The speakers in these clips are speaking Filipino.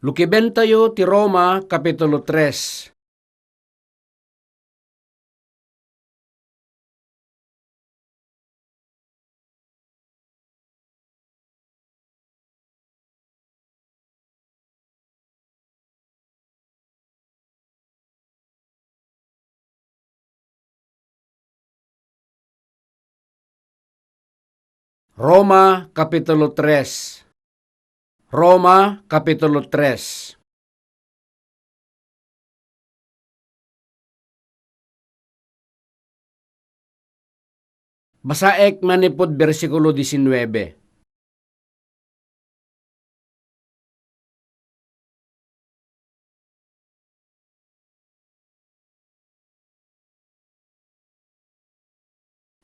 Lukiben tayo ti Roma, Kapitulo 3. Roma, Kapitulo 3. Roma, Kapitulo 3. Basaek manipod versikulo 19.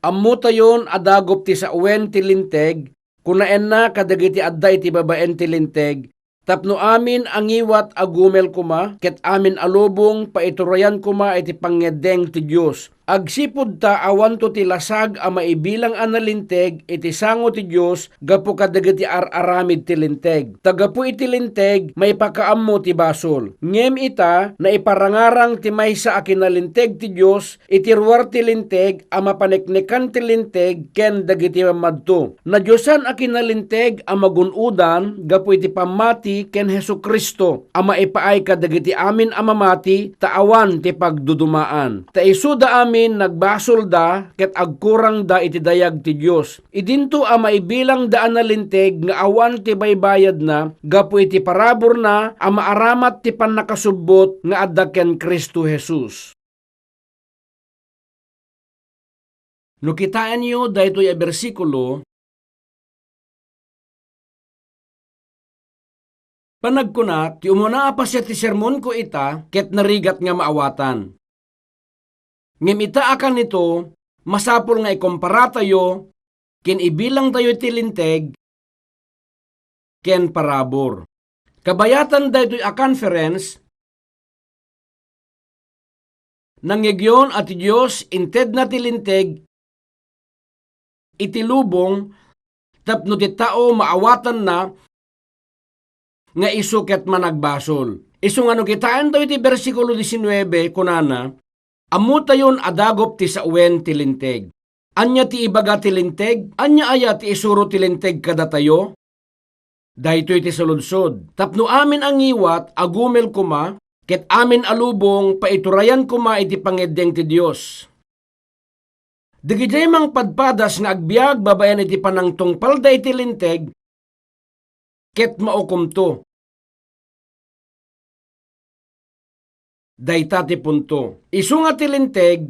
Ammo tayon adagop ti sawen ti linteg, kunaen na kadagiti adda iti babaen ti linteg, tapno amin angiwat agumel kuma, ket amin alubong paiturayan kuma iti pangyedeng ti Diyos. Agsipud ta awan to ti lasag a maibilang analinteg iti sango ti Diyos gapu kadagiti araramid ti linteg. Tagapu iti linteg may pakaammo ti basol. Ngem ita na iparangarang ti maysa a kinalinteg ti Diyos iti ruwar ti linteg a mapaneknekan ti linteg ken dagiti mamadto. Na Diyosan a kinalinteg a magunudan gapu iti pamati ken Hesukristo a maipaay kadagiti amin a mamati taawan ti pagdudumaan. Ta isuda amin nagbasol da ket agkurang da iti dayag ti Dios. Idinto a maibilang da analinteg nga awan ti baybayad na gapu iti parabor na a maaramat ti pannakasubbot nga adda ken Kristo Jesus. No kitaan nyo daytoy a bersikulo, panagkunat ti umuna pa siya ti sermon ko ita ket narigat nga maawatan. Ngem ita akan nito, masapul nga ikumpara tayo, ken ibilang tayo ti linteg, ken parabor. Kabayatan daytoy a conference, nangyegyon at Diyos inted na ti linteg, itilubong, tapno ti tao maawatan na, nga isu ket managbasol. Isu nga no kitaan tayo ti versikulo 19, kunana, ammo tayon adagop ti sawen ti linteg. Anya ti ibaga ti linteg? Anya aya ti isuro ti linteg kada tayo? Daytoy ti saludsod. Tapno amin ang iwat, agumel kuma, ket amin alubong, paiturayan kuma iti pangeddeng ti Dios. Digijay mang padpadas nga agbiag babayan iti panangtungpal da iti linteg, ket maukumto. Dayta ti punto. Isu nga tilinteg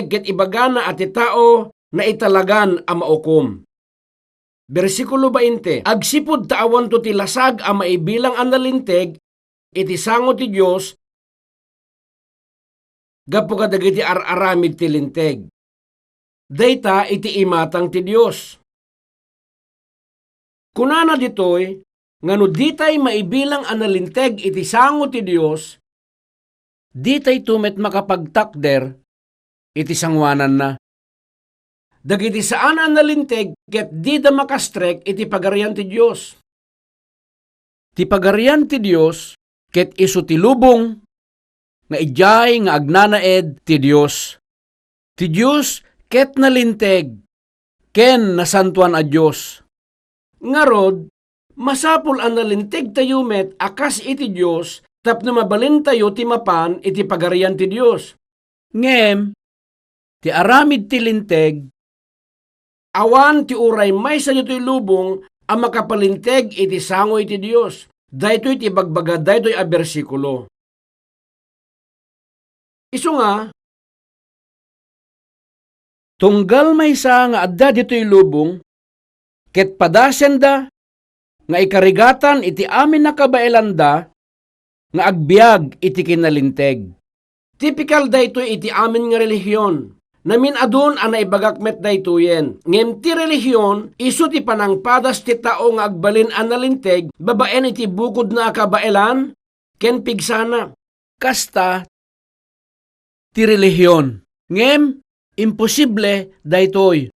ket ibagana at tao na italagan a maukom. Bersikulo 20. Agsipud taawan to ti lasag a maibilang analinteg iti sango ti Dios gapu kadagiti araramid ti linteg. Dayta iti imatang ti Dios. Kunana ditoy ngano ditay maibilang analinteg iti sango ti Dios, ditay tumet makapagtakder iti sangwanan na. Dagiti saan analinteg ket di da makastrek iti pagarian ti Dios. Ti pagarian ti Dios ket isu ti lubong nga ijay nga agnanaed ti Dios. Ti Dios ket nalinteg ken nasantuan a Dios. Ngarod, masapul ang nalinteg tayo met akas iti Diyos tapno mabalin tayo ti mapan iti pagarian ti Diyos. Ngem, ti aramid ti linteg, awan ti uray may sa dito'y lubong ang makapalinteg iti sango iti Diyos. Daytoy ti bagbaga daytoy a bersikulo. Isu nga, tunggal may sa nga adda dito'y lubong, ket padasen da nga ikarigatan iti amin nakabaelanda nga agbiag iti kinalinteg. Typical dayto iti amin nga relihiyon. Namin adun ang naibagakmet daytoyen. Ngem ti relihiyon, isu ti panangpadas ti tao nga agbalin ang nalinteg, babaen iti bukod na akabaelan, ken pigsana. Kasta ti relihiyon. Ngem, imposible daytoy.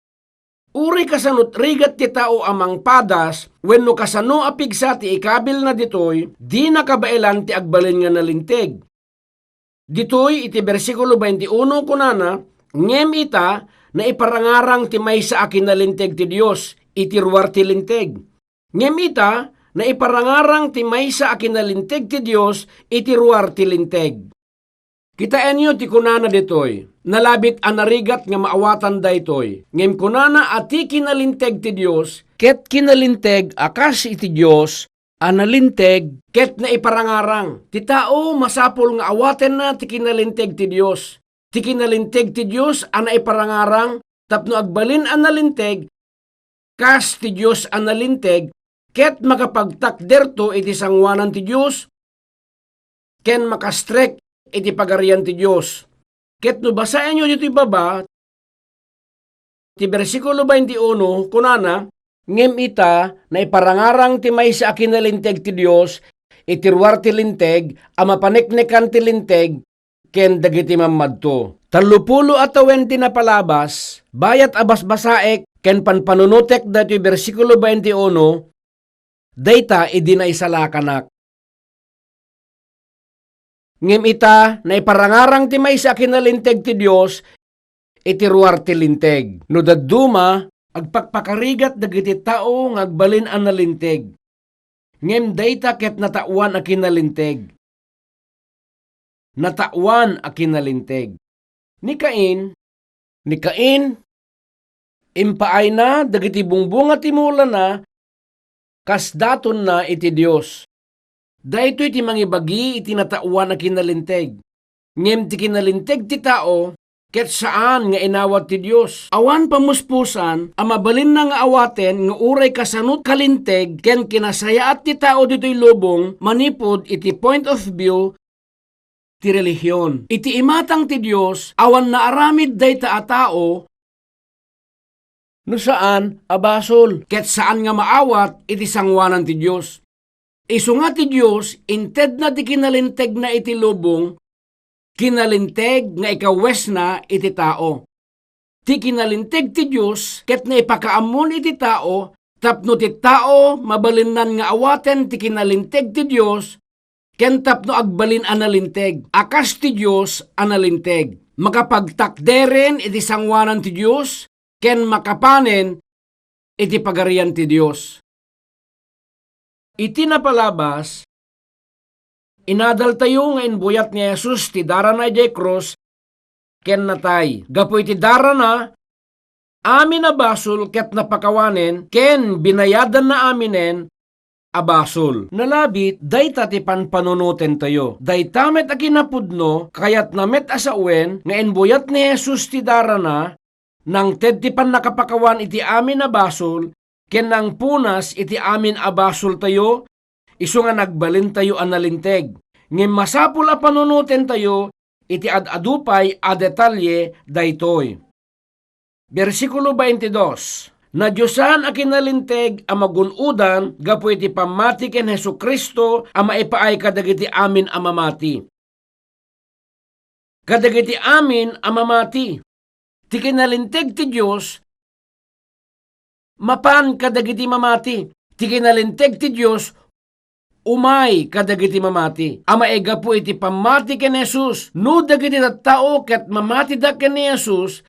Uri kasanot rigat ti tao amang padas, wenno kasano apigsa ti ikabil na ditoy, di nakabailan ti agbalin nga nalinteg. Ditoy iti bersikulo 21 kunana, ngem ita na iparangarang ti maysa a kinalinteg ti Dios, iti ruwar ti linteg. Ngem ita na iparangarang ti maysa a kinalinteg ti Dios, iti ruwar ti linteg. Kitaan nyo ti kunana ditoy, nalabit anarigat nga maawatan daytoy. Ngem kunana ati kinalinteg ti Dios, ket kinalinteg akas iti Dios, analinteg ket na iparangarang. Ti tao masapol nga awaten na ti kinalinteg ti Dios. Ti kinalinteg ti Dios ana iparangarang, tapno agbalin analinteg, kas ti Dios analinteg, ket makapagtakder to iti sangwanan ti Dios, ken makastrek iti pagarian ti Dios. Ket no basahin nyo dito ibaba, ti bersikulo 21, kunana, ngem ita na iparangarang ti maysa a kinalinteg ti Dios, iti ruwar ti linteg, a mapaneknekan ti linteg, ken dagiti mamadto. 30 at 20 na palabas, bayat abasbasaek, ken panpanunutek dati bersikulo 21, dayta idi na isalakanak. Ngem ita na iparangarang ti maysa kinalinteg ti Dios, iti ruwar ti linteg. No dadduma, agpakpakarigat dagiti tao nga agbalin an nalinteg. Ngem dayta ket natawan a kinalinteg. Natawan a kinalinteg. Ni Cain, impaay na dagiti bungbunga ti mula na, kasdaton na iti Dios. Daytoy ti mangibagi iti natawan na kinalinteg. Ngem ti kinalinteg ti tao, ket saan nga inawat ti Dios. Awan pamuspusan, amabalin na nga awaten nga uray kasanut kalinteg, ken kinasayaat ti tao dito'y lubong, manipod iti point of view ti relihiyon. Iti imatang ti Dios, awan na aramid dayta a tao, no saan abasol, ket saan nga maawat iti sangwanan ti Dios. Isu nga ti Dios, inted na di kinalinteg na iti lubong, kinalinteg nga ikawes na iti tao. Ti kinalinteg ti Dios, ket na ipakaamon iti tao, tapno ti tao mabalinnan nga awaten ti kinalinteg ti Dios, ken tapno agbalin analinteg. Akas ti Dios analinteg. Makapagtakderen iti sangwanan ti Dios, ken makapanen iti pagarian ti Dios. Iti napalabas, inadal tayo nga inbuyat ni Jesus ti dara na ijay cross, ken natay. Gapo iti dara na, amin abasol ket napakawanen, ken binayadan na aminen abasol. Nalabit, dayta ti panpanunuten tayo. Dayta met a kinapudno, kayat na met asawen, nga inbuyat ni Jesus ti dara na, nang ted ti pan nakapakawan iti amin abasol, ken nang punas iti amin abasol tayo, isu nga nagbalin tayo analinteg. Ngem masapul a panunuten tayo, iti adadupay a detalye daytoy. Bersikulo 22, na Diyosan a kinalinteg a magunudan, gapu iti pamati ken Hesukristo a maipaay kadagiti amin a mamati. Kadagiti amin a mamati. Ti kinalinteg ti Diyos, mapan kadagiti mamati. Ti kinalinteg ti Dios, umay kadagiti mamati. Ama ega po iti pamati ken Jesus. No dagiti tattao ket mamati da ken ni Jesus,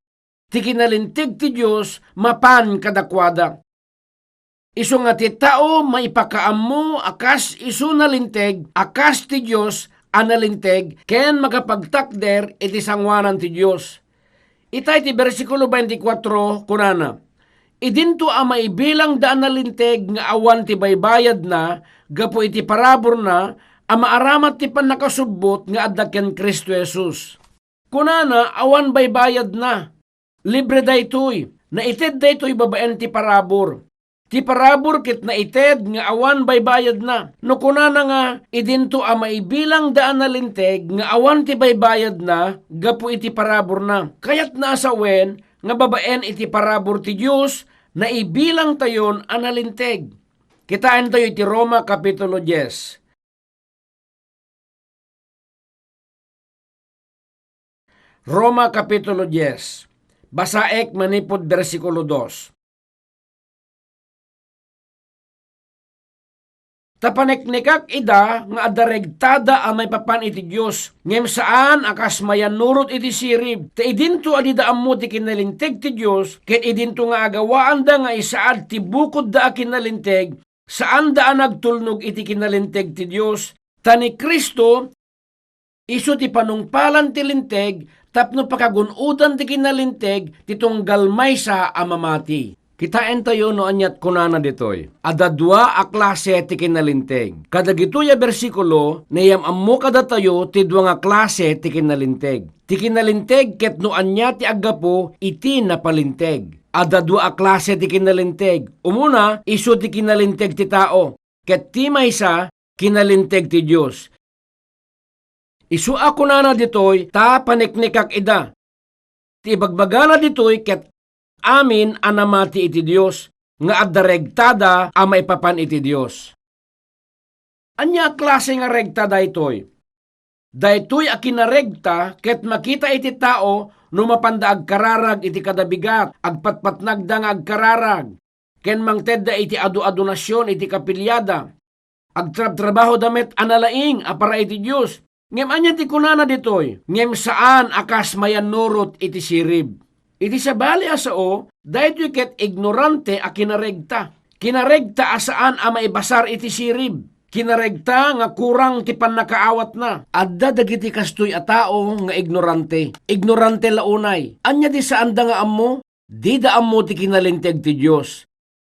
ti kinalinteg ti Dios, mapan kadakwada. Isu nga ti tao maipakaammo akas isu nalinteg, akas ti Dios analinteg, ken makapagtakder iti sangwanan ti Dios. Itay ti bersikulo 24 kunana, idinto a maibilang daan nalinteg nga awan ti baybayad na, gapo iti parabor na, a maaramat ti panakasubot nga adda ken Kristo Jesus. Kunana, awan baybayad na. Libre daytoy. Naited daytoy babaen ti parabor. Ti parabor ket naited nga awan baybayad na. No kunana nga, idinto a maibilang daan nalinteg nga awan ti baybayad na, gapo iti parabor na. Kayat naasawen nga babaen iti parabor ti Dios, na ibilang tayon analinteg. Kitaan tayo iti Roma Kapitulo 10. Roma Kapitulo 10. Basaek manipod bersikulo 2. Tapaneknekak ida nga adaregtada amay papan iti Diyos. Ngem saan akas mayanurot iti sirib. Ta idinto adida ammo ti kinalinteg ti Diyos, ket idinto nga agawaan da nga isaad ti bukod da kinalinteg, saan da nagtulnog iti kinalinteg ti Diyos. Ta ni Kristo, iso ti panungpalan ti linteg, tapno pakagunudan ti kinalinteg, titong galmay sa amamati. Kitain tayo no anyat kunana ditoy. Adadwa a klase ti kinalinteg. Kadagito ya bersikulo, nayam ammo kada tayo ti dua nga klase ti kinalinteg. Ti kinalinteg ket no anya ti agapo iti napalinteg. Adadwa a klase ti kinalinteg. Umuna, iso ti kinalinteg ti tao. Ket ti maysa kinalinteg ti Dios. Isu ako na ditoy, ta paniknikak ida. Ti bagbagala ditoy, ket amin anamati iti Dios, nga addaregtada a maipapan iti Dios. Anya klase nga regtada itoy? Daytoy a kinaregta, ket makita iti tao, numapanda agkararag iti kadabigat, agpatpatnagda nga agkararag, ken mangtedda iti adu-adonasyon iti kapilyada, agtrab-trabaho damet analaing apara iti Dios. Ngem anya ti kunana ditoy, ngem saan akas mayanurot iti sirib. Iti sabali asao, daytoy ket ignorante a kinaregta. Kinaregta asaan a maibasar iti sirib. Kinaregta nga kurang ti pannakaawat na. Adda dagiti kastoy a tao nga ignorante. Ignorante launay. Anya di saan da nga ammo? Di da ammo ti kinalinteg ti Dios.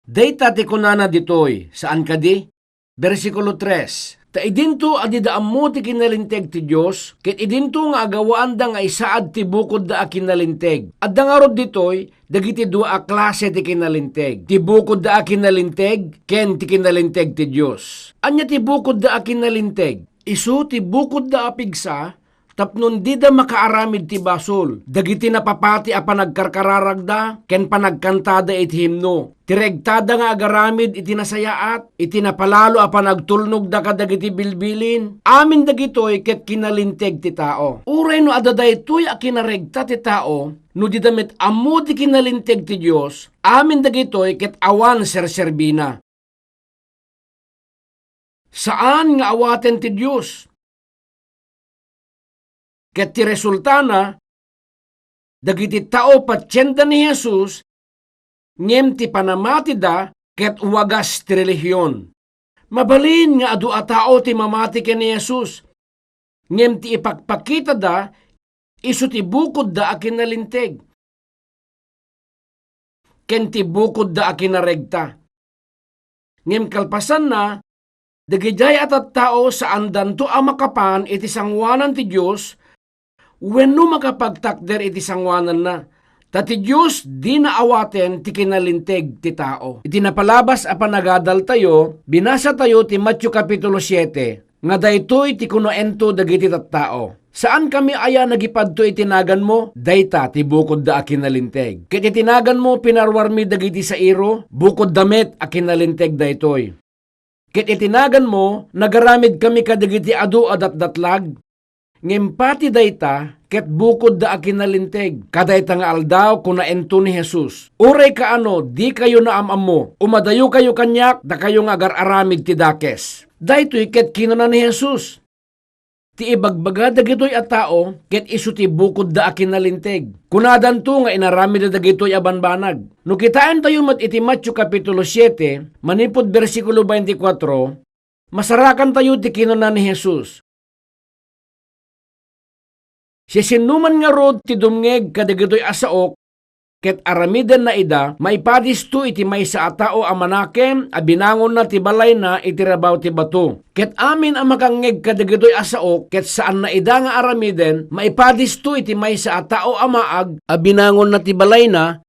Dayta ti kunana ditoy, saan kadi? Versikulo 3. Ta idinto adida ammo ti kinalinteg ti Dios, ket idinto nga agawaan da nga isaad ti bukod da a kinalinteg. Adda nga rod ditoy, dagiti dua a klase ti kinalinteg. Ti bukod da a kinalinteg, ken ti kinalinteg ti Dios. Anya ti bukod da a kinalinteg? Isu ti bukod da a pigsa, tapnon di da makaaramid ti basol. Dagiti napapati a panagkarkararagda, ken panagkantada iti himno. Tiregtada nga agaramid iti nasayaat, iti napalalo a panagtulnog da kadagiti bilbilin. Amin dagitoy ket kinalinteg ti tao. Uray no adaday toy a kinaregta ti tao, no di damit ammo ti kinalinteg ti Dios, amin dagitoy ket awan serserbina. Saan nga awaten ti Dios? Ket ti resultana, dagiti tao patyenda ni Jesus, ngem ti panamati da, ket wagas ti relihiyon. Mabalin nga adu a tao ti mamati ken ni Jesus, ngem ti ipakpakita da, isu ti bukod da a kinalinteg. Ken ti bukod da a kinaregta. Ngem kalpasan na, dagijay atat tao saan danto a makapan iti sangwanan ti Dios, wenno makapagtakder iti sangwanan na. Tati Diyos di naawaten ti kinalinteg ti tao. Iti napalabas a panagadal tayo, binasa tayo ti Matthew Kapitulo 7, nga daytoy ti kunoento dagiti tattao. Saan kami aya nagipadto itinagan mo? Dayta ti bukod da a kinalinteg. Ket itinagan mo pinarwarmi dagiti sa iro, bukod damet a kinalinteg daytoy. Ket itinagan mo, nagaramid kami kadagiti adu adatdatlag, ngem pati dayta, ket bukod da a kinalinteg. Kadayta nga aldaw kuna ento ni Jesus. Uray kaano, di kayo naamam mo. Umadayo kayo kanyak, da kayo nga agar-aramid ti dakes. Daytoy ket kinuna ni Jesus. Ti ibagbaga dagitoy a tao, ket isu ti bukod da a kinalinteg. Kunadan to nga inaramid da dagitoy a banbanag. No kitaan tayo mat iti Matthew Kapitulo 7, manipod versikulo 24, masarakan tayo ti kinuna ni Jesus. Sisinuman nga rod ti dumngeg kadagitoy asaok, ket aramiden na ida, maipadis to iti maysa a tao a manakem, a binangon na ti balay na iti rabaw ti bato. Ket amin ang makangeg kadagitoy asaok, ket saan na ida nga aramiden, maipadis to iti maysa a tao a maag, a binangon na ti balay na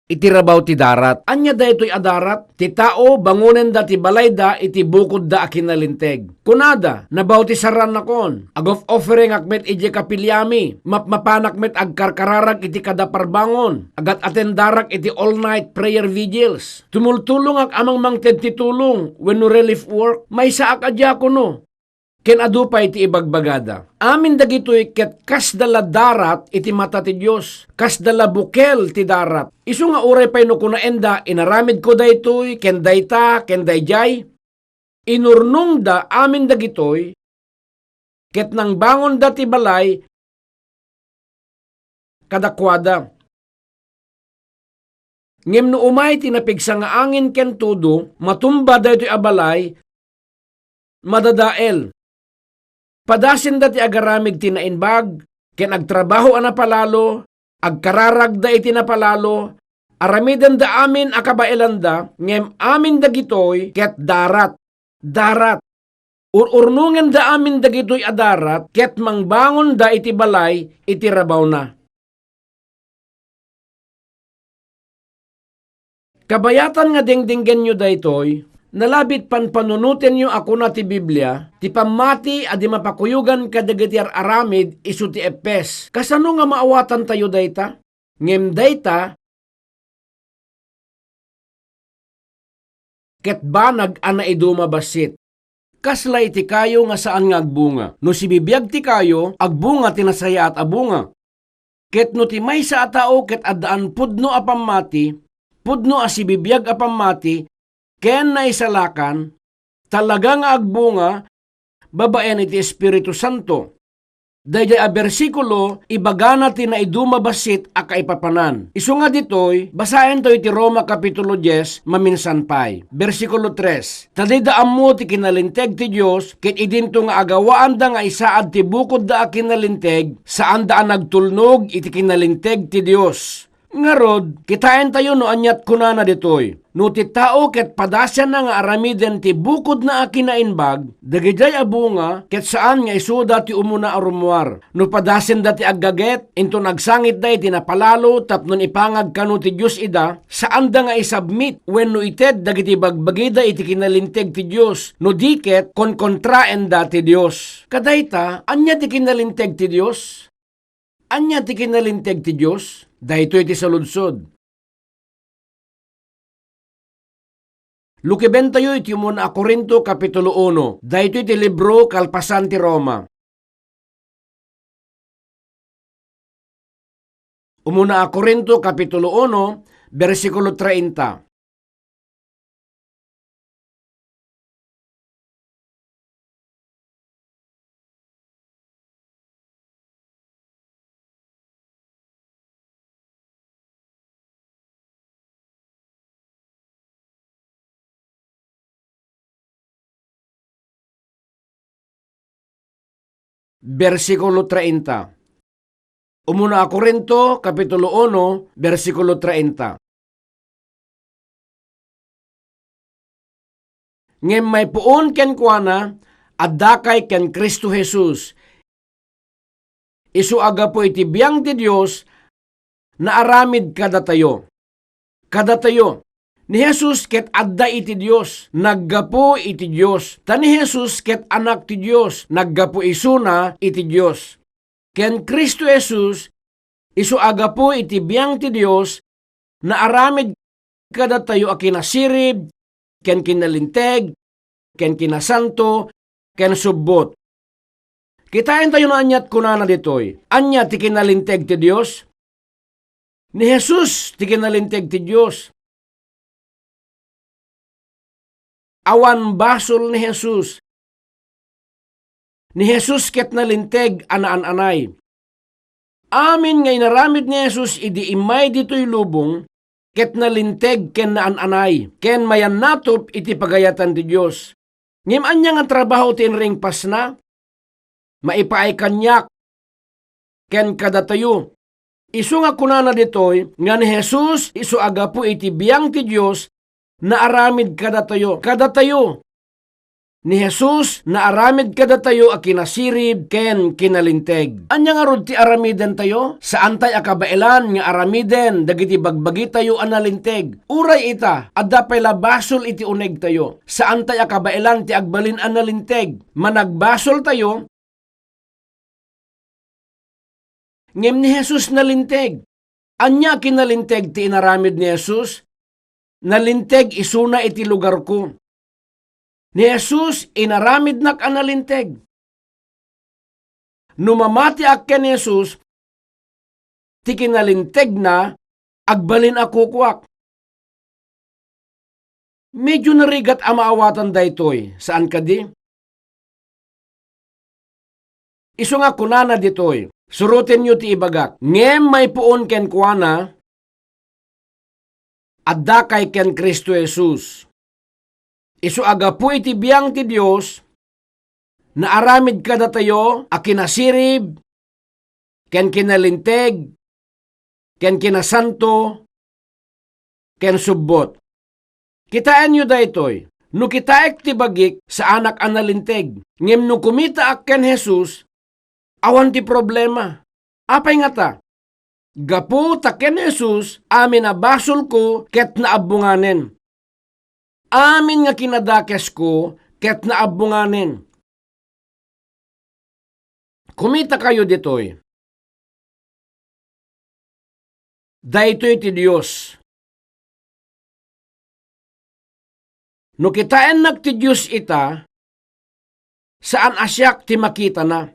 iti rabaw ti darat. Anya daytoy a darat? Ti tao bangunen da ti balay da iti bukod da a kinalinteg. Kunada, nabaw ti saran nakon. Agof offering akmet iti kapilyami. Mapmapanak met agkarkararag iti kadaparbangon. Agat atendarak iti all-night prayer vigils. Tumultulong ak amang mangted ti tulong when no relief work. May saak adya ko no. Ken adupay ti ibagbagada. Amin dagitoy ket kas dala darat iti mata ti Dios. Kas dala bukel ti darat. Isu nga uray pay no kunaenda inaramid ko daytoy ken dayta ken dayjay. Inurnong da amin dagitoy, ket nang bangon da ti balay, kadakwada. Ngem no umay tinapigsa nga angin ken tudo, matumba daytoy abalay, madadael. Padasin da ti agaramig tinainbag, ken agtrabaho ana palalo, agkararag da iti napalalo, aramiden da amin akabailan da, ngem amin dagitoy ket darat. Ururnungen da amin dagitoy adarat, ket mangbangon da iti balay, iti rabaw na. Kabayatan nga dingdinggen nyo daytoy, nalabit panunutin nyo ako na ti Biblia, ti pamati adi mapakuyugan kadagiti aramid isu ti Epes. Kasano nga maawatan tayo dayta? Ngem dayta, ket banag ana iduma basit. Kaslay ti kayo nga saan nga agbunga. No si bibiyag ti kayo, agbunga tinasaya at abunga. Ket no ti may sa atao ket addaan pudno a pamati, pudno a si bibiyag a pamati, ken naisalakan, talaga nga agbunga, babaen iti Espiritu Santo. Dayjay a bersikulo, ibagana ti na idumabasit a kaipapanan. Isu nga ditoy, basahin to iti Roma Kapitulo 10, maminsan pay. Bersikulo 3, tadidaan mo ti kinalinteg ti Diyos, ket idinto nga agawaan da nga isaad ti bukod da a kinalinteg, saan daan nagtulnog iti kinalinteg ti Diyos. Ngarod, kitain tayo no anyat kunana ditoy. No ti tao ket padasyan na nga aramiden ti bukod na akinainbag, dagijay abunga, ket saan nga isuda ti umuna arumuar. No padasyan da ti aggaget, into nagsangit da iti napalalo, tapnon ipangag kanu ti Diyos ida, saan da nga isubmit, when no ited dagiti bagbagida iti kinalinteg ti Diyos, no diket kon kontraen da ti Diyos. Kadayta, anya ti kinalinteg ti Diyos? Anya ti kinalinteg ti Diyos? Dahito iti saludsod. Lukiben tayo iti muna a Korinto Kapitulo 1. Dahito iti libro kalpasan ti Roma. Umuna a Korinto Kapitulo 1, versikulo 30. Versikulo 30. Umuna a Korinto, Kapitulo 1, versikulo 30. Ngem may puon ken kuana, addakay ken Kristo Jesus. Isu aga po iti biyang ti Dios, na aramid kadatayo. Kadatayo. Ni Jesus ket adda iti Dios, naggapo iti Dios. Tani Jesus ket anak ti Dios, naggapo isuna iti Dios. Ken Kristo Jesus, isu agapo iti biyang ti Dios, na aramid kadatayo a kinasirib, ken kinalinteg, ken kinasanto, ken subbot. Kitain tayo na anyat kunana ditoy. Anya ti kinalinteg ti Dios? Ni Jesus ti kinalinteg ti Dios. Awan basol ni Jesus. Ni Jesus ket nalinteg anaan-anay. Amin nga inaramid ni Jesus idi imay ditoy lubong, ket nalinteg ken naan-anay, ken mayan natop iti pagayatan ti Dios. Ngem anya nga trabaho ti inringpas na, maipaay kanyak, ken kadatayo. Isu nga kunana ditoy, nga ni Jesus isu agapo iti biyang ti Dios, na aramid kadatayo. Kadatayo. Ni Jesus na aramid kadatayo a kinasirib ken kinalinteg. Anya nga rod ti aramiden tayo? Saan tay akabailan nga aramiden dagiti bagbagi tayo analinteg? Uray ita, adda pay labasol iti uneg tayo. Saan tay akabailan ti agbalin analinteg? Managbasol tayo, ngem ni Jesus nalinteg. Anya kinalinteg ti inaramid ni Jesus? Nalinteg isuna iti lugar ko. Ni Jesus inaramid nak analinteg. Numamati akken ni Jesus, ti kinalinteg na, agbalin ako kuwak. Medyo narigat ang maawatan daytoy. Saan ka di? Isu nga kunana ditoy. Surutin nyo ti ibagak. Ngem may puon ken kuana, adda kay ken Kristo Jesus. Isu agapu iti biyang ti Dios, na aramid kada tayo, a kinasirib, ken kinalinteg, ken kinasanto, ken subbot. Kitaan nyo daytoy, no kitaek ti bagik sa anak analinteg, ngem no kumita ak ken Jesus, awan ti problema. Apay nga ta? Gapu ta ken Jesus, amin na basol ko ket naabunganen. Amin nga kinadakes ko ket naabunganen. Kumita kayo ditoy. Daytoy ti Dios. No kitain nag ti Diyos ita, saan asyak ti makita na?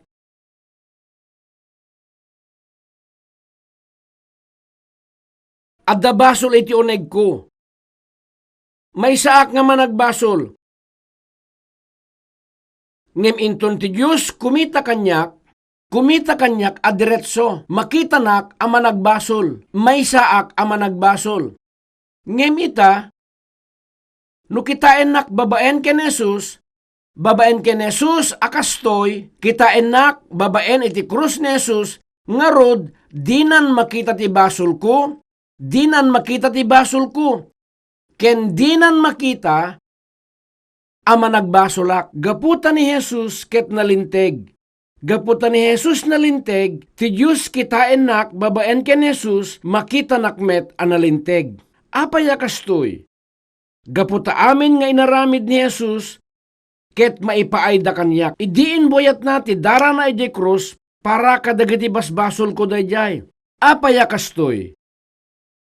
Adda basol iti uneg ko. May saak nga managbasol. Ngem inton ti Diyos kumita kanyak adiretso. Makita nak ang managbasol. May saak ang managbasol. Ngem ita, no kitain nak babaen ken Jesus akastoy, kitain nak babaen iti krus ni Jesus, ngarod, dinan makita ti basol ko, ken dinan makita, ama nagbasolak, gaputan ni Jesus ket nalinteg. Gaputan ni Jesus nalinteg, ti Diyos kitain nak babaen ken Jesus, makita nakmet analinteg. Apaya kastoy? Gaputa amin nga inaramid ni Jesus, ket maipaayda kanyak. Idiin boyat nati, dara na iti krus, para kadagiti basbasol ko dayjay. Apaya kastoy?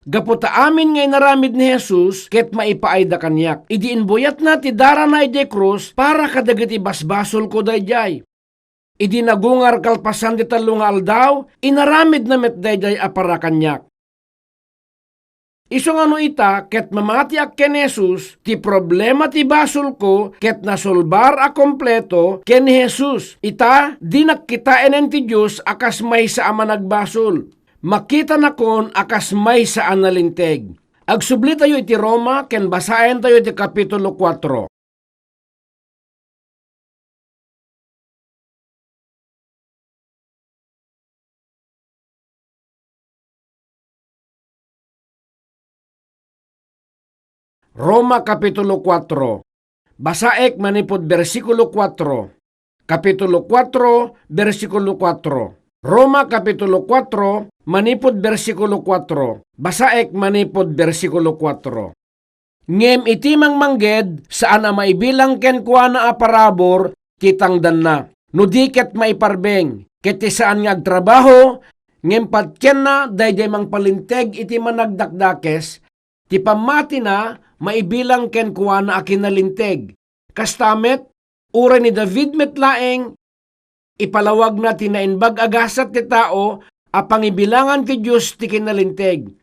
Gaputa amin nga inaramid ni Jesus, ket maipaayda kanyak. Idiin boyat nati, dara na iti krus, para kadagiti basbasol ko dayjay. Idi nagungar kalpasan di talo nga aldaw, inaramid na met dayjay apara kanyak. Isu nga no ita, ket mamati ak ken Jesus, ti problema ti basol ko, ket nasolbar a kompleto ken Jesus. Ita, di nakitaenen ti Diyos akas may sa ama nagbasol. Makita na kon akas may sa analinteg. Agsubli tayo iti Roma, ken basahin tayo iti Kapitulo 4. Roma Kapitulo 4. Basaek manipod versikulo 4. Kapitulo 4, versikulo 4. Roma Kapitulo 4, manipod versikulo 4. Basaek manipod versikulo 4. Ngem iti mangged saan na maibilang ken kuana a parabor kitang danna. No diket maiparbeng ket ti saan nga agtrabaho ngem patken na dayjay mangpalinteg iti managdakdakes ti pamati na maibilang ken kuana a kinalinteg. Kastamet uray ni David metlaeng ipalawag na tinainbag agasat ti tao a pangibilangan ti Dios ti kinalinteg.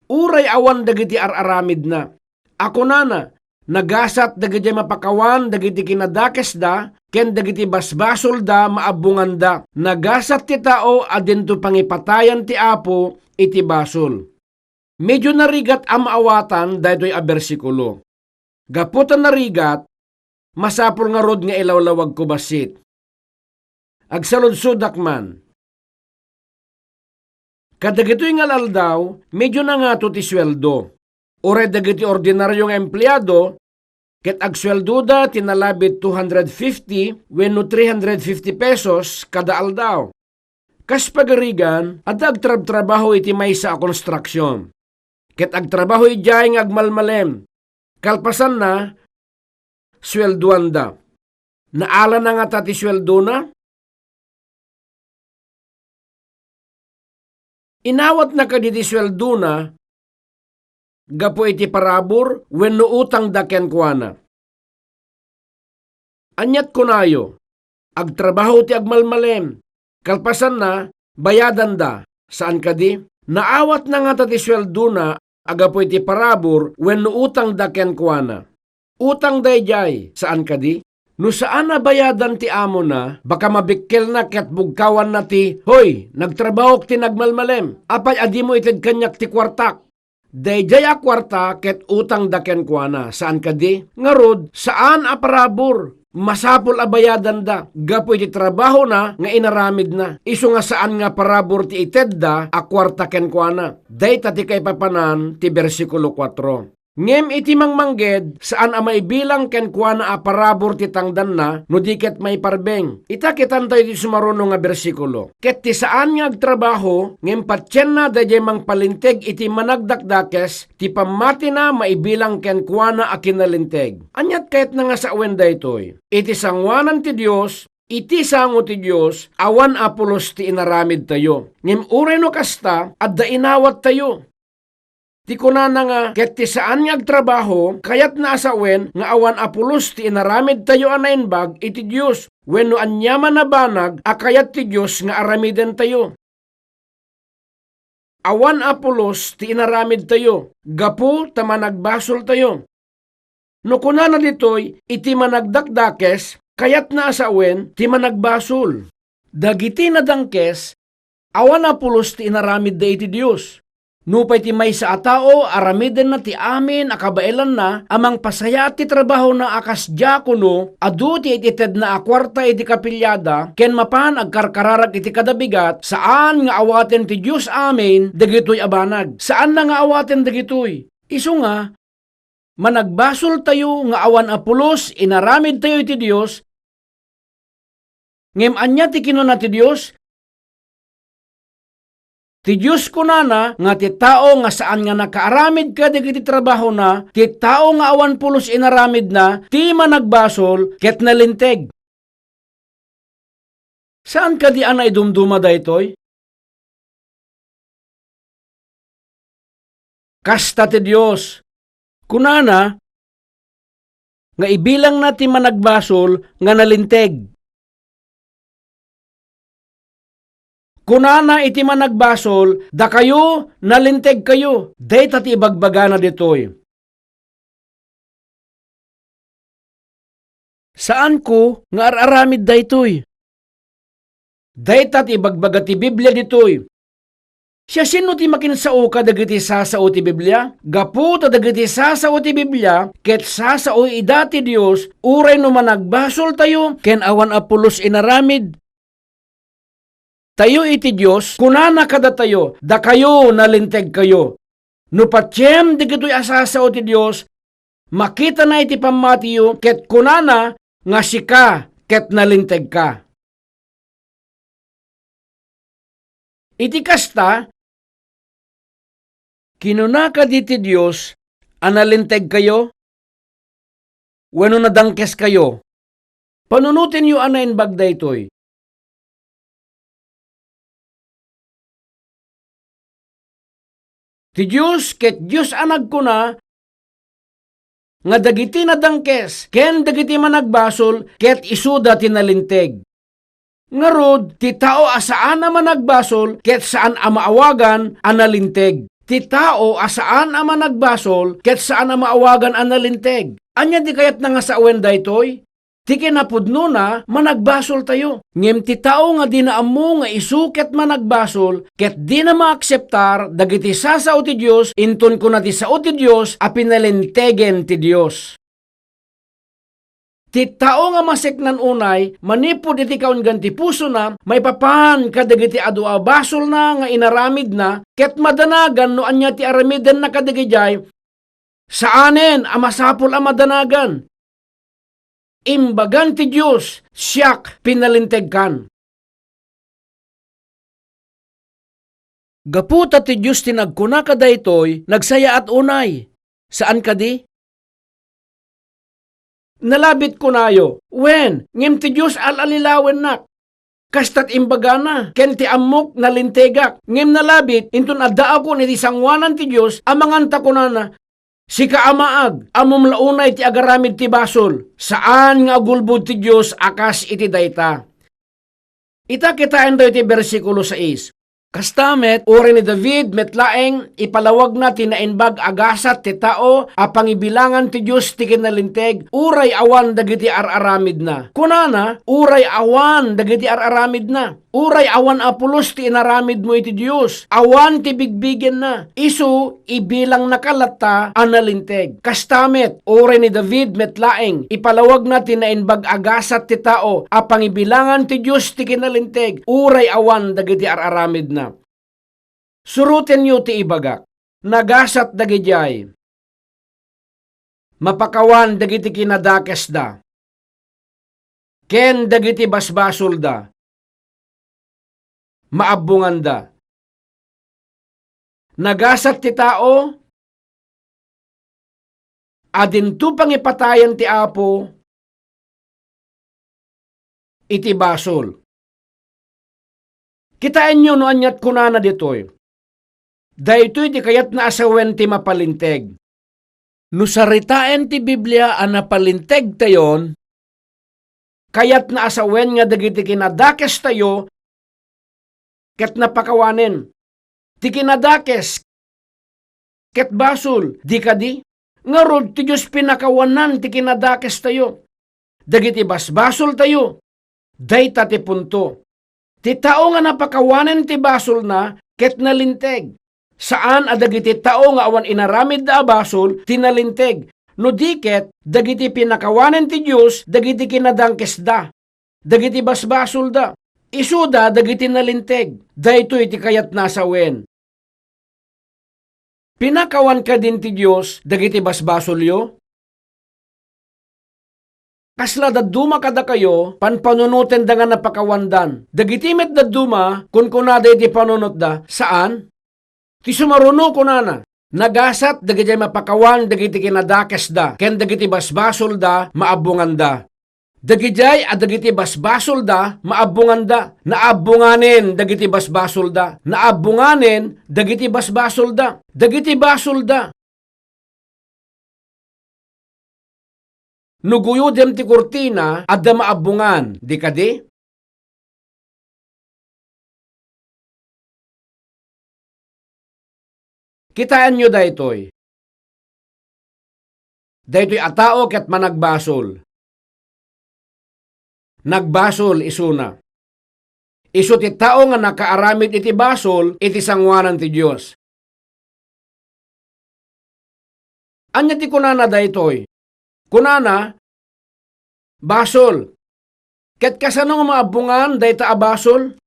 Uray awan dagiti araramid na. Ako nana, nagasat dagiti mapakawan dagiti kinadakes da, ken dagiti basbasol da maabungan da. Nagasat ti tao adinto pangipatayan ti Apo iti basol. Medyo narigat ang maawatan daytoy a bersikulo. Gaputan narigat, masapul nga rod nga ilawlawag ko basit. Agsaludsudak man. Kadagitoy nga aldaw, medyo na nga to ti sweldo. Ore dagiti ordinaryong empleyado, ket agsweldo da tinalabit 250 wenno 350 pesos kada aldaw. Kas pagarigan, at agtrab-trabaho iti maysa a konstruksyon. Ket agtrabaho ijay nga agmalmalem. Kalpasan na, swelduan da. Naala na nga tati sweldo na? Inawat na kaditi sweldo na, gapo iti parabor, wenno utang daken kuana. Anyat kunayo, agtrabaho ti agmalmalem, kalpasan na, bayadan da, saan kadi? Naawat na nga tati sweldo na, agapo iti parabor, wenno utang daken kuana. Utang dayjay, saan ka di? No saan na bayadan ti amo na, baka mabikkel na ket bugkawan na ti, hoy, nagtrabaho ti nagmalmalem, apay adi mo ited kanyak ti kwartak. Dayjay a kwarta ket utang daken kuana, saan ka di? Ngarod, saan a parabor? Masapol a bayadan da, gapoy ti trabaho na nga inaramid na. Isu nga saan nga parabor ti ited da, a kwarta ken kuana. Day tati kay papanan ti bersikulo 4. Ngem iti mangmangged, saan a maibilang ken kuana a parabor ti tangdan na, no diket may parbeng. Ita kitan tayo ti sumaruno nga bersikulo. Ket ti saan nga agtrabaho, ngem patyen na dayjay mang palinteg iti managdakdakes, ti pamati na maibilang ken kuana a kinalinteg. Anyat kayat na nga sa awen daytoy. Iti sangwanan ti Dios, iti sango ti Dios, awan apulos ti inaramid tayo. Ngem uray no kasta, adda inawat tayo. Ti kunana nga, ket ti saan nga agtrabaho, kayat na asawen, nga awan apulos ti inaramid tayo anainbag, iti Diyos, wenno anyaman na banag, akayat ti Diyos nga aramiden tayo. Awan apulos ti inaramid tayo, gapu ta managbasol tayo. No kunana ditoy, iti managdakdakes, kayat na asawen, ti managbasol. Dagiti nadangkes, awan apulos ti inaramid da iti Diyos. Nupay ti may sa atao, aramiden na ti amin, akabailan na, amang pasaya ti trabaho na akas diakono, adu ti itited na akwarta iti kapilyada, ken mapan agkarkararag iti kadabigat, saan nga awaten ti Diyos amin, dagitoy abanag. Saan na nga awaten dagitoy? Isu nga, managbasol tayo nga awan apulos, inaramid tayo iti Diyos, ngem anya ti kinuna ti Diyos, ti Diyos kunana nga ti tao nga saan nga nakaaramid ka digiti trabaho na, ti tao nga awan pulos inaramid na, ti managbasol ket nalinteg. Saan ka di anay dumduma daytoy? Kasta ti Diyos. Kunana, nga ibilang na ti managbasol nga nalinteg. Kunana iti managbasol, da kayo, nalinteg kayo. Day tati ibagbaga na ditoy. Saan ko nga araramid daytoy? Day tati ibagbaga ti Biblia ditoy. Siya sino ti makinsao ka dagiti sasao ti Biblia? Gapu ta dagiti sasao ti Biblia, ket sasao ida ti Dios, uray no managbasol tayo, ken awan apulos inaramid. Tayo iti Diyos, kunana kada tayo, da kayo nalinteg kayo. No patyem di kito'y asasao ti Diyos, makita na iti pamatiyo, ket kunana nga sika, ket nalinteg ka. Iti kasta, kinuna ka di ti Diyos, analinteg kayo, wano nadangkes kayo. Panunutin yu anayin bagday to'y. Ti Diyos, ket Diyos anag ko na, nga dagiti nadangkes, ken dagiti managbasol, ket isuda tinalinteg. Ngarod, ti tao asaan na managbasol, ket saan a maawagan analinteg. Ti tao asaan a managbasol, ket saan a maawagan analinteg. Anya di kayat na nga sa awen daytoy? Ti kinapudno na, managbasol tayo. Ngem ti tao nga di na ammo nga isuket managbasol, ket di na maakseptar, dagiti sasao ti Diyos, inton ko na ti sao ti Diyos, a pinalintegen ti Diyos. Ti tao nga maseknan unay, manipod iti kaun ganti puso na, may papan kadagiti adua basol na nga inaramid na, ket madanagan no anya ti aramiden na kadagijay, saanen a masapol a madanagan. Imbagan ti Diyos, siyak pinalinteg kan. Gaputa ti Diyos tinagkuna ka daytoy, nagsaya at unay. Saan ka di? Nalabit ko nayo, wen, ngem ti Diyos alalilawen nak. Kastat imbaga na, ken ti amok nalintegak. Ngem nalabit, intun adda ako ni sangwanan ti Diyos, amanganta ko na si kaamaag, amom launay ti agaramid ti basol, saan nga agulbod ti Diyos akas iti dayta. Ita kitaan daw iti versikulo 6. Kastamet, uri ni David, metlaeng, ipalawag na tinainbag agasat ti tao, apangibilangan ti Diyos ti kinalinteg, uray awan dagiti araramid na. Kunana, uray awan dagiti araramid na. Uray awan apulos ti inaramid mo iti Diyos. Awan ti bigbigen na. Isu, ibilang nakalata, analinteg. Kastamet, uray ni David, metlaeng, ipalawag na tinainbag agasat ti tao, apangibilangan ti Diyos ti kinalinteg, uray awan dagiti araramid na. Suruten nyo ti ibagak, nagasat dagijay, mapakawan dagiti kinadakes da, ken dagiti basbasol da, maabungan da. Nagasat ti tao, adinto pangipatayan ti Apo, iti basol. Kitain nyo no anyat kunana ditoy. Daytoy ti kayat na asawen ti mapalinteg. No saritaen ti Biblia ang napalinteg tayon, kayat na asawen nga dagiti kinadakes tayo, ket napakawanen. Ti kinadakes, ket basol, di kadi, nga rod ti Diyos pinakawanan ti kinadakes tayo. Dagiti basbasol tayo, dayta ti punto. Ti tao nga napakawanen ti basol na, ket nalinteg. Saan adagiti tao nga awan inaramid da basol, tinalinteg. No diket, dagiti pinakawanen ti Diyos, dagiti kinadangkes da. Dagiti basbasol da. Isuda, dagiti nalinteg. Daytoy ti kayat nasawen. Pinakawan ka din ti Diyos, dagiti basbasol yo? Kasla daduma kada kayo, panpanunutin da nga napakawandan. Dagiti met daduma, kun kunada iti panunot da, saan? Ti sumaruno kunana, nagasat dagiti mapakawan dagiti kinadakes da, ken dagiti basbasol da, maabungan da. Dagijay at dagiti basbasol da, maabungan da. Naabunganen dagiti basbasol da. Naabunganen dagiti basbasol da. Dagiti basol da. Nuguyo dem ti kurtina at da maabungan, di kadi? Kitaan nyo daytoy. Daytoy atao ket managbasol. Nagbasol isuna. Isu ti tao nga nakaaramid iti basol, iti sangwanan ti Diyos. Anya ti kunana daytoy? Kunana, basol. Ket kasano nga maabungan dayta a basol?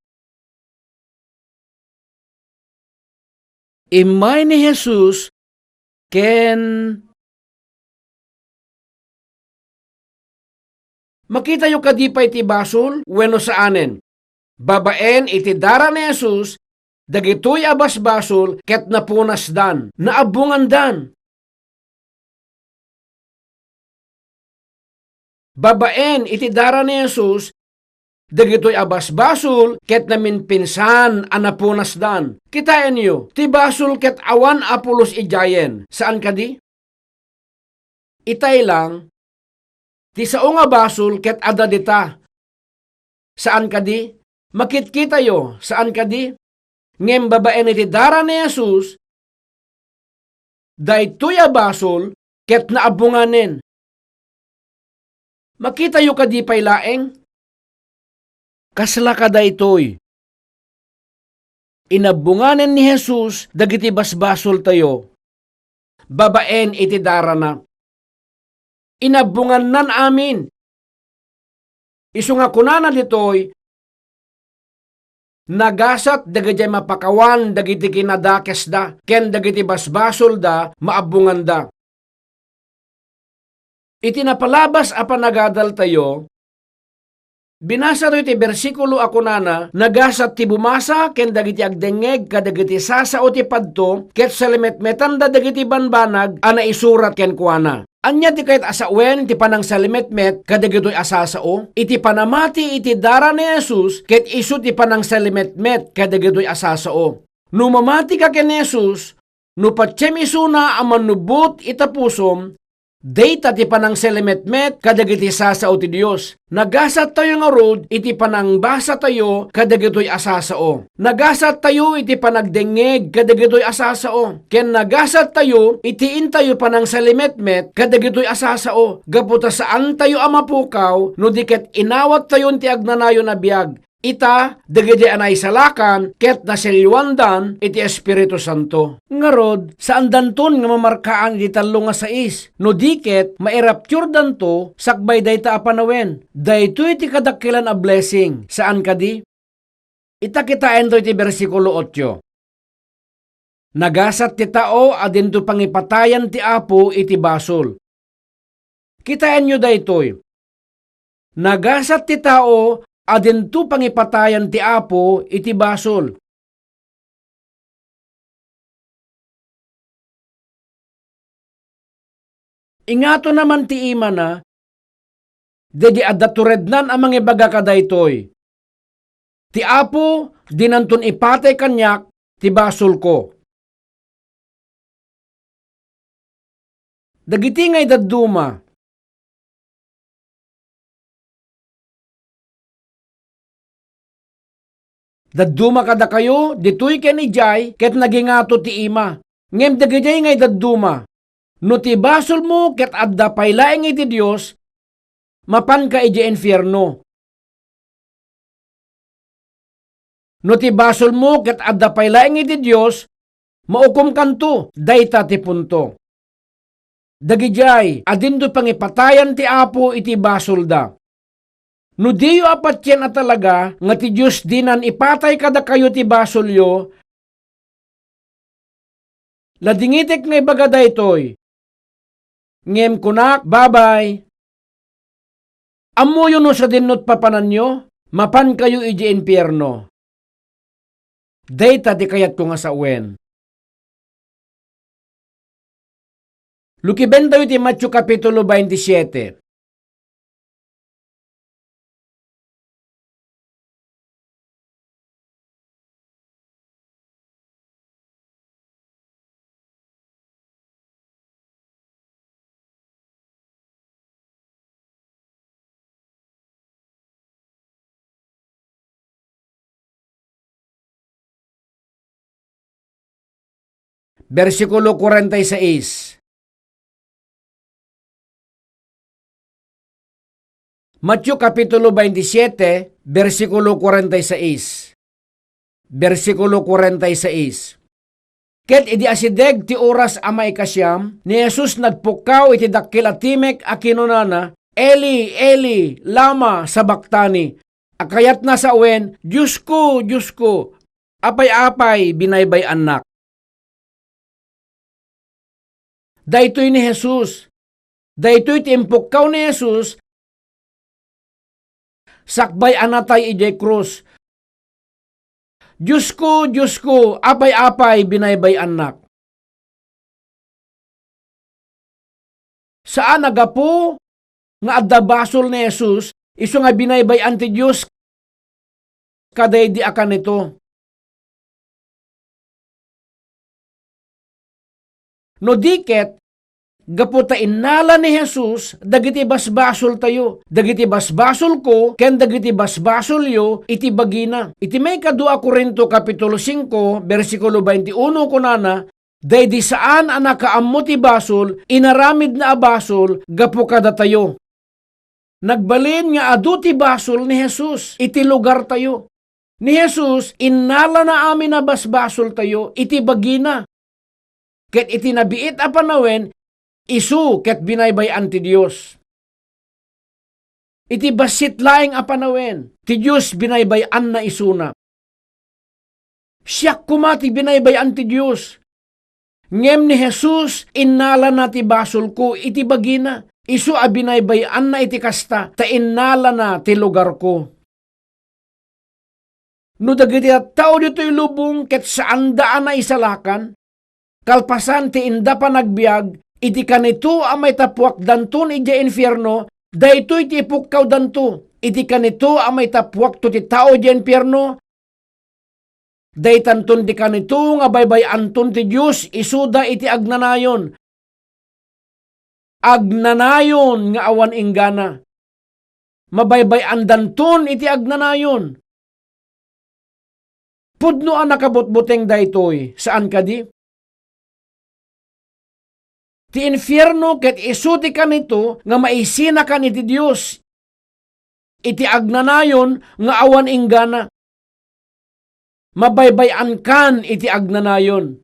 Imay ni Jesus ken makita yu kadipay ti basol wenno saanen. Babaen iti dara ni Jesus dagitoy abas basol ket napunas dan, naabungan dan. Babaen iti dara ni Jesus dagitoy abas basol ket namin pinsan anapunas dan. Kitaen niyo, ti basol ket awan apulos ijayen. Saan kadi? Itay lang, ti sao nga basol ket adadita. Saan kadi? Makitkita yo, saan kadi? Ngem babaen iti dara ni Jesus, daytoy a basol ket naabunganen. Makita yo kadipay laeng? Kasla kada itoy. Inabunganen ni Jesus dagiti basbasol tayo. Babaen iti dara na. Inabungan amin. Isu nga kunana ditoy, nagasat dagiti mapakawan dagiti kinadakes da, ken dagiti basbasol da, maabungan da. Iti napalabas a panagadal tayo, binasa ito iti bersikulo ako nana, nagasat ti bumasa, ken dagiti agdengeg, kadagiti sasa o ti padto, ket salimetmetan da dagiti banbanag, ana isurat ken kuana. Anya ti kayat asawen, ti panang salimetmet, kadagito'y asasao, iti panamati iti dara ni Jesus, ket isu ti panang salimetmet, kadagito'y asasao. Numamati ka ken Jesus, no patsem isuna aman nubot itapusom, Data ti panang selemetmet kadagiti sasao ti Dios. Nagasat tayo nga rod iti panang basa tayo kadagitoy asasao. Nagasat tayo iti panagdengeg kadagitoy asasao. Ken nagasat tayo itiin tayo panang selemetmet kadagitoy asasao. Gaputa saan tayo amapukaw no diket inawat tayo ti agnanayo na biag. Ita, dagiti anay salakan, ket nasilwandan, iti Espiritu Santo. Ngarod, saan danton nga mamarkaan iti talo nga sais, no diket, mairapture danto, sakbay dayta apanawen. Dayto iti kadakilan a blessing. Saan kadi? Ita kitain to iti versikulo 8. Nagasat ti tao, adinto pangipatayan ti Apo iti basol. Kitain nyo daytoy. Nagasat ti tao, adinto pangipatayan ti Apo iti basol. Ingato naman ti ima na, dedi adaturednan amang ibaga kadaytoy. Ti Apo, dinanton ipatay kanyak, ti basol ko. Dagiti ngay dadduma, dadduma kada kayo, ditoy ken ijay, ket nagingato ti ima. Ngem dagijay ngay dadduma. No ti basol mo, ket adda paylaeng iti Dios, mapan ka iti infierno. No ti basol mo, ket adda paylaeng iti Dios, maukom kanto, dayta ti punto. Dagijay, adinto pangipatayan ti Apo iti basol da. No diyo apat yan talaga, nga ti Diyos dinan ipatay kada kayo ti basolyo, ladingitek nga ibaga daytoy. Ngem kunak, babay. Amuyo no sa dinot papanan nyo, mapan kayo iji impyerno. Dayta di kayat ko nga sa uwen. Lukiben tayo ti Matthew Kapitulo 27. Versikulo 46. Matthew Kapitulo 27, versikulo 46. Versikulo 46. Ket idi asideg ti oras a maikasyam, ni Jesus nagpukaw iti dakkel a timek a kinunana, Eli, Eli, lama sabaktani. Akayat na sa uwen, Diyos ko, apay-apay binaybay anak. Daytoy ni Jesus. Daytoy ti impukkaw ni Jesus, sakbay anatay ijay krus. Diyos ko, apay-apay binaybay anak. Saan nagapo nga adda basol ni Jesus, iso nga binaybay anti Diyos, kaday di akan ito. No diket, gaputa inala ni Jesus, dagiti basbasol tayo. Dagiti basbasol ko, ken dagiti basbasol yo, iti bagina. Iti may kadua Korinto Kapitulo 5, versikulo 21 kunana, daydi saan anakaammo ti basol, inaramid na abasol, gapu kada tayo. Nagbalin nga adu ti basol ni Jesus, iti lugar tayo. Ni Jesus, inala na amin na basbasol tayo, iti bagina. Ket iti nabiit a panawen, isu ket binaybayan ti Dios. Iti basit laeng a panawen, ti Dios binaybayan na isuna. Siyak kumati binaybayan ti Dios. Ngem ni Jesus, innala na ti basol ko, iti bagina. Isu a binaybayan na iti kasta, ta innala na ti lugar ko. No dagiti tao dito'y lubong, ket saan daan na isalakan, kalpasan ti inda pa nagbiag, iti kanito amay tapuak danton iti infierno, daytoy ti ipukkaw danto, iti kanito amay tapuak to ti tao iti infierno, daytanton di kanito nga baybay anton ti Diyos, isuda iti agnanayon. agnanayon nga awan inggana. Mabaybay andanton iti agnanayon. Pudno ang nakabutbuteng daytoy, saan kadi? Ti infierno ket isuti ka nito nga maisina ka iti Dios. Iti agnanayon nga awan inggana. Mabaybayan kan iti agnanayon.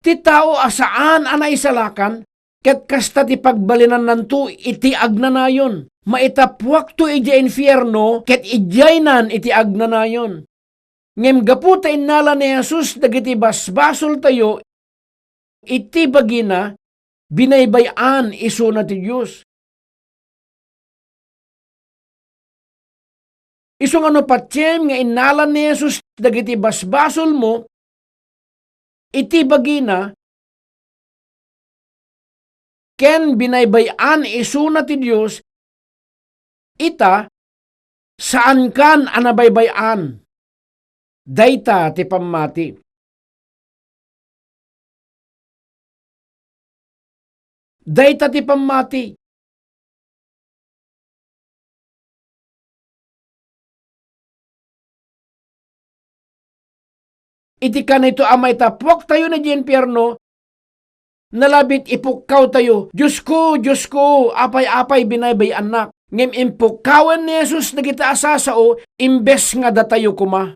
Ti tao asaan anay salakan, ket kasta ti pagbalinan nanto iti agnanayon. Maitapwak to iti infierno, ket ijaynan iti agnanayon. Ngem gapu ta innala ni Jesus dagiti basbasol tayo, iti bagina, binaybayan iso na ti Diyos. Iso nga no patsem nga innala ni Jesus dagiti basbasol mo, iti bagina, ken binaybayan iso na ti Diyos, ita, saan kan anabaybayan? Dayta ti pammati. Dayta ti pammati. Iti kanito amay tapwak tayo na di impyerno, nalabit ipukkaw tayo. Diyos ko, apay-apay binaybay anak. Ngem impukkawan ni Jesus na kita asasao, imbes nga datayo kuma.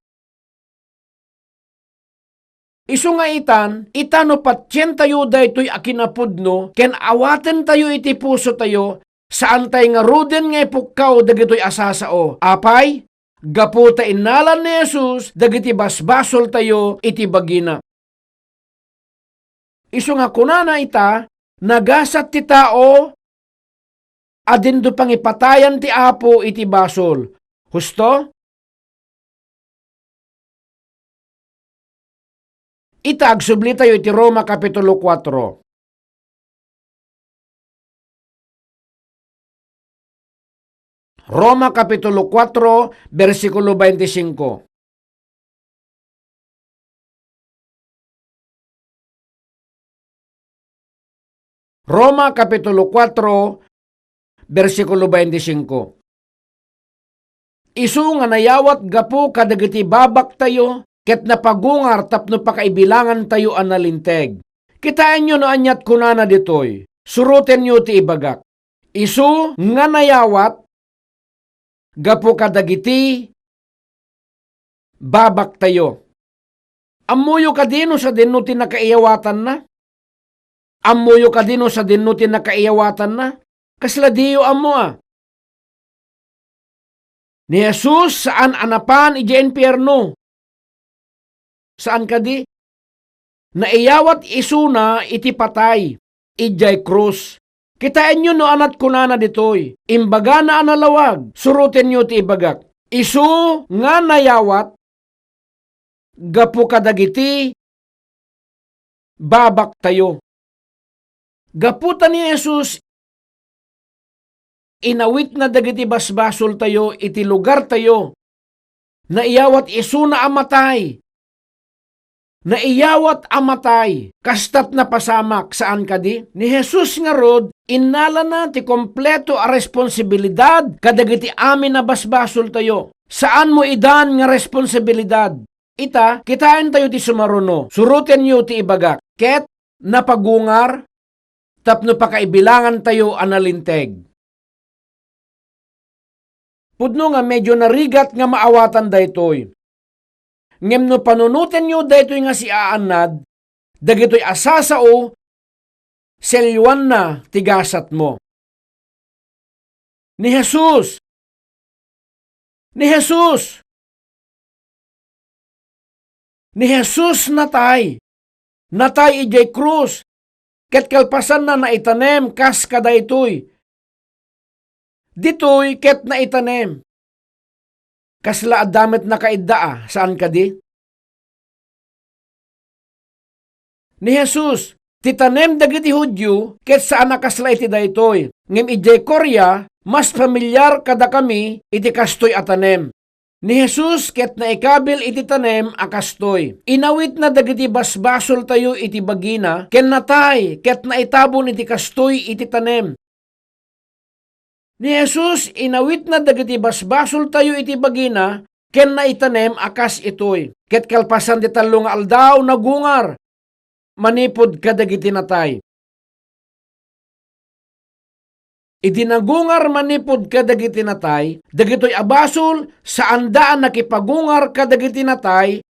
Isu nga itano patsyen tayo daytoy akinapudno, ken awaten tayo iti puso tayo, saan tayo nga ruden nga ipukkaw dagitoy asasao. Apay, gapu ta inalan ni Jesus, dagiti basbasol tayo iti bagina. Isu nga kunana ita, nagasat ti tao, adin do pangipatayan ti Apo iti basol. Husto? Ita agsubli tayo iti Roma Kapitulo 4. Roma Kapitulo 4, versikulo 25. Roma Kapitulo 4, versikulo 25. Isu nga nayawat gapu kadagiti babak tayo, ket napagungar tapno pakaibilangan tayo analinteg. Kitaan nyo no anyat kunana ditoy, suruten nyo ti ibagak. Isu nga nayawat, gapu kadagiti, babak tayo. Amuyo ka dino sa dino ti nakaiyawatan na? Amuyo ka dino sa dino ti nakaiyawatan na? Kasla diyo amo Ni Jesus saan anapan iti impyerno? Saan kadi? Naiyawat isuna iti patay, ijay krus. Kitain nyo no anat kunana ditoy, imbaga na analawag, suruten nyo ti ibagak. Isu nga nayawat, gapu kadagiti, babak tayo. Gaputan ni Jesus, inawit na dagiti basbasol tayo, iti lugar tayo, naiyawat isuna amatay, naiyawat amatay, kastat na pasamak, saan kadi? Ni Jesus nga rod, innala na ti kompleto a responsibilidad kadagiti amin na basbasol tayo. Saan mo idan nga responsibilidad? Ita, kitain tayo ti sumaruno, suruten nyo ti ibagak, ket napagungar, tapno pakaibilangan tayo analinteg. Pudno nga medyo narigat nga maawatan daytoy. Ngem no panunutin nyo daytoy nga si aanad, dagitoy asasao, selyuan na tigasat mo. Ni Jesus! Ni Jesus! Ni Jesus natay! Natay ijay krus! Ket kalpasan na naitanem kas kadaytoy. Ditoy ket naitanem. Kasla adamet na kaiddaa, saan kadi? Ni Jesus, titanem dagiti Hudyo, ket saan nakasla iti daytoy. Ngem ijay Korea, mas pamilyar kada kami, iti kastoy atanem. Ni Jesus ket naikabil iti tanem akastoy. Inawit na dagiti basbasol tayo iti bagina, ken natay ket naitabon iti kastoy iti tanem. Ni Jesus inawit na dagiti basbasol tayo iti bagina, ken naitanem akas itoy. Ket kalpasan ti tallo nga aldaw nagungar, manipod kadagiti natay. Iti nagungar manipod kadagiti natay, dagitoy abasol saan daan nakipagungar kadagiti natay,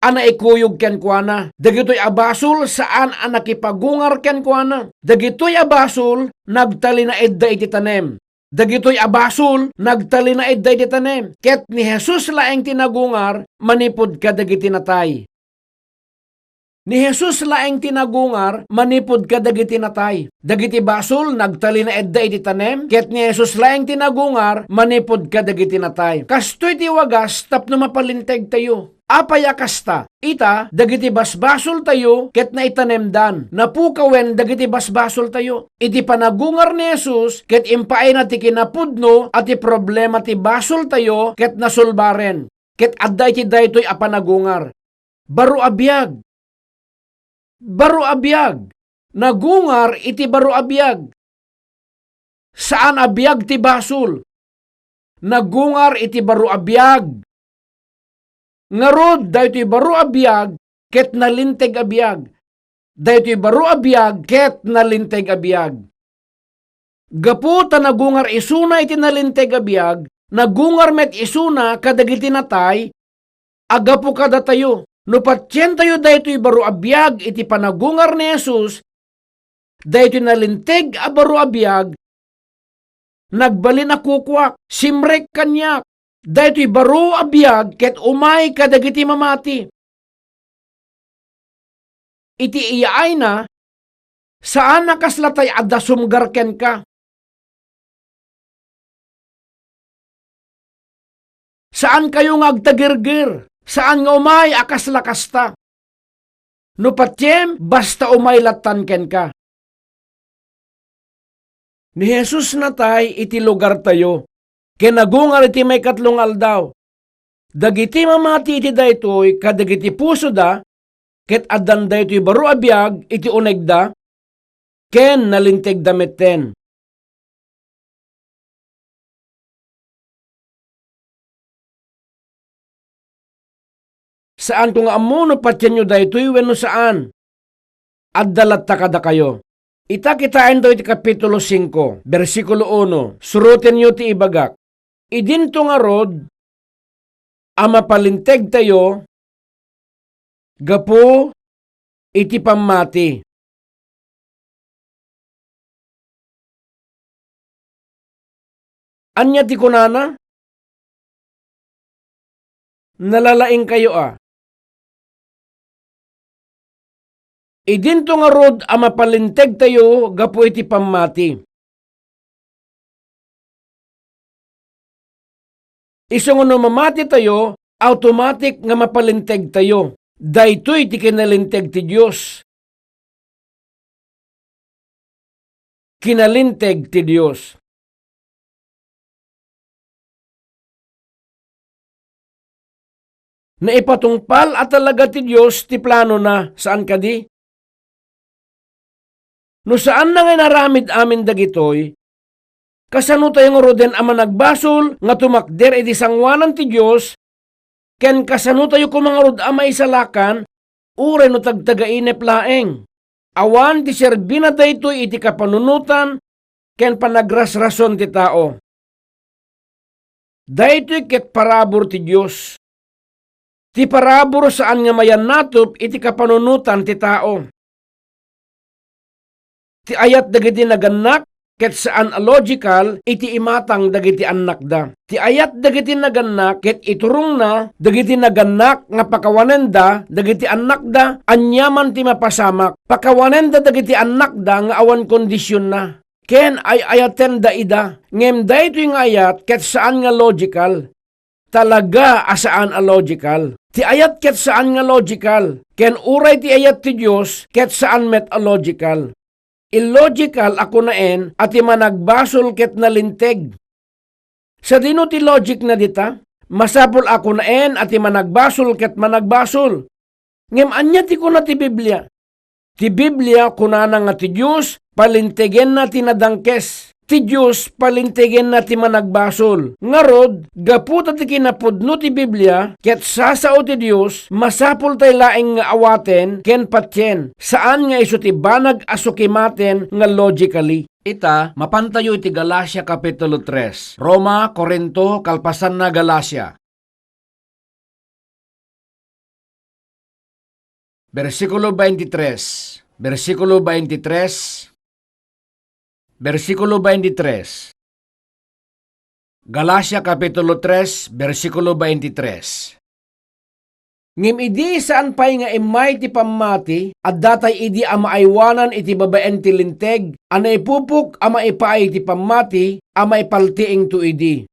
ana ikuyog ken kuana. Dagitoy abasol saan ang nakipagungar ken kuana. Dagitoy abasol nagtalinaed da iti tanem. Dagitoy abasol nagtalinaed da iti tanem. Ket ni Jesus laeng tinagungar manipod kadagiti natay. Ni Jesus laeng tinagungar manipod kadagiti natay. Dagiti basol nagtalinaed da iti tanem, ket ni Jesus laeng tinagungar manipod kadagiti natay. Kastoy ti wagas tapno mapalinteg tayo. Apaya kasta, ita dagiti basbasol tayo ket naitanemdan. Napukawen dagiti basbasol tayo. Iti panagungar ni Jesus ket impaay na ti kinapudno at ti problema ti basol tayo ket nasulbaren. Ket adda iti daytoy a panagungar. Baro abiyag. Baro abiyag. Nagungar iti baro abiyag. Saan abiyag ti basol? Nagungar iti baro abiyag. Ngarod daytoy baro abiyag ket nalinteg abiyag. Daytoy baro abiyag ket nalinteg abiyag. Gapu ta nagungar isuna iti nalinteg abiyag, nagungar met isuna kadagiti natay, agapu kada tayo. No patyen tayo daytoy baro abiyag iti panagungar ni Jesus, daytoy nalinteg a baro abiyag, nagbalin a kukwak, simrek kanyak, daytoy baro abiyag ket umay kadagiti mamati. Iti iyaay na, saan nakaslatay adda sumgarken ka? Saan kayo ngagtagirgir? Saan nga umay akas lakasta? No patyem, basta umay latan ken ka. Ni Jesus natay iti lugar tayo. Kinagungar iti may katlong aldaw. Dagiti mamati iti daytoy kadagiti puso da, ket addan daytoy baro abiyag iti uneg da, ken nalinteg dametten. Saan kung amuno patyan nyo daytoy wenno saan? Addalat takada kayo. Ita kitain do iti kapitulo 5, versikulo 1. Surutin nyo ti ibagak. Idinto nga rod, ama palinteg tayo, gapo iti pamati. Anya ti kunana? Nalalaing kayo Idinto nga rod ama palinteg tayo gapo iti pamati. Isong no mamati tayo, automatic nga mapalinteg tayo. Daytoy ti kinalinteg ti Dios. Kinalinteg ti Dios. Naipatungpal at talaga ti Dios ti plano na saan kadi? No saan na nga naramid amin dagitoy, kasano tayo nga roden ama nagbasol nga tumakder iti sangwanan ti Dios, ken kasano tayo kumangarod ama isalakan, ure no tagtagainep laeng. Awan ti serbina daytoy iti kapanunutan, ken panagrasrason ti tao. Daytoy ket parabor ti Dios. Ti parabor saan nga mayan natop iti kapanunutan ti tao. Ti ayat dagiti naganak, ket saan a logical, iti imatang dagiti anak da. Ti ayat dagiti naganak, ket iturong na, dagiti naganak, nga pakawanen da, dagiti anak da, anyaman ti mapasamak. Pakawanen da dagiti anak da, nga awan kondisyon na. Ken ay ayaten da ida. Ngem da ito yung ayat, ket saan nga logical. Talaga asaan a logical. Ti ayat ket saan nga logical. Ken uray ti ayat ti Dios, ket saan met a logical. Illogical ako naen at managbasol ket nalinteg. Sa dino ti logic na dita, masapol ako na at ti managbasol ket managbasol. Ngem anya ti kuna ti Biblia. Ti Biblia kunana nga ti Diyos palintegen na ti nadangkes. Ti Diyos palintegen na ti managbasol. Ngarod, gaputa ti kinapudno ti Biblia, ket sasao ti Diyos, masapul tay laeng nga awaten, ken patyen. Saan nga iso ti banag asukimaten nga logically. Ita, mapantayo iti Galacia Kapitulo 3. Roma, Corinto, kalpasan na Galacia. Versikulo 23. Versikulo 23. Versikulo 23. Galacia Kapitulo 3, versikulo 23. Ngem idi saan pay nga imay ti pammati, at datay idi ama aywanan iti babaen ti linteg, ana ipupuk ama ipaay ti pammati, ama ipaltiing tu idi.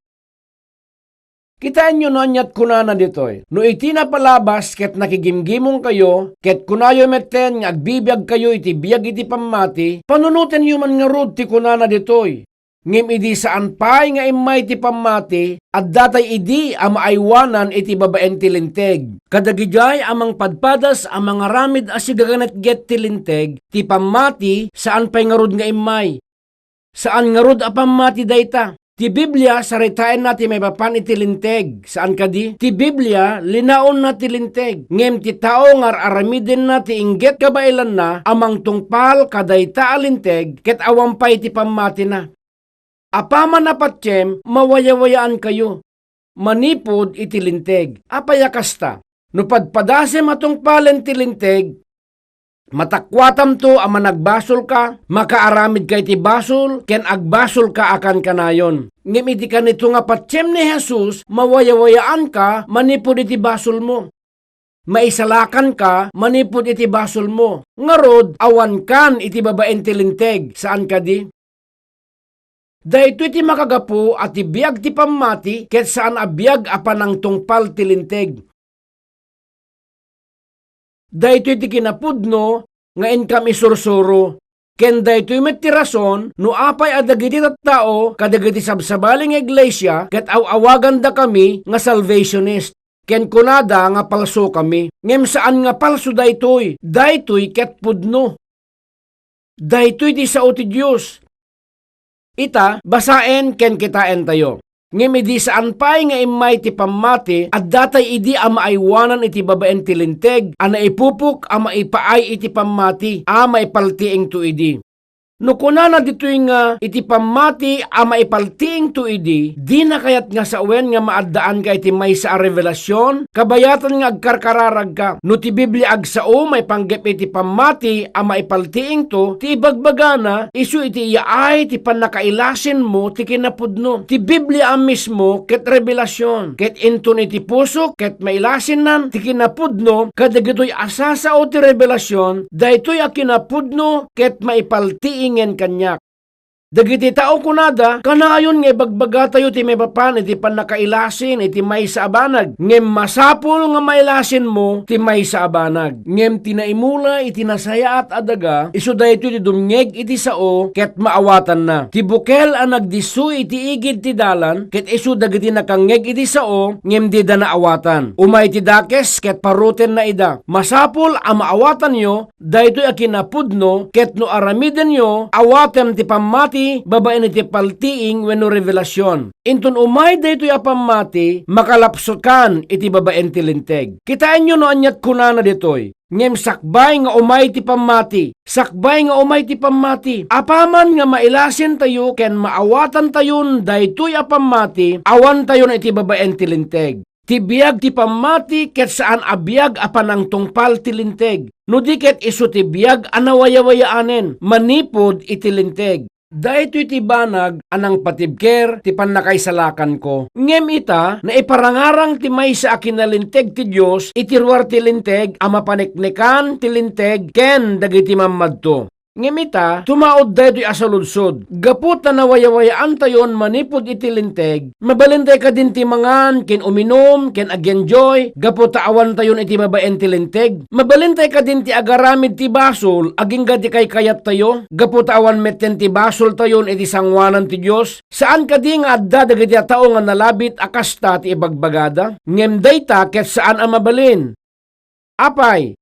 Kitaan nyo nanyat kunana ditoy. No iti napalabas ket nakigimgimong kayo, ket kunayo meten nga agbibiyag kayo iti biyag iti pammati, panunutin nyo man nga rod ti kunana ditoy. Ngem idi saan pay nga imay ti pammati, at datay idi ama aywanan iti babaen ti linteg. Kadagijay amang padpadas amang aramid asigaganet get ti linteg, ti pammati saan pay nga rod nga imay. Saan nga rod a pammati dayta? Ti Biblia, saritain na ti may papan iti linteg. Saan kadi? Ti Biblia, linaon na ti linteg. Ngem ti tao ngar aramidin na ti inggit kabailan na, amang tungpal kadayta alinteg, ket awampay ti pamati na. Apaman na patyem, mawayawayaan kayo. Manipod iti linteg. Apaya kasta. No padpadase matungpalen ti linteg, matakwatam to ama nagbasol ka, makaaramid kay ti basol, ken agbasol ka akan kanayon. Ngem iti kanito nga patyem ni Jesus, mawayawayaan ka, manipod iti basol mo. Maisalakan ka, manipod iti basol mo. Ngarod, awan kan iti babaen ti linteg. Saan kadi? Dahito iti makagapo at ibiyag ti pammati, ket saan abiyag apanang tungpal ti linteg. Dahito iti kinapudno, nga income isursuro. Ken dahito met ti rason, no apay adagiti tattao, kadagiti sabsabaling iglesia, ket awagan da kami nga salvationist. Ken kunada nga palso kami. Ngem saan nga palso daytoy? Daytoy ket pudno. Daytoy ti sao ti Dios. Ita, basaen ken kitaen tayo. Ngem idi saan pay nga imay ti pammati, at datay idi ama aywanan iti babaen ti linteg, ana ipupuk ama ipaay iti pammati, ama ipaltiing tu idi. No kunana ditoy nga iti pammati ama ipaltiing tu idi, di na kayat nga sa uwen nga maaddaan ka iti maysa a revelasyon, kabayatan nga agkarkararag ka. No ti Biblia agsao may panggep iti pammati ama ipaltiing to, ti ibagbagana isu iti iyaay ti panakailasin mo ti kinapudno. Ti Biblia mismo ket revelasyon, ket inton iti puso ket mailasin nan ti kinapudno, kadagitoy asasao ti revelasyon, daytoy a kinapudno ket maipaltiing kanyak. Dagiti tao kunada, kanayon nga bagbaga tayo ti may papan, iti panakailasin, iti may sa abanag. Ngem masapul nga mailasin mo, ti may sa abanag. Ngem tinaimula, iti nasaya at adaga, iso dahito iti dumngeg iti sao, ket maawatan na. Ti bukel ang nagdisu iti igid ti dalan, ket iso dagiti nakangeg iti sao, ngem di da naawatan. Umay ti dakes, ket paruten na ida. Masapul ang maawatan nyo, dahito akinapudno, ket no aramiden nyo, awatem ti pamati, babaen iti paltiing wenno revelasyon. Inton umay daytoy a pammati, makalapsokan iti babaen ti linteg. Kitaan nyo no anyat kunana ditoy. Ngem sakbay nga umay ti pammati, sakbay nga umay ti pammati. Apaman nga mailasin tayo ken maawatan tayon daytoy a pammati, awan tayon iti babaen ti linteg. Ti biyag ti pammati ket saan abiyag apanang tungpal ti linteg. No di ket isu ti biyag anawayawayaanen, manipod iti linteg. Dahito iti banag anang patibker ti panakaisalakan ko. Ngem ita na iparangarang ti may sa akin na linteg ti Diyos, itiruar ti linteg, ama paneknekan ti linteg, ken dagiti mamadto. Ngemita, tumaod daytoy asaludsod. Gapot na nawayawayaan tayon manipod itilinteg, mabalintay ka din ti mangan, ken uminom, ken ag-enjoy, gapot awan tayon iti babaen tilinteg. Mabalintay ka din ti agaramid ti basol, aging gati kay kayat tayo, gapot awan metten ti basol tayon iti sangwanan ti Dios. Saan ka di nga adda dagiti tao nga nalabit akasta ti ibagbagada? Ngem dayta ket saan ang mabalin? Apay,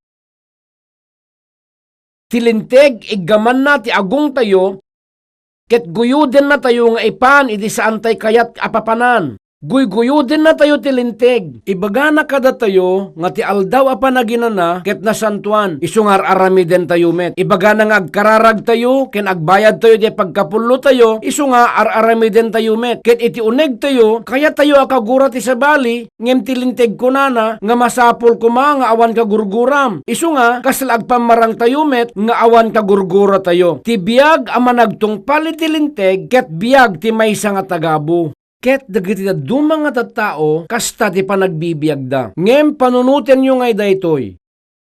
tilinteg iggaman na ti agung tayo, ket guyuden na tayo nga ipan iti saan tay kayat apapanan. Guy-guyuden na tayo tilinteg. Ibaga na kada tayo nga ti aldaw apa na ginana ket nasantuan. Isungar aramiden tayo met. Ibaga na nga agkararag tayo ken agbayad tayo di pagkapullo tayo. Isunga aramiden tayo met. Ket iti uneg tayo kaya tayo akagurat ti sabali ngem tilinteg kunana nga masapol kuma nga awan ka gurguram. Isunga kasla agpamarang tayo met nga awan ka gurgura tayo. Ti biag ama nagtungpal iti tilinteg ket biag ti maysa nga tagabu. Ket dagiti dumang nga tattao kasta ti panagbibiyagda. Ngem panunutin nyo ngay daytoy.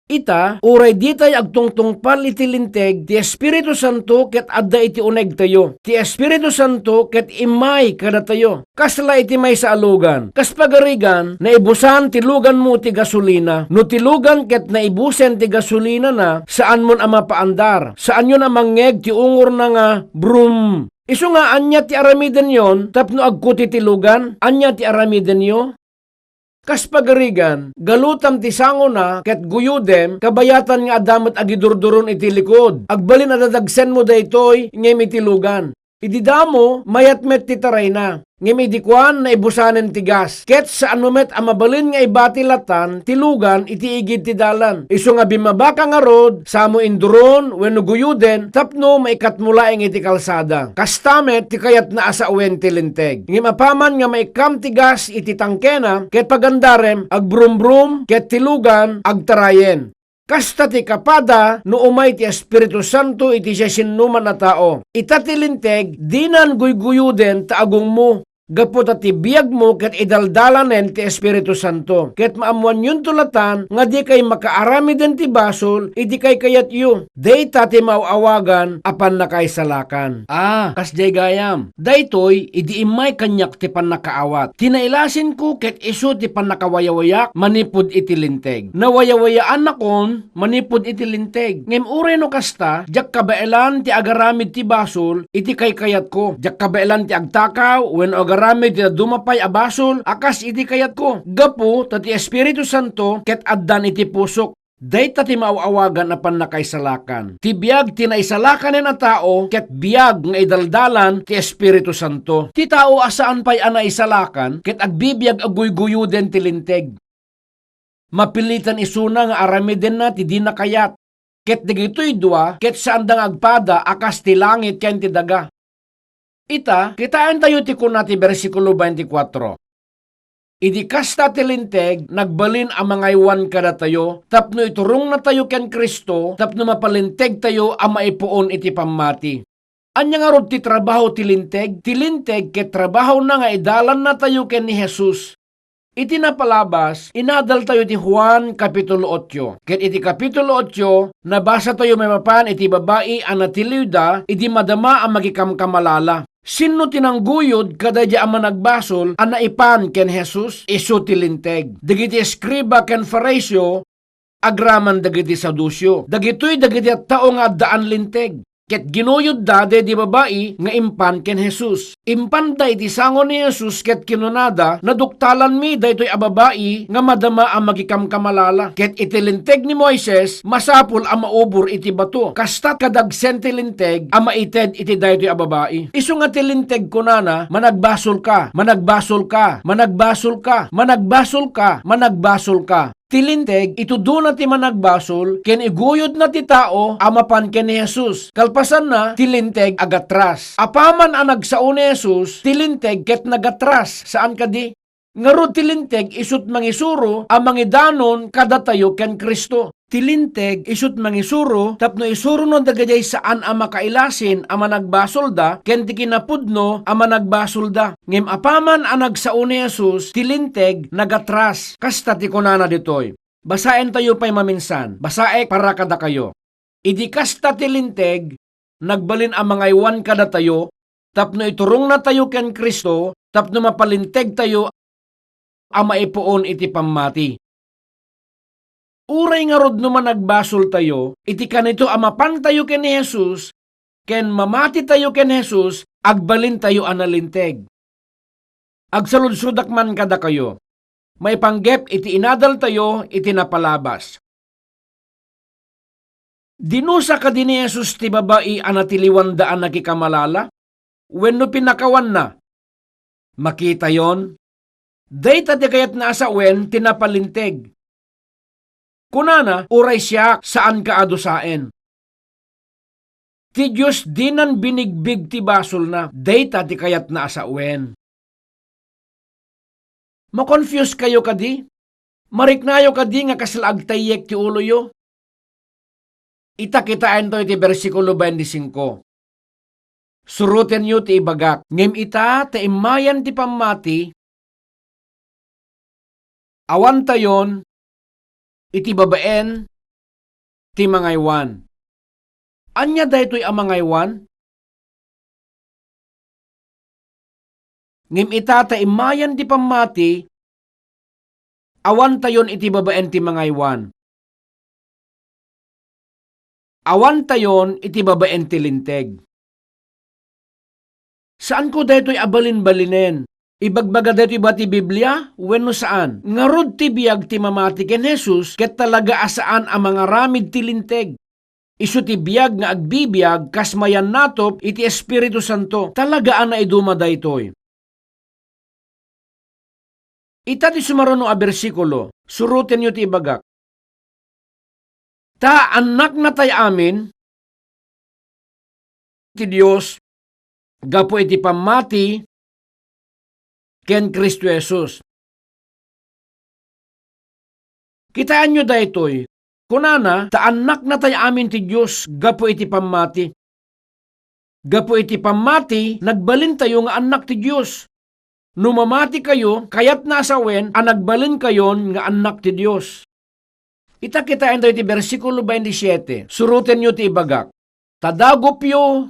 Ita, uray ditay agtungtungpal iti linteg, ti Espiritu Santo ket adda iti uneg tayo. Ti Espiritu Santo ket imay kada tayo. Kasla iti may sa alugan. Kas pagarigan, naibusan ti lugan mo ti gasolina. No ti lugan ket naibusen ti gasolina na, saan mon ama paandar? Saan yun amangeg ti ungor na nga brum? Isu nga anya ti aramiden yon, tapno agkuti ti lugan, anya ti aramiden yo. Kas pagarigan, galutam ti sango na, ket guyudem, kabayatan nga adamat agidurduron iti likod. Agbalin adadagsen mo daytoy, ngem iti lugan. Ididamo, mayat met ti taray na. Ngem idikuan na ibusanen ti gas. Ket saan mo met amabalin nga ibatilatan, ti lugan iti igid ti dalan. Isu nga bimabaka nga rod, samo induron, wenno guyuden, tapno maikat mulaeng iti kalsada. Kastamet ti kayat na asauwen ti linteg. Ngem apaman nga maikam ti gas iti tangkena, ket pagandarem, agbrum-brum, ket ti lugan, agtarayen. Kasta ti kapada no umay ti Espiritu Santo iti siya sinuman na tao. Ita ti linteg, dinan guyguyuden ta agung mo. Gapot at ibiyag mo ket idaldalanen ti Espiritu Santo. Ket maamuan yun tulatan nga di kay makaarami den ti basol, idi kay kayat yu. Dayta ti mauawagan apan nakaisalakan. Kasjay gayam. Daytoy idi imay kanyak ti pannakaawat. Tinailasin ko ket isu ti pannakawayawayak manipud iti linteg. Nawayawayaan nakon manipud iti linteg. Ngem uray no kasta, jak kabailan ti agaramid ti basol, iti kay kayat ko. Jak kabailan ti agtakaw wenno agaramid ti dumapay a basol, akas iti kayat ko. Gapu tati Espiritu Santo ket addan iti pusok. Dayta ti mauawagan apan nakaisalakan. Ti biag ti naisalakan na tao ket biag nga idaldalan ti Espiritu Santo. Ti tao asaan pay ana isalakan ket agbibiyag aguy-guyuden ti linteg. Mapilitan isuna nga aramiden na ti di nakayat. Ket digitoy dua ket saan dang agpada akas ti langit ken ti daga. Ita, kitaan tayo ti kuna ti versikulo 24. Idi kasta ti linteg, nagbalin ang mga iwan kada tayo, tapno iturong na tayo ken Kristo, tapno mapalinteg tayo ang maipuon iti pamati. Anya nga rod ti trabaho ti linteg ket trabaho na nga idalan na tayo ken ni Jesus. Iti napalabas, inadal tayo ti Juan Kapitulo 8. Ket iti Kapitulo 8, nabasa tayo may mapan iti babae ang natiliwda, iti madama ang magikamkamalala. Sino tinangguyod kadadya ang managbasol ang naipan ken Jesus isu ti linteg. Dagiti eskriba ken fariseo agraman dagiti sadusyo. Dagitoy dagiti tao nga addaan linteg. Ket ginuyod da di babae nga impan ken Jesus. Impan da iti sangon ni Jesus ket kinunada naduktalan mi daytoy a babae nga madama ang magikamkamalala. Ket iti linteg ni Moises masapul ang maubor iti bato. Kastat kadagsen ti linteg ang maited iti daytoy a babae. Isu nga ti linteg kunana managbasol ka, managbasol ka, managbasol ka, managbasol ka, managbasol ka. Tilinteg, itudo na ti managbasol, ken iguyod na ti tao, amapan ken ni Jesus. Kalpasan na, tilinteg agatras. Apaman ang nagsao ni Jesus, tilinteg ket nagatras. Saan ka di? Ngarod tilinteg, isut mangisuro, ang mangidanon kada tayo ken Kristo. Tilinteg, isut mangisuro, tapno isuro no dagajay saan ang makailasin ang managbasolda, ken ti kinapudno ang managbasolda. Ngem apaman ang nagsao ni Jesus, tilinteg, nagatras. Kasta ti kunana ditoy. Basaen tayo pa'y maminsan. Basaek para kada kayo. Idi kasta tilinteg, nagbalin ang mga iwan kada tayo, tapno iturong na tayo ken Kristo, tapno mapalinteg tayo ang maipuon iti pammati. Uray nga rod naman nagbasol tayo, iti kanito amapan tayo ken ni Jesus, ken mamati tayo ken Jesus, agbalin tayo analinteg. Agsaludsudak man kada kayo, may panggep iti inadal tayo, iti napalabas. Dinusa ka din ni Jesus ti babae anatiliwandaan nakikamalala, wenno pinakawan na. Makita yon, dayta di kayat na asawen tinapalinteg. Kunana, uray siya saan ka adusaen. Ti Diyos dinan binigbig ti basol na, dayta di kayat na asawen. Makonfuse kayo kadi? Mariknayo kadi nga kasalag tayek ti ulo yo? Itakitaan to iti versikulo 25. Suruten yu ti ibagak, ngem ita ti imayan ti pammati, awan tayon, iti babaen, ti mangaywan. Anya daytoy ang mangaywan? Ngem ita ti imayan ti pammati, awan tayon iti babaen ti mangaywan. Awan tayon iti babaen ti linteg. Saan ko daytoy abalin-balinen? Ibagbaga daytoy ba ti Biblia? Wenno saan? Ngarod ti biag ti mamati ken Jesus, ket talaga asaan ang mga ramid ti linteg. Isu ti biag nga agbibiyag, kas mayan natop iti Espiritu Santo. Talaga ana iduma daytoy. Ita ti sumaruno a bersikulo, suruten yu ti ibagak. Ta anak na tay amin, ti Dios, gapo iti pammati, ken Kristo Jesus. Kitaan nyo daytoy, kunana, ta anak na tay amin ti Dios, gapo iti pammati. Gapo iti pammati, nagbalin tayo nga anak ti Dios. Numamati kayo, kayat nasawen, ang nagbalin kayon nga anak ti Dios. Itakitaan tayo ti versikulo 27, suruten nyo ti ibagak. Tadagopyo,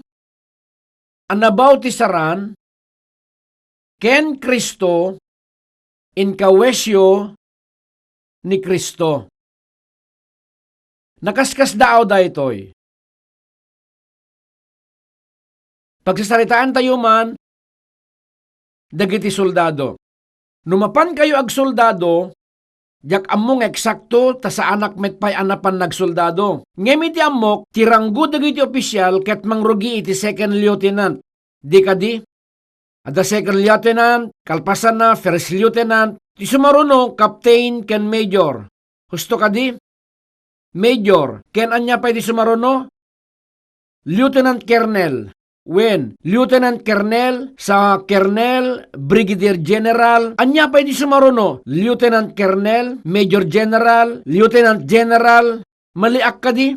anabaw ti saran, ken Kristo, inkawesyo ni Kristo. Nakaskas daaw daytoy. Pagsasaritaan tayo man, dagiti soldado. Numapan kayo ag soldado, jak among eksakto ta sa anak metpay anapan nagsoldado. Ngem iti amok, tiranggo dagiti opisyal ket mangrugi iti second lieutenant. Di kadi? Ada second lieutenant, kalpasan na first lieutenant, ti sumaruno, captain ken major. Husto kadi? Major, ken anya pa iti sumaruno? Lieutenant Colonel. When Lieutenant Colonel sa Colonel, Brigadier General, anya pa iti sumaruno? Lieutenant Colonel, Major General, Lieutenant General, maliak kadi?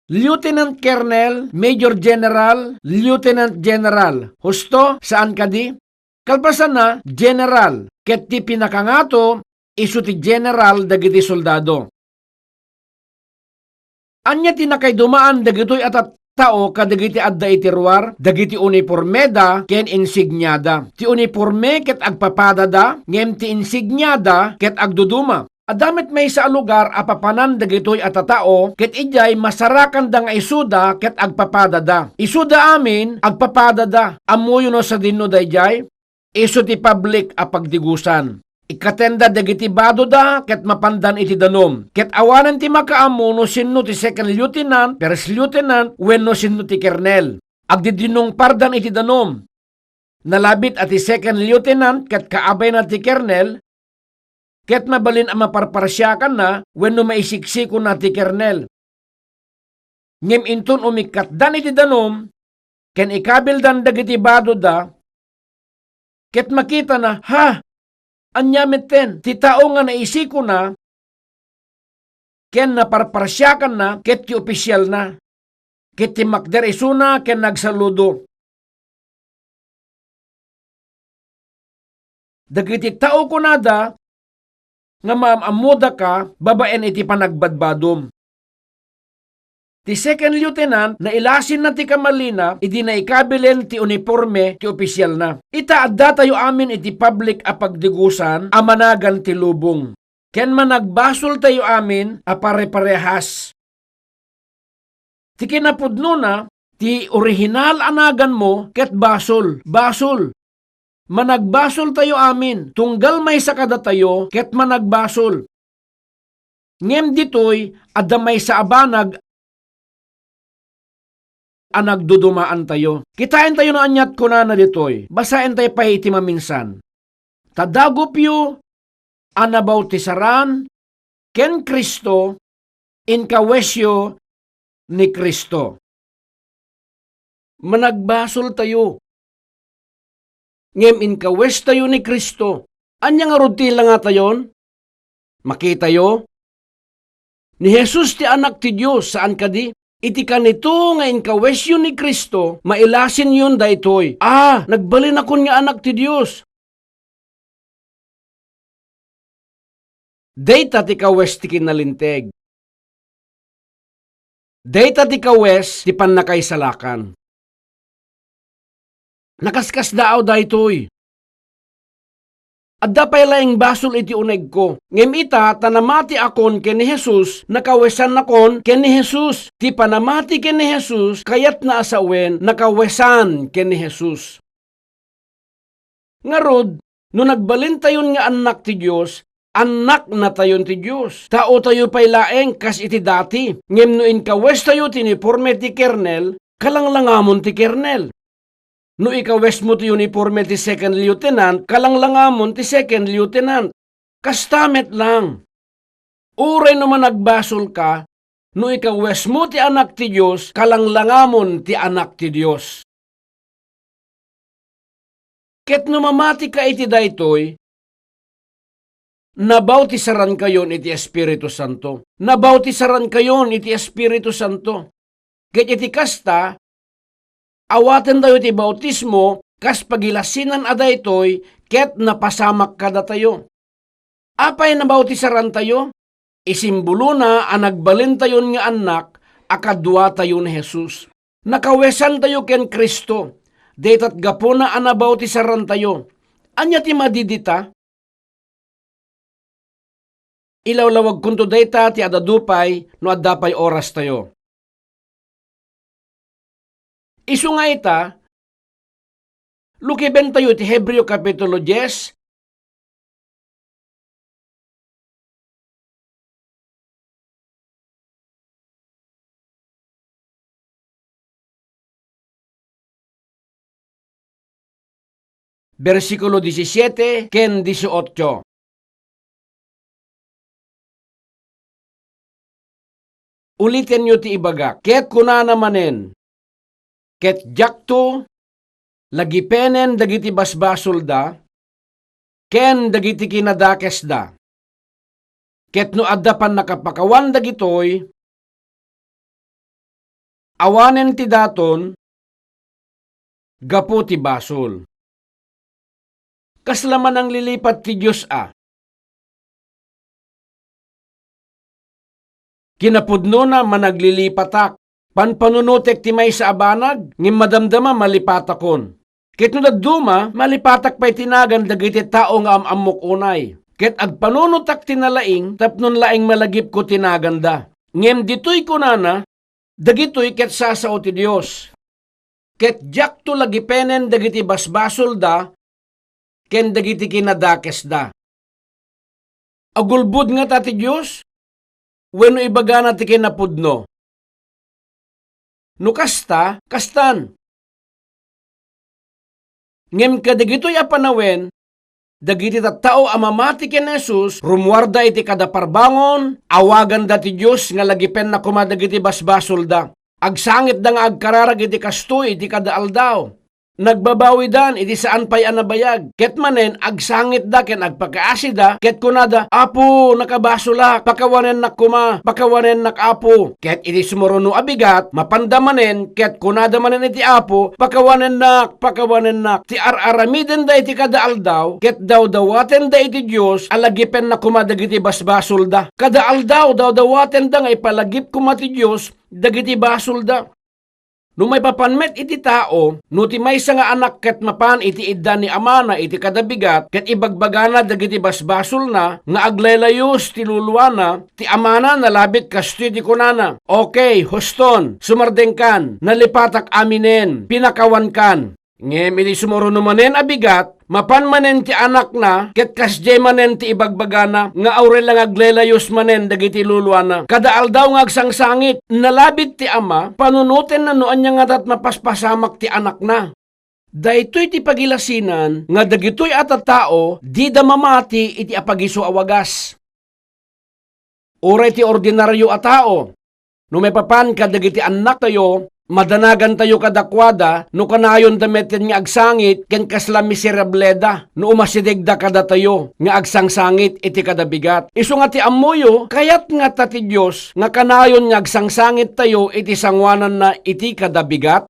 Lieutenant Colonel, Major General, Lieutenant General. Husto, saan kadi? Kalpasan na, General. Ket ti pinakangato, isu ti General dagiti soldado. Anya tinakay dumaan dagitoy atat tao kadagiti adda iti ruar, dagiti uniformeda ken insignada. Ti uniforme ket agpapadada, ngem ti insignada ket agduduma. Adamit may sa lugar apapanan dagitoy atatao, ket ijay masarakan da nga isuda ket agpapadada. Isuda amin, agpapadada. Amuyo no sa dinno dayjay, isu ti public apagdigusan. Ikatenda dagiti bado da, ket mapandan iti danom. Ket awanan ti makaamu no sinno ti second lieutenant, first lieutenant, wenno sinno ti colonel. Agdidinong pardan iti danom. Nalabit at ti second lieutenant, ket kaabay na ti colonel, ket mabalin ang maparparsyakan na, wenno maisiksiko na ti colonel. Ngem inton umikatdan iti danom, ken ikabildan dagiti bado da, ket makita na, ha! Anyamit ten, ti tao nga naisiko na, ken naparparsyakan na, ket ti opisyal na, ket ti makder isuna, ken nagsaludo. Dagiti tao kunada, nga maamuda ka babaen iti panagbadbadom. Ti second lieutenant na ilasin na ti kamalina, idi na ikabilin ti uniforme ti opisyal na. Itaadda tayo amin iti public a pagdigusan a managan ti lubong. Ken managbasol tayo amin a pare-parehas. Ti kinapudno na, ti orihinal anagan mo ket basol. Managbasol tayo amin, tunggal may sakada tayo ket managbasol. Ngem ditoy, adda may sa abanag nagdudumaan tayo. Kitain tayo na anyat ko na ditoy. Basain tayo pa iti maminsan. Tadagopyo, anabautisaran, ken Kristo, inkawesyo ni Kristo. Managbasol tayo. Ngem inkawes tayo ni Kristo. Anya nga rudti lang nga tayon? Makita yo? Ni Jesus ti anak ti Diyos, saan kadi? Iti kanito nga inkawesyo ni Kristo, mailasin yun daytoy. Nagbalin akon nga anak ti Diyos. Dayta ti kawes ti kinalinteg. Dayta ti kawes ti pannakaysalakan. Nakaskas daaw daytoy. Adda pay laing basol iti uneg ko. Ngem ita tanamati akon ken ni Jesus, nakawesan nakon ken ni Jesus. Ti panamati ken ni Jesus, kayat na asawen nakawesan ken ni Jesus. Ngarod, no nagbalin tayon nga anak ti Dios, anak na tayon ti Dios. Tao tayo pay laeng kas iti dati. Ngem no inkawes tayo ti uniforme ti kernel, kalanglangamon ti kernel. No ikawes mo ti uniforme ti second lieutenant, kalanglangamon ti second lieutenant. Kastamet lang. Uray naman nagbasol ka, no ikawes mo ti anak ti Diyos, kalanglangamon ti anak ti Diyos. Ket no mamati ka iti daytoy, nabautisaran kayon iti Espiritu Santo. Nabautisaran kayon iti Espiritu Santo. Ket iti kasta, awaten tayo ti bautismo, kas pagilasinan adaytoy, ket napasamak kada tayo. Apay nabautisaran tayo? Isimbolo na anagbalin tayon nga anak, akadwa tayo ni Jesus. Nakawesan tayo ken Kristo, detat gapo na anabautisaran tayo. Anya ti madidita? Ilawlawag kunto dayta ti adadupay, no addapay oras tayo. Isu nga ita, lukiben tayo ti Hebreo Kapitulo 10, versikulo 17 ken 18. Ulitin nyo ti ibaga, ket kunana manen, ket jakto, lagipenen dagiti basbasol da, ken dagiti kinadakes da. Ket no adda pan nakapakawan dagitoy, awanen ti daton, gapo ti basol. Kaslaman ang lilipat ti Diyos Kinapudno na managlilipatak. Panpanunutek ti may sa abanag, ngim madamdama malipatakon. Ket no dadduma, malipatak pa'y tinagan dagiti tao nga amamok unay. Ket agpanunutak tinalaing, tapnon laing malagip ko tinaganda. Ngem dito'y kunana, dagito'y ket sasao ti Dios. Ket jakto lagipenen dagiti basbasol da, ken dagiti kinadakes da. Agulbud nga ta ti Dios, wenno ibaga na ti kinapudno. No kasta, kastan. Ngem kadagitoy apanawen, dagiti tattao amamati ken Jesus, rumwarda iti kadaparbangon, awagan da ti Dios nga lagipen na kumadagiti basbasol da. Agsangit da nga agkararag iti kastoy iti kadaaldaw. Nagbabawi dan, iti saan pa'y anabayag. Ket manen, agsangit da, ken agpakaasida, ket kunada, apo, nakabasulak, pakawanen nak kuma, pakawanen nak apo. Ket iti sumuruno abigat, mapandamanen, ket kunada manen iti apo, pakawanen nak, ti araramiden da iti kadaal daw, ket daw-dawaten da iti Diyos, alagipen na kuma dagiti basbasol da. Kadaal daw dawaten da nga ipalagip kuma ti Diyos, dagiti basol da. No may papanmet iti tao, no ti maysa nga anak ket mapan iti idda ni ama na iti kadabigat, ket ibagbagana dagiti basbasol na, nga aglaylayos ti luluana, ti amana nalabit kasto ti kunana. Okay, huston, sumardengkan, nalipatak aminen, pinakawan kan. Ngem iti sumuruno manen abigat, mapan manen ti anak na, ket kasjay manen ti ibagbagana, nga aurel lang aglelayos manen dagiti luluana. Kadaal daw nga agsangsangit, nalabit ti ama, panunutin na noan niya nga tat mapaspasamak ti anak na. Daytoy ti pagilasinan, nga dagitoy at tao, di da mamati iti apagiso awagas. Uray ti ordinaryo a tao, no may papan kadagiti anak tayo, madanagan tayo kadakwada, no kanayon dameten nga agsangit, ken kasla miserableda, no umasidegda kada tayo, nga agsangsangit iti kadabigat. Isu nga ti amuyo, kayat nga ta ti Diyos, nga kanayon nga agsangsangit tayo, iti sangwanan na iti kadabigat.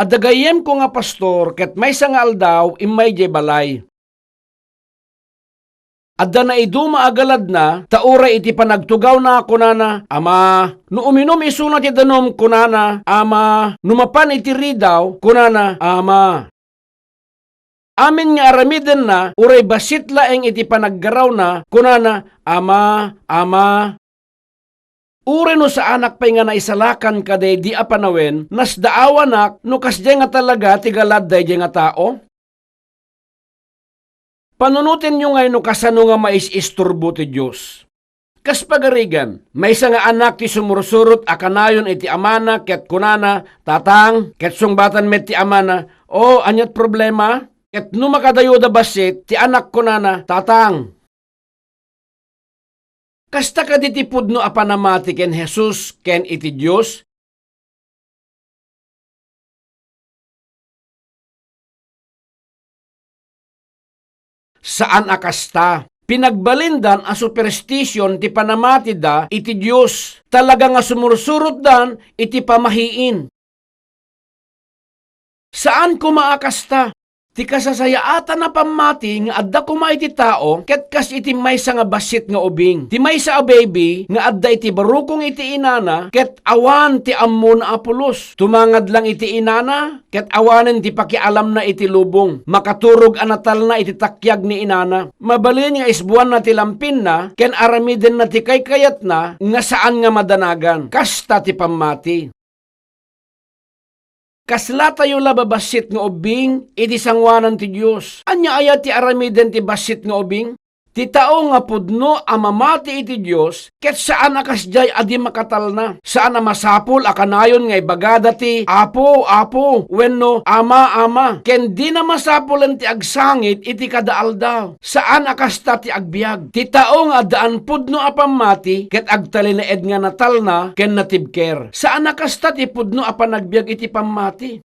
Adagayem ko nga pastor, ket may nga aldaw, imay jay balay. Adda na iduma agalad na, tauray iti panagtugaw na kunana, ama, no uminom isuna ti danom kunana, ama, numapan iti ridaw, kunana, ama. Amin nga aramiden na, uray basit laeng iti panaggaraw na, kunana, ama, ama. Ure no sa anak pa'y nga naisalakan kaday di apanawen, nas daawanak, no kasday nga talaga tigalad day nga tao. Panunutin nyo ngayon no kasano nga mais-isturbo ti Diyos. Kas pagarigan, may isa nga anak ti sumursurot akanayon iti amana ket kunana, tatang, ket sungbatan met ti amana, o anyat problema, ket no makadayo da basit, ti anak kunana, tatang. Kasta ka ditipud no apanamati ken Jesus ken iti Diyos, saan akasta? Pinagbalindan a superstition ti panamati da iti Diyos. Talaga nga sumursurot dan iti pamahiin. Saan kumaakasta? Ti kasasayaatan na pamati nga adda kuma iti tao, ket kas iti maysa nga basit nga ubing. Ti maysa a baby nga adda iti barukong iti inana, ket awan ti ammo na apulos. Tumangad lang iti inana, ket awanen ti pakialam na iti lubong. Makaturog anatal na iti takyag ni inana. Mabalin nga isbuan na ti lampin na, ken aramiden na ti kaykayat na, nga saan nga madanagan. Kasta ti pamati. Kasla tayo lababasit nga ubing, iti sangwanan ti Diyos. Anya ayat ti aramiden ti basit nga ubing? Ti tao nga pudno amamati iti Diyos, ket saan akasjay adi makatalna. Saan masapul akanayon nga ibagada ti apo, apo, wenno ama, ama. Ken di na masapulen ti agsangit iti kadaal daw. Saan akasta ti agbiag? Ti tao nga daan pudno apamati, ket agtalinaed nga natalna, ken natibker. Saan akasta ti pudno apanagbiag iti pamati?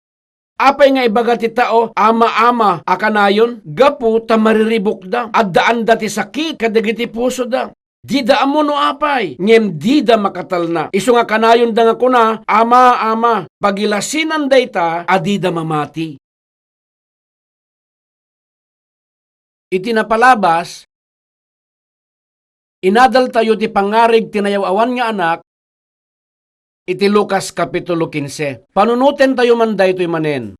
Apay nga ibaga ti tao, ama-ama, akanayon, gapu ta mariribok da, addaan da ti sakit, kadagiti puso da. Di da amo no apay, ngem di da makatalna. Isu nga kanayon da nga kuna, ama-ama, pagilasinan da ita, adi da mamati. Iti napalabas, inadal tayo ti pangarig tinayaw-awan nga anak, iti Lucas Kapitulo 15. Panunutin tayo man daytoy manen.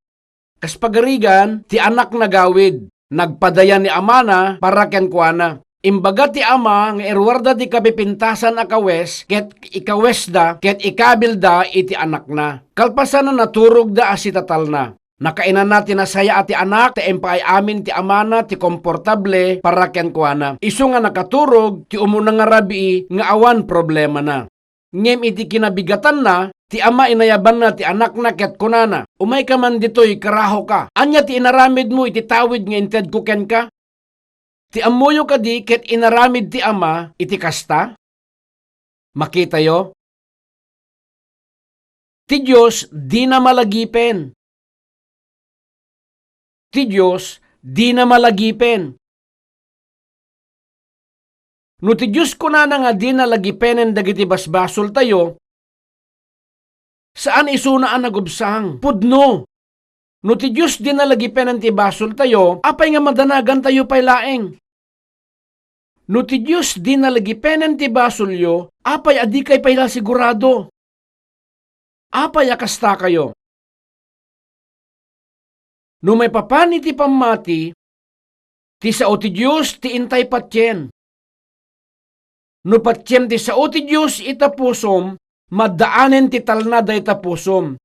Kas pagarigan, ti anak nagawid, nagpadayan ni amana para ken kuana. Imbaga ti ama nga irwarda ti kapipintasan a kawes, ket ikawes da, ket ikabil da iti anak na. Kalpasan na naturog da asitatal na. Nakainan natin na saya ati anak, ti empay amin ti amana, ti komportable para ken kuana. Isu nga nakaturog, ti umunang nga rabi, nga awan problema na. Ngem iti kinabigatan na, ti ama inayaban na ti anak na ket kunana, umay ka man ditoy karaho ka. Anya ti inaramid mo iti tawid nga inted kuken ka? Ti amuyo ka di ket inaramid ti ama iti kasta? Makita yo? Ti Diyos di na malagipen. ti Diyos di na malagipen. No ti Diyos ko na nga di na lagipenen dagiti basbasol tayo, saan isunaan nagubsang? Pudno. No ti Diyos di na lagipenen ti basol tayo, apay nga madanagan tayo pay laeng. No ti Diyos di na lagipenen ti basol yo, apay adi kay payla sigurado. Apay akasta kayo. No may papani ti pamati, ti sao ti Diyos ti intay patyen. No patyen ti sao ti Diyos itapusom, maddaanen ti talna day tapusom.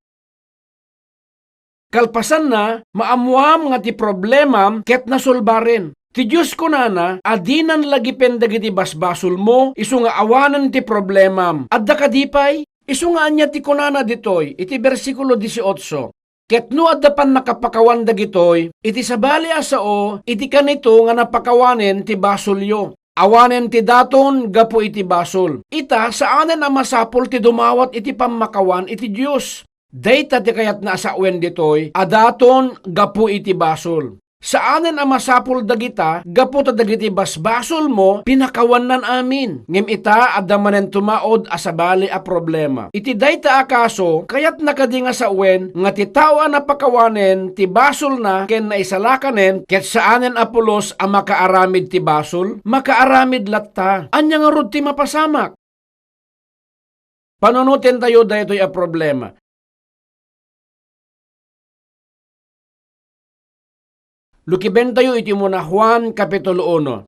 Kalpasan na, maamuam nga ti problema ket nasolbaren. Ti Diyos ko nana, adinan lagi pendagiti basbasol mo, isu nga awanan ti problemam. Adda kadipay, isu nga anya ti kunana ditoy, iti versikulo 18. Ket no adda pan nakapakawan dagitoy, iti sabali asao, iti kanito nga napakawanen ti basol yo. Awanen ti daton, gapo iti basol. Ita, saanen ang masapol ti dumawat iti pamakawan iti Diyos. Dayta ti kayat na asawen ditoy, adaton, gapo iti basol. Saanen ang masapol dagita, gapo ta dagiti basbasol mo, pinakawanan amin. Ngem ita, adamanen tumaod asabali a problema. Iti dayta akaso, kayat nakadinga sa uwen, nga ti tao ang napakawanen, ti basol na, ken naisalakanen, ket saanen apulos ang makaaramid ti basol, makaaramid latta. Anya nga rod ti mapasamak. Panunutin tayo daytoy a problema. Lukiben tayo iti muna Juan Kapitulo 1.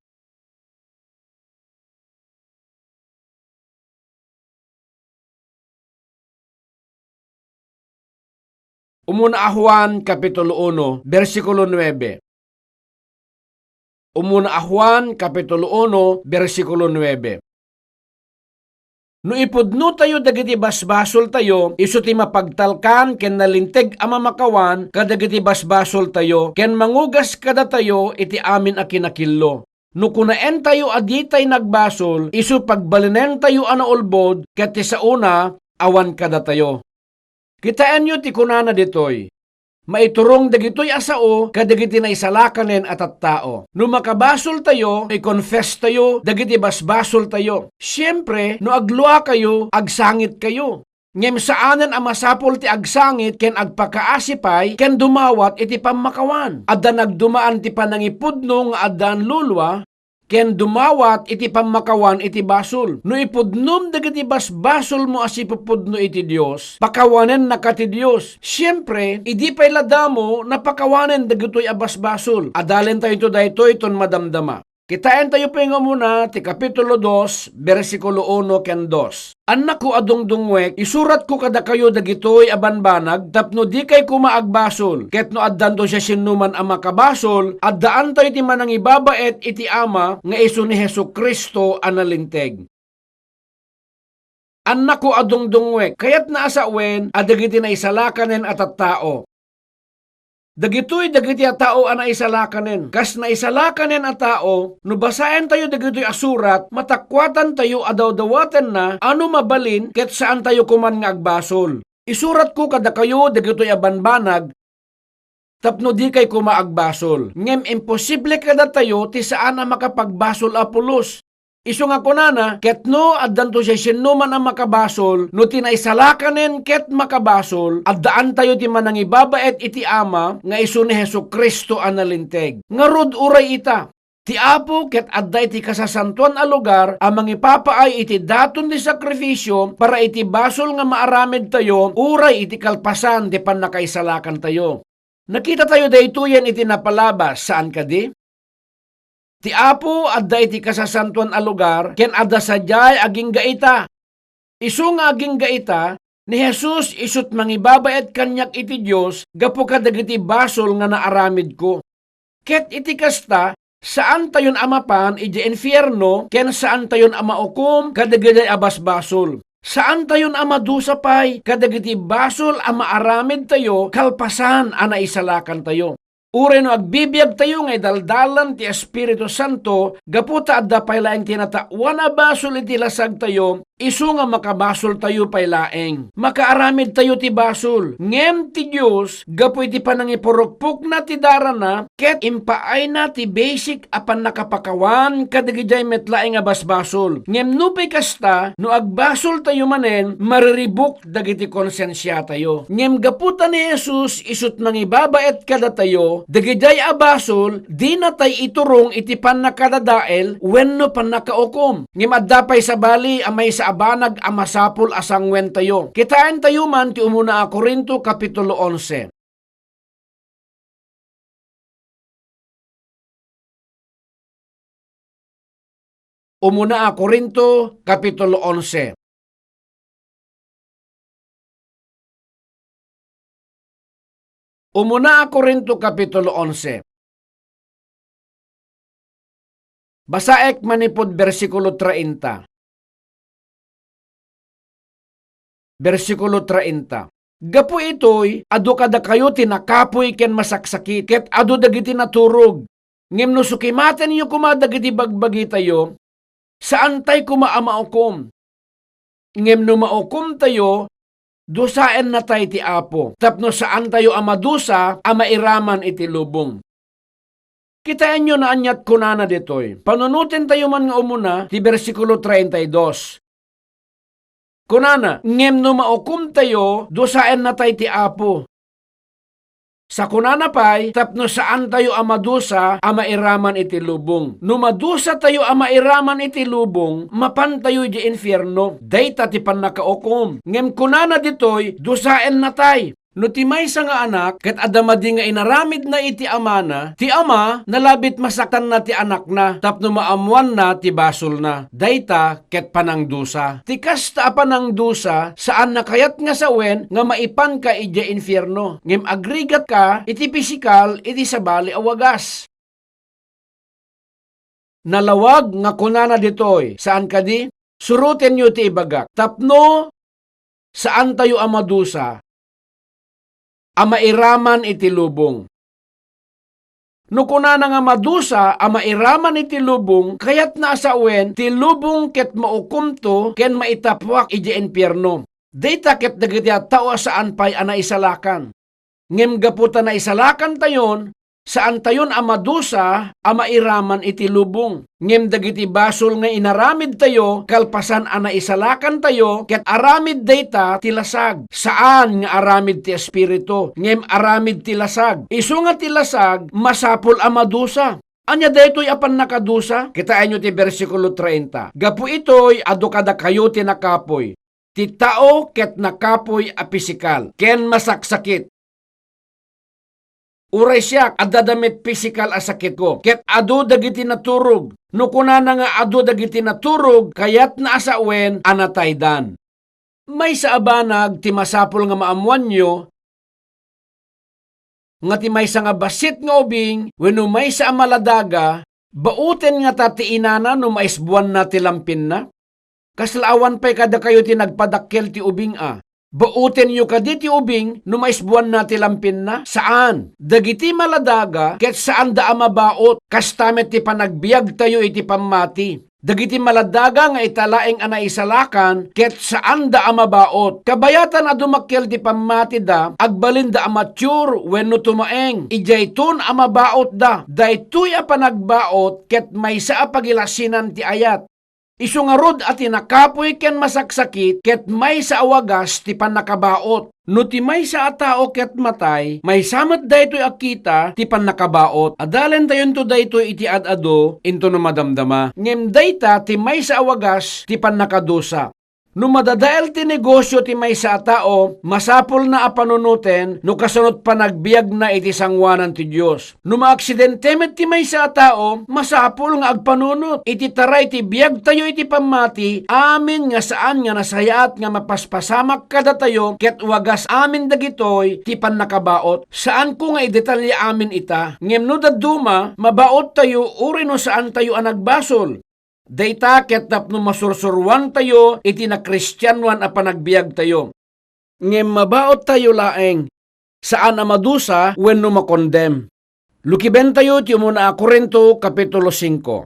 Umuna Juan Kapitulo 1, versikulo 9. Umuna Juan Kapitulo 1, versikulo 9. No ipudno tayo dagiti basbasol tayo, isu ti mapagtalkan ken nalinteg a mamakawan kadagiti basbasol tayo, ken mangugas kada tayo iti amin a kinakillo. No kunaen tayo aditay nagbasol, isu pagbalinen tayo ana ulbod, ket ti sauna awan kada tayo. Kitaan nyo ti kunana ditoy. Maiturong dagitoy asao kadagiti na isalakanen at tao. No makabasol tayo, i-confess tayo, dagiti basbasol tayo. Siyempre, no aglua kayo, agsangit kayo. Ngem saanan ang masapol ti agsangit ken agpakaasipay ken dumawat iti pamakawan. Adda nagdumaan ti panangipudno nga addan lulwa, ken dumawat iti pamakawan iti basol. No ipudnom dagiti basbasol mo as ipupudno iti Dios, pakawanen na ka ti Dios. Siyempre, idi pay ladamo na pakawanen dagitoy a basbasol. Adalen tayo ito daytoy ton madamdama. Kitain tayo pa nga muna ti Kapitulo 2, versikulo 1 ken 2. Anak ko adungdungwek, isurat ko kada kayo dagitoy abanbanag, tapno di kay kumaagbasol. Ket no addan to siya sinuman ang makabasol, addaan tayo ti manang ibabaet iti ama, nga isu ni Hesu Kristo analinteg. Anak ko adungdungwek, kayat na asawen, adagiti na isalakanen at tao. Dagitoy dagiti a tao ana isalakanen. Kas na isalakanen a tao, no basayan tayo dagitoy asurat, matakwatan tayo adaw-dawaten na ano mabalin ket saan tayo kuman nga agbasol. Isurat ko kada kayo dagitoy a banbanag, tapno di kay kumaagbasol. Ngem imposible kada tayo ti saan na makapagbasol a pulos. Isu nga kunana, ket no addan to siya sinuman ang makabasol, no tinaisalakanen ket makabasol, addaan tayo ti manang ibabaet iti ama, nga isu ni Hesu Kristo analinteg. Nga rod uray ita, ti apo ket adday ti kasasantuan a lugar, amang ipapaay iti daton di sakrifisyo, para iti basol nga maaramid tayo, uray iti kalpasan di pan nakaisalakan tayo. Nakita tayo daytoyen iti napalabas, saan kadi? Ti apo adda iti kasasantuan a lugar, ken adda sadyay aging gaita. Isu nga aging gaita, ni Jesus isut mangibabaet kanyak iti Dios, gapo kadagiti basol nga naaramid ko. Ket iti kasta, saan tayon amapan iti infierno, ken saan tayon amaukom kadagiti abasbasol. Saan tayon amadusa pay, kadagiti basol amaaramid tayo, kalpasan ana isalakan tayo. Uri no agbibiyag tayo ngay daldalan ti Espiritu Santo, gaputa adda paylaeng tinatauan na basol iti lasag tayo, isu nga makabasol tayo paylaeng. Makaaramid tayo ti basol. Ngem ti Diyos, gapu iti panangipurukpok na ti darana, ket impaay na ti basic apan nakapakawan kadigijay metlaeng nga basbasol. Ngem nupay kasta, no agbasol tayo manen, mariribok dagiti konsensya tayo. Ngem gaputa ni Jesus, isut mangibabaet kada tayo, dagijay abasol, di na tay iturong iti panakadadael, wenno panakaukom. Ngem addapay sa bali, amay sa abanag amasapul asangwen tayo. Kitaan tayo man ti umuna a Korinto Kapitulo 11. Umuna a Korinto Kapitulo 11. Umuna a Korinto Kapitulo 11. Basaek manipod bersikulo 30. Bersikulo 30. Gapu itoy, adu kada kayo tinakapoy ken masaksakit, ket adu dagiti naturog. Ngem no sukimaten yu kuma dagiti bagbagi tayo, saan tay kumaamaukom? Ngem no maukom tayo, dusaen na tay ti Apo. Tapno saan tayo amadusa, amairaman iti lubong. Kitain nyo na anyat kunana ditoy. Panunutin tayo man nga umuna, ti bersikulo 32. Kunana, ngem no maukum tayo, dusaen na tayo ti Apo. Sa kunana pay, tapno saan tayo amadusa, amairaman iti lubong. No madusa tayo amairaman iti lubong, mapan tayo di infierno. Dayta ti panakaukom. Ngem kunana ditoy, dusaen na tayo. No ti maysa nga anak, ket adamadi nga inaramid na iti amana, ti ama nalabit masaktan na ti anak na, tapno maamuan na ti basol na. Dayta ket panangdusa. Ti kasta panangdusa, saan nakayat nga sawen nga maipan ka iti infierno. Ngem agrigat ka, iti pisikal, iti sabali awagas. Nalawag nga kunana ditoy, saan kadi? Suruten nyo ti ibagak. Tapno, saan tayo amadusa? Amairaman iti lubong. No kunana nga madusa, amairaman iti lubong, kayat na asawen, ti lubong ket maukumto, ken maitapwak iti infierno. Dayta ket dagiti tao saan pay anaisalakan. Ngem gaputa na isalakan tayon, saan tayon amadusa, amairaman iti lubong. Ngem dagiti basol nga inaramid tayo, kalpasan anaisalakan tayo, ket aramid dayta ti lasag. Saan nga aramid ti Espiritu? Ngem aramid ti lasag. Isu nga ti lasag, masapol amadusa. Anya daytoy apan nakadusa? Kitaan nyo ti bersikulo 30. Gapu itoy, adu kada kayo ti nakapoy. Ti tao ket nakapoy a pisikal, ken masaksakit. Uray siya, adadamit pisikal a sakit ko. Ket adu dagiti naturog. No kunana nga adu dagiti naturog, kayat na asawen anataydan. May sa abanag, ti masapol nga maamuan nyo, nga ti may sa nga basit nga ubing, wenno may sa amaladaga, bauten nga tati inana no maisbuan na ti lampin na. Kaslaawan pa'y kada kayo ti nagpadakkel ti ubing a. Bauten yu kaditi ubing, numaisbuan na ti lampin na. Saan? Dagiti maladaga, ket saan da amabaot, kastamet ti panagbiag tayo iti pamati. Dagiti maladaga nga italaeng anaisalakan, ket saan da amabaot. Kabayatan a dumakkel ti pamati da, agbalin da amature, wenno tumaeng. Ijayton amabaot da, daytoy a panagbaot, ket may sa apagilasinan ti ayat. Isu nga rod at nakapoy ken masaksakit, ket may sa awagas ti panakabaot. No ti may sa atao ket matay, may samat daytoy akita ti panakabaot. Adalen tayon to daytoy iti adado, into no madamdama. Ngem dayta ti may sa awagas ti panakadusa. No madadael ti negosyo ti may sa tao, masapol na apanunuten, no kasunod panagbiag na iti sangwanan ti Diyos. No maaksidente met ti may sa tao, masapol nga agpanunot, iti taray ti biag tayo iti pamati, amin nga saan nga nasayaat nga mapaspasamak kada tayo, ket wagas amin dagitoy, ti panakabaot, saan ko nga idetalya amin ita, ngem no daduma, mabaot tayo, uri no saan tayo anagbasol. Dayta ket tapno masursurwan tayo, iti na Kristyanwan a panagbiag tayo. Ngem mabaot tayo laeng, saan amadusa wenno makondem. Lukiben tayo ti umuna a Korinto Kapitulo 5.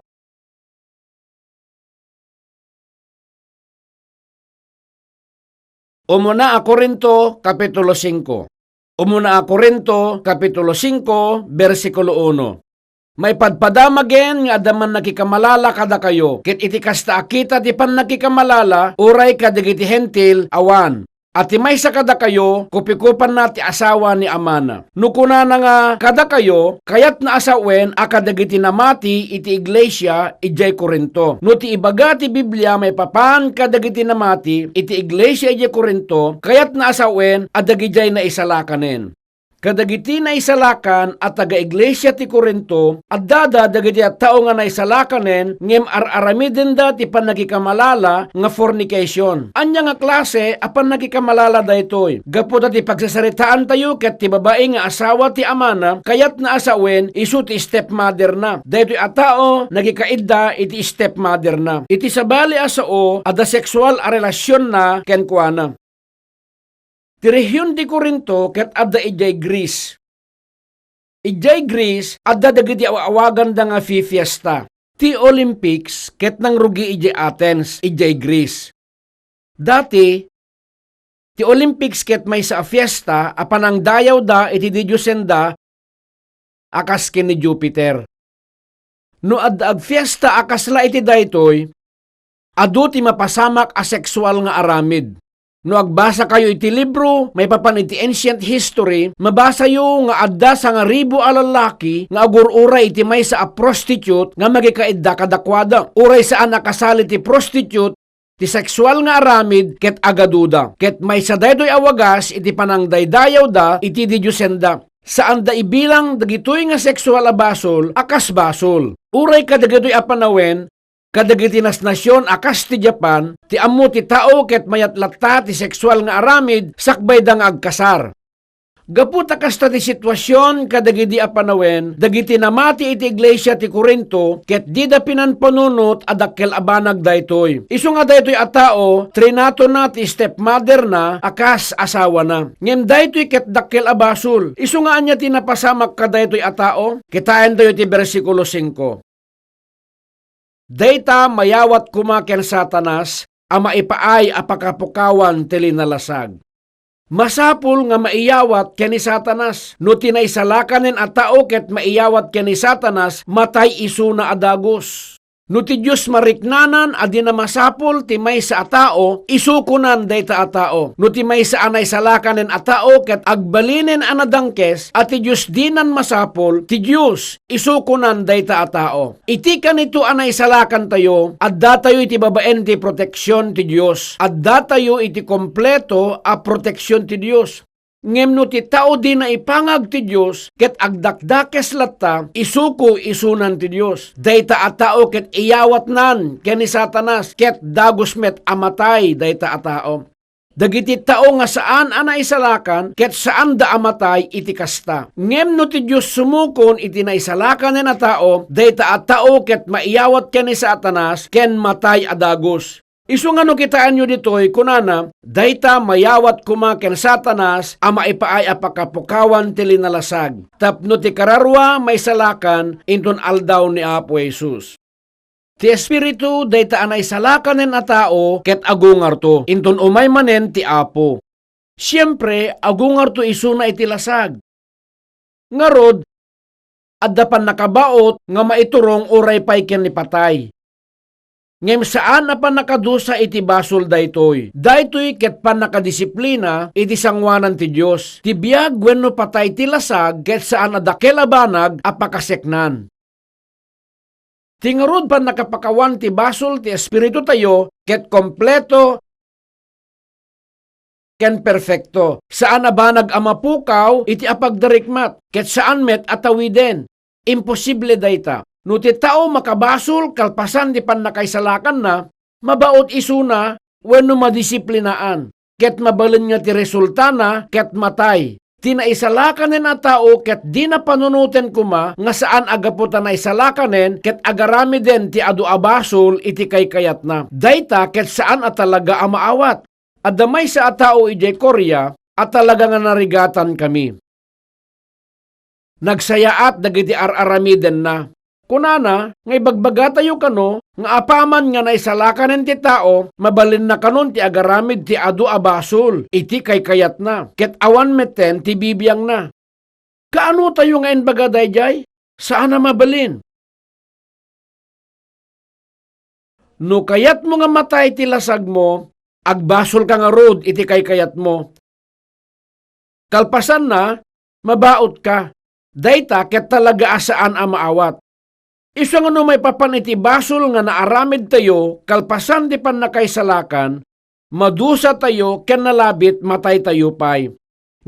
Umuna a Korinto Kapitulo 5. Umuna a Korinto Kapitulo 5, versikulo 1. May padpadamagen nga adaman nakikamalala kada kayo, ket iti kasta akita ti pan nakikamalala, uray kadagiti hentil awan. At may sa kada kayo, kupikupan na ti asawa ni amana. Nukuna na nga kada kayo, kayat na asawen akadagiti namati iti iglesia ijay Korinto. No ti ibaga ti Biblia may papan kadagiti namati iti iglesia ijay Korinto, kayat na asawen adagijay na isalakanen. Kadagiti na isalakan at taga-iglesia ti Korinto at dada dagiti at tao nga na isalakanen ngem ar-aramiden da ti panagikamalala nga fornication. Anya nga klase apan nagikamalala daytoy. Gapu ti pagsasaritaan tayo ket ti babae nga asawa ti amana kayat na asawen isu ti stepmother na. Daytoy at tao nagikaidda iti stepmother na. Iti sabali asao ada sexual a relasyon na kenkwana. Ti rehiyon di Korinto ket adda ijay Greece. Ijay Greece adda dagiti awagan da nga fiesta. Ti Olympics ket nang rugi ijay Athens, ijay Greece. Dati ti Olympics ket may sa fiesta apan ang dayaw da iti diyosen da akas ken ni Jupiter. No adda ag fiesta akasla iti daytoy adu ti mapasamak a sexual nga aramid. No agbasa kayo iti libro, may papan iti ancient history, mabasa yo nga adda sa nga ribo a lalaki nga agur-uray iti may sa a prostitute nga magikaidda kadakwada. Uray saan nakasali ti prostitute, ti sexual nga aramid ket agaduda. Ket may sa daytoy awagas iti panangdaydayaw da iti didyosenda. Saan da ibilang dagitoy nga sexual abasol akas basol. Uray kadagitoy apanawen kadagiti nasyon akas ti Japan, ti ammo ti tao ket mayatlatta ti sexual nga aramid, sakbay da nga agkasar. Gaput kasta ti sitwasyon kadagiti apanawen, dagiti namati iti iglesia ti Korinto, ket di da pinanpanunot adakkel abanag daytoy. Isu nga daytoy a tao, trinato na ti stepmother na, akas asawa na. Ngem daytoy ket dakkel abasol. Isu nga anya ti napasamak ka daytoy a tao, kitaan tayo ti versikulo 5. Dayta mayawat kumaken Satanas, a maipaay apakapukawan ti linalasag. Masapul nga maiyawat ken ni Satanas. No tinaisalakanen a tao ket maiyawat ken ni Satanas, matay isu na adagos. No ti Diyos mariknanan adi na masapul ti may sa atao, isukunan dayta atao. No ti may sa anay salakanen atao ket agbalinen anadangkes at ti Diyos dinan masapul, ti Diyos isukunan dayta atao. Iti kanito anay salakan tayo, adda tayo iti babaen ti proteksyon ti Diyos. Adda tayo iti kompleto a proteksyon ti Diyos. Ngem no ti tao di na ipangag ti Diyos, ket agdakdakes latta, isuko isunan ti Diyos. Dayta a tao ket iyawat nan ken ni Satanas, ket dagos met amatay dayta a tao. Dagiti tao nga saan ana isalakan, ket saan da amatay iti kasta. Ngem no ti Diyos sumukon iti naisalakan na tao, dayta a tao ket maiyawat ken ni Satanas, ken matay adagos. Isu nga no kitaan nyo ditoy, kunana, dayta mayawat kumaken Satanas, a maipaay apakapukawan ti linalasag. Tapno ti kararwa may salakan, inton aldaw ni Apo Jesus. Ti Espiritu, dayta anay salakanen a tao, ket agungar to, inton umay manen ti Apo. Siyempre, agungar to isu na iti lasag. Ngarod, adda pan nakabaot, nga maiturong uray pay ken ni patay. Ngem saan na pa nakadusa iti basol daytoy. Daytoy ket pan nakadisiplina iti sangwanan ti Dios. Ti biag wenno patay ti lasag ket saan adakkel a banag apakaseknan. Tingarod pan nakapakawan ti basol ti Espiritu tayo ket kompleto ken perfecto. Saan a banag a mapukaw iti apagdarikmat ket saan met atawiden. Imposible dayta. No ti tao makabasol kalpasan di pan nakaisalakan na, mabaot isuna wenno madisiplinaan. Ket mabalin nga ti resulta na ket matay. Tinaisalakanen a tao ket di na panunuten kuma nga saan agaputan na isalakanen ket agarami den ti adu abasol iti kaykayat na. Dayta ket saan a talaga a maawat. Adamay sa a tao ijay Korea at talaga nga narigatan kami. nagsayaat dagiti araramiden na. Kunana, ngay bagbaga tayo kano, nga apaman nga naisalakan ti tao, mabalin na kanon ti agaramid ti adu abasol, iti kay kayat na. Ket awan meten ti bibiyang na. Kaano tayo ngayon baga dayjay? Saan na mabalin? No kayat mo nga matay ti lasag mo, agbasol ka nga rod iti kay kayat mo. Kalpasan na, mabaot ka. Dayta ket talaga asaan a maawat. Iso nga no may papan iti basol nga naaramid tayo, kalpasan di pan nakaisalakan, madusa tayo ken nalabit matay tayo pay.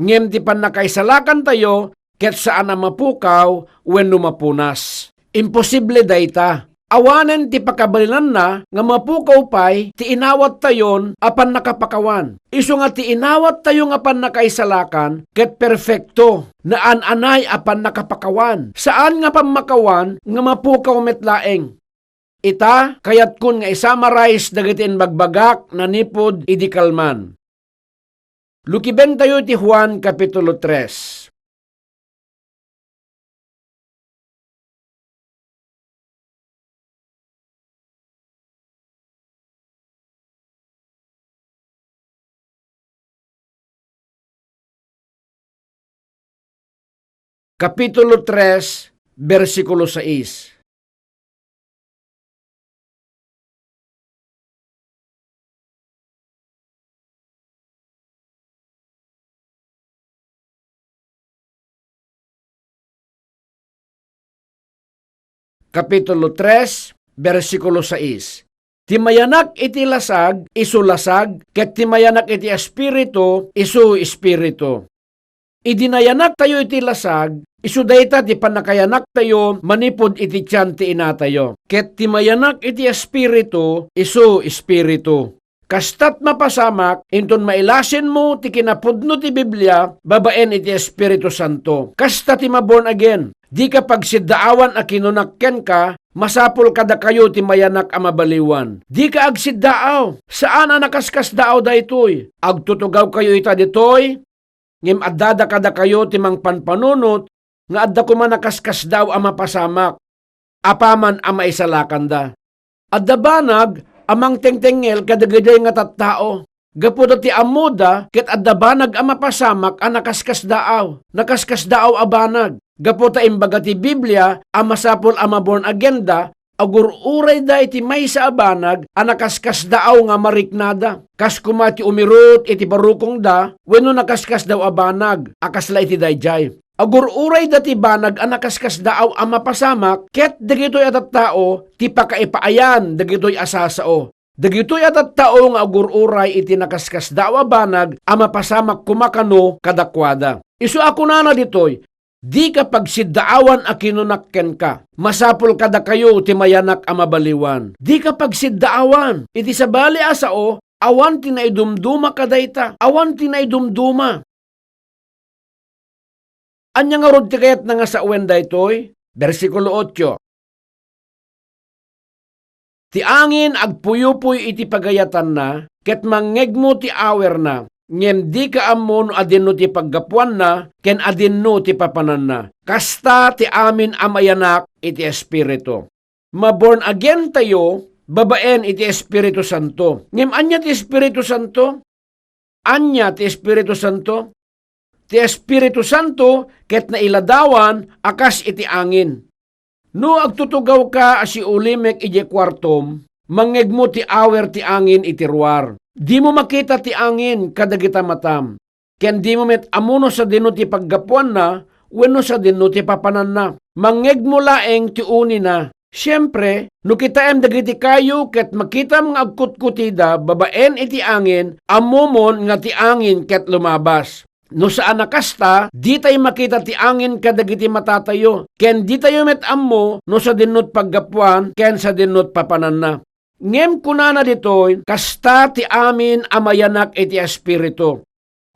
Ngem di pan nakaisalakan tayo, ket saan na mapukaw wenno mapunas. Imposible dayta. Awanen ti pakabalinan na nga mapukaw pay ti inawat tayon apan nakapakawan. Isu nga ti inawat tayo nga pan nakaisalakan ket perfecto naan anay apan nakapakawan. Saan nga pamakawan nga mapukaw metlaeng. Ita kayat kun nga isamarais dagiti bagbagak na nipod idi kalman. Lukiben tayo ti Juan Kapitulo 3. Kapitulo 3, versikulo 6. Kapitulo 3, versikulo 6. Timayanak iti lasag, isu lasag, ket timayanak iti espiritu, isu espiritu. Idinayanak tayo iti lasag, isu dayta ti panakayanak tayo, manipod iti tiyan ti ina tayo. Ket timayanak iti espiritu, isu espiritu. Kastat mapasamak, inton mailasin mo ti kinapudno ti Biblia, babaen iti Espiritu Santo. Kasta ti maborn again. Di ka pagsiddaawan a kinunakken ka, masapul kada kayo ti mayanak a mabaliwan. Di ka agsiddaaw. Saan a nakaskas daaw daytoy? Agtutugaw kayo ita ditoy, ngem addada kada kayo ti mang panpanunot, nga adda kuma nakaskas daw a mapasamak. Apaman a maisalakan da. Adda banag, amang tengtengel kadagaday nga tattao. Gapuda ti amuda, ket adda banag a mapasamak a nakaskas daaw. Nakaskas daaw a banag. Gaputa imbaga ti Biblia, a masapol a maborn agenda, agururay da iti may sa abanag, a nakaskas daaw nga mariknada. Kas kumati umirot iti barukong da, wenno nakaskas daw a banag, akasla iti dayjay. Agururay dati banag ang nakaskas daaw ang mapasamak, ket dagitoy atat tao, ti pakaipaayan, dagitoy asasao. Dagitoy atat tao nga agururay iti nakaskas daaw a banag, ang mapasamak kumakano kadakwada. Isu ako na ditoy, di ka pagsiddaawan a kinunakken ka, masapul kada kayo ti mayanak a mabaliwan. Di ka pagsiddaawan, iti sabali asao, awan tinaidumduma kadayta, awan tinaidumduma. Anya nga rod ti kayat na nga sa uwenda itoy? Versikulo 8. Ti angin agpuyupuy iti pagayatan na, ket mangeg mo ti awer na, ngem di ka amon adinno ti paggapuan na, ken adinno ti papanan na. Kasta ti amin amayanak iti Espiritu. Maborn again tayo, babaen iti Espiritu Santo. Ngem anya ti Espiritu Santo? Anya ti Espiritu Santo? Ti Espiritu Santo ket nailadawan akas iti angin. No agtutugaw ka asi ulimek iti kwartom, mangeg mo ti awer ti angin iti ruar. Di mo makita ti angin kadagita matam. Ken di mo met amuno sa dino ti paggapuan na, wenno sa dino ti papanan na. Mangeg mo laeng ti uni na. Siyempre, no kitaem dagiti kayo ket makitam nga agkutkutida babaen iti angin, amumon nga ti angin ket lumabas. No saan nakasta, di tayo makita ti angin kadagiti matatayo. Ken di tayo met ammo, no sa dinot paggapuan, ken sa dinot papanan na. Ngem kunana ditoy, kasta ti amin amayanak iti Espiritu.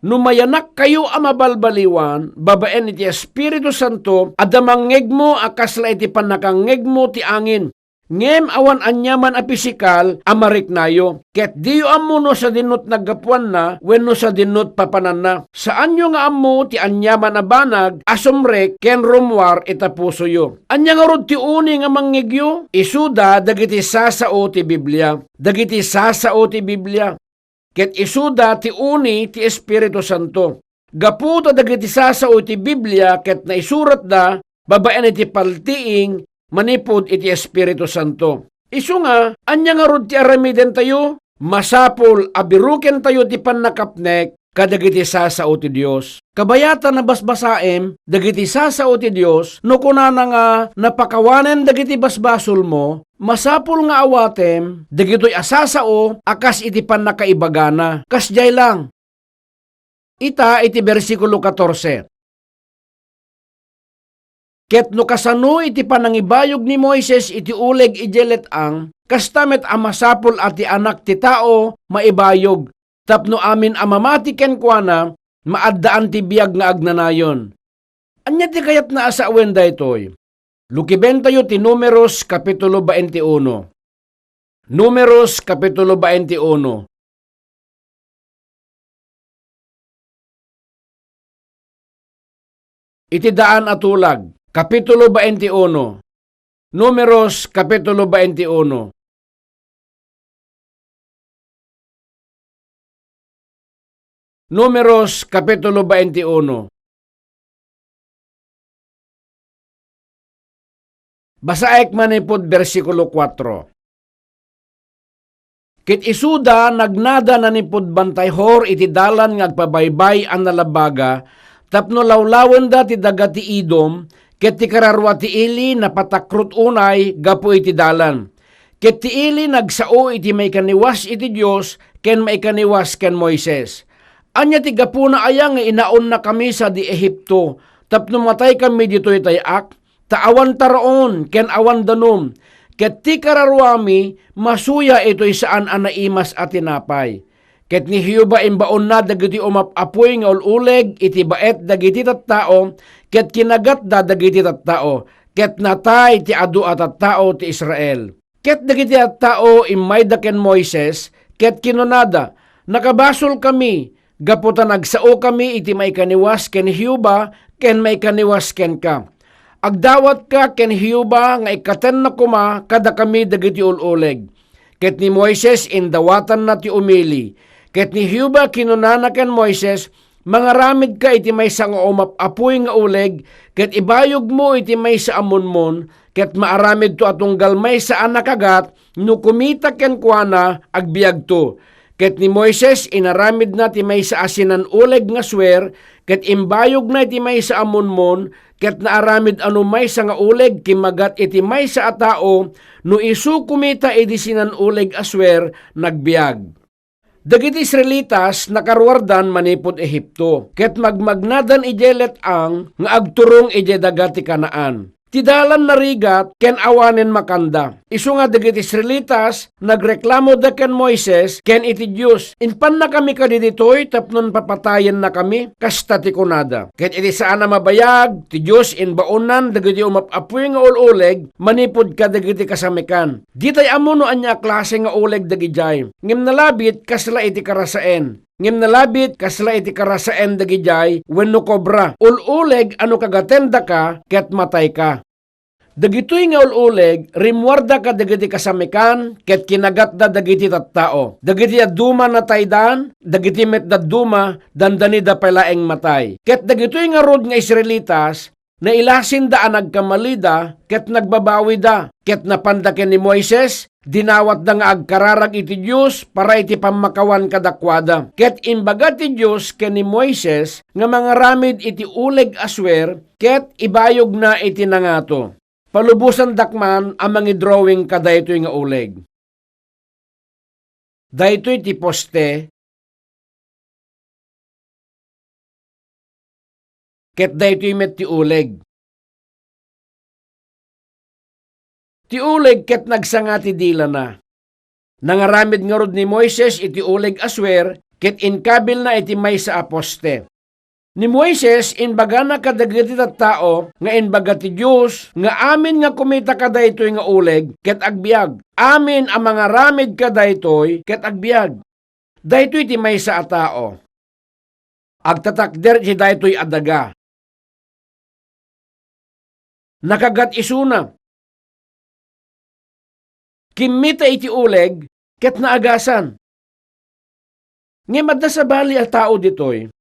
No mayanak kayo amabalbaliwan, babaen iti Espiritu Santo, adamangeg mo akasla iti panakangeg mo ti angin. Ngem awan anyaman a pisikal amarik nayo. Ket diyo ammo no sa dinot naggapuan na wenno sa dinot papanan na. Saan nyo nga ammo ti anyaman a banag asumrek ken rumwar itapuso yo. Anya nga rod ti uni nga manggigyo isuda dagiti sasao ti Biblia. Dagiti sasao ti Biblia. Ket isuda ti uni ti Espiritu Santo. Gaputa dagiti sasao ti Biblia ket naisurat da babaen iti paltiing manipod iti Espiritu Santo. Isu nga, anya nga rod ti aramiden tayo, masapol abiruken tayo ti pannakapnek kadagiti sasao ti Dios. Kabayatan na basbasaem, dagiti sasao ti Dios, no kunana nga napakawanen dagiti basbasol mo, masapol nga awatem, dagitoy asasao, akas iti pannakaibagana. Kasjay lang. Ita iti versikulo 14. Ket no kasano iti panangibayog ni Moises iti uleg ijelet ang, kastamet amasapol ati anak ti tao maibayog, tapno amin amamati ken kuana, maaddaan ti biag nga agnanayon. Anya ti kayat na asawen daytoy. Lukiben tayo ti Numeros Kapitulo 21. Numeros Kapitulo 21. Iti daan atulag. Kapitulo 21. Numeros Kapitulo 21. Numeros Kapitulo 21. Basaek manipod versikulo 4. Kit isuda nagnada na nipod bantay hor iti dalan nga agpabaybay ang nalabaga, tapno lawlawen da ti daga ti Idom, ket ti kararwa ti ili napatakrut unay gapu iti dalan. Ket ti ili nagsao iti may kaniwas iti Dios ken may kaniwas ken Moises. Anya ti gapu na ayang nga inaon na kami sa di Ehipto, tapno matay kami ditoy tayak, taawan taroon ken awan danom. Ket ti kararwami masuya ito'y saan anaimas at tinapay. Ket ni Hiuba imbaon na dagiti umapapoy nga ululeg iti baet dagiti tattao, ket kinagat da dagiti tattao, ket natay ti adu at tattao ti Israel. Ket dagiti tattao imayda ken Moises, ket kinunada, nakabasol kami, gaputa nagsao kami iti may kaniwas ken Hiuba, ken may kaniwas ken ka. Agdawat ka ken Hiuba nga ikaten na kuma kada kami dagiti ululeg. Ket ni Moises indawatan na ti umili. Ket ni Hiuba kinunana ken Moises, mangaramid ka iti maysa nga umapapoy nga uleg, ket ibayog mo iti maysa amonmon, ket maaramid to atunggal maysa anakagat, no kumita ken kuana agbiag to. Ket ni Moises inaramid na ti maysa asinan uleg nga swer, ket imbayog na iti maysa amonmon, ket naaramid ano maysa nga uleg kimagat iti maysa a tao, no isu kumita iti sinan uleg aswer nagbiag. Dagiti Israelitas nakaruardan manipod Ehipto, ket magmagnadan ijelet ang nga agturong ije dagati Kanaan. Tidalan narigat ken awanen makanda. Isu nga dagiti Israelitas nagreklamo da ken Moises ken iti Dios. Inpan na kami kadiditoy tapnon papatayen na kami kasta ti kunada. Ket iti saan na mabayag ti Dios inbaonan dagiti umapapoy nga ululeg manipod kadagiti kasamikan. Ditay amuno anya klase nga uleg dagijay. Ngem nalabit kasla iti karasaen. Ngem nalabit kasla iti karasaen dagijay wenno kobra. Ululeg ano kagatenda ka ket matay ka. Dagitoy nga ululeg rimwarda ka dagiti kasamikan ket kinagat da dagiti tattao. Dagiti aduma na taydan, dagiti met daduma dandani da palaeng matay. Ket dagitoy nga rod nga Israelitas na ilasin da nagkamalida ket nagbabawi da. Ket napandaken ni Moises, dinawat da nga agkararag iti Dios para iti pamakawan kadakwada. Ket imbaga ti Dios ken ni Moises nga mangaramid iti uleg aswer ket ibayog na iti nangato. Palubusan dakman ang mga drawing kadaytoy nga uleg. Daytoy ti poste, ket daytoy met ti uleg. Ti uleg ket nagsanga ti dila na. Nangaramid nga rod ni Moises iti uleg aswer, ket inkabil na iti maysa a poste. Ni Moises inbaga na kadagiti tao nga inbaga ti Dios nga amin nga kumita kadaytoy nga uleg ket agbiag. Amin ang mga ramid kadaytoy ket agbiag. Daytoy ti maysa a tao. Agtatakder ti daytoy adaga. Nakagat isuna. Kimita iti uleg ket naagasan. Ngayon sa bali a tao ditoy.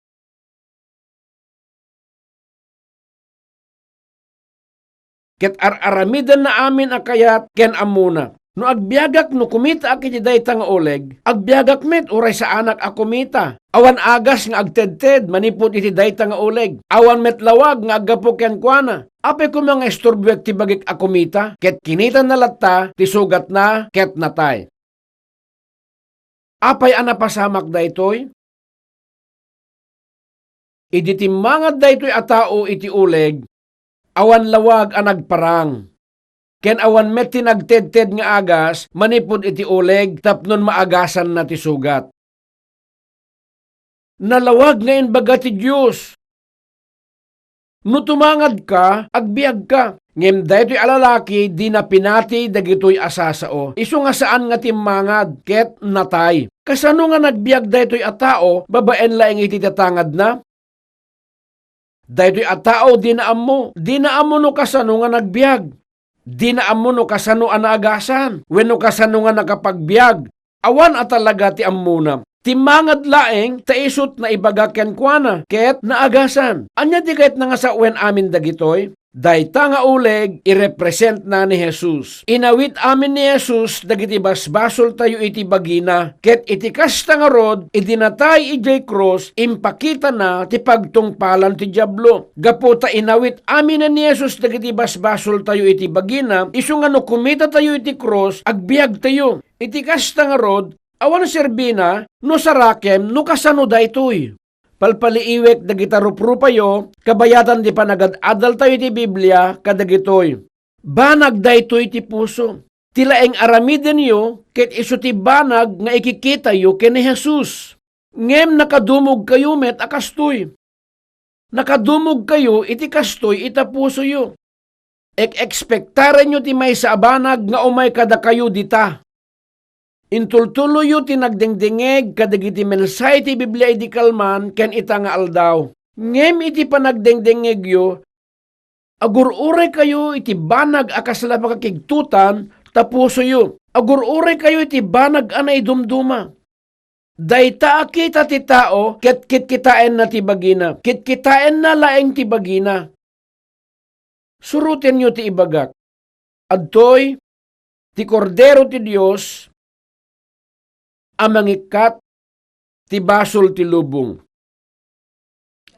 Ket aramidan na amin akayat ken amuna. No agbiagak no kumita akiti dayta nga oleg, agbiagak met uray sa anak a kumita. Awan agas nga agtedted manipod iti dayta nga oleg. Awan met lawag nga aggapo ken kuana. Apay ko mga istorbet ti bagik a kumita, ket kinita na latta ti sugat na ket natay. Apay anapasamak daytoy? Idi timmangad daytoy a tao iti oleg, awan lawag ang nagparang. Ken awan met tinagted-ted nga agas, manipod iti uleg, tapnon maagasan na ti sugat. Nalawag ngayon baga ti Diyos. No tumangad ka, agbiag ka. Ngem daytoy alalaki, di na pinati dagitoy asasao. Isu nga saan nga timmangad, ket natay. Kasano nga nagbiag daytoy a tao, babaen laeng iti tatangad na? Daytoy a tao dinaam mo no kasano nga nagbiag. Dinaam mo no kasano anaagasan, wenno kasano nga nakapagbiag. Awan at talaga ti ammuna. Timangad laeng taisot na ibagaken kuana, ket naagasan. Anya di kahit nga sa wen amin dagitoy? Dayta nga uleg, irepresent na ni Jesus. Inawit amin ni Jesus, dagiti basbasol tayo iti bagina, ket iti kasta nga rod, idinatay ijay cross, impakita na ti pagtungpalan ti Diablo. Gaputa inawit amin na ni Jesus, dagiti basbasol tayo iti bagina, isu nga no kumita tayo iti cross, agbiag tayo. Iti kasta nga rod, awan serbina, no sarakem, no kasano daytoy. Palpaliiwek dagita ruprupayo, kabayatan di panagad-adal tayo ti Biblia, kadagitoy. Banag daytoy ti puso. Tilaeng aramiden yo, ket iso ti banag nga ikikita yo ken ni Jesus. Ngem nakadumog kayo met akastoy. Nakadumog kayo iti kastoy ita puso yo. Ek-ekspektaren nyo ti may sa abanag nga umay kada kayo dita. Intultuloy yu tinagdengdengeg kadagiti mensay ti Biblia iti kalman ken ita nga aldaw. Ngem iti panagdengdengeg yu, agururay kayo iti banag akasla pakakigtutan tapuso yu. Agururay kayo iti banag anay dumduma. Dayta akita ti tao ket kitkitain na ti bagina. Kitkitain na laeng ti bagina. Surutin yu ti ibagak. Adtoy ti kordero ti Dios amangikat ti basol ti lubong.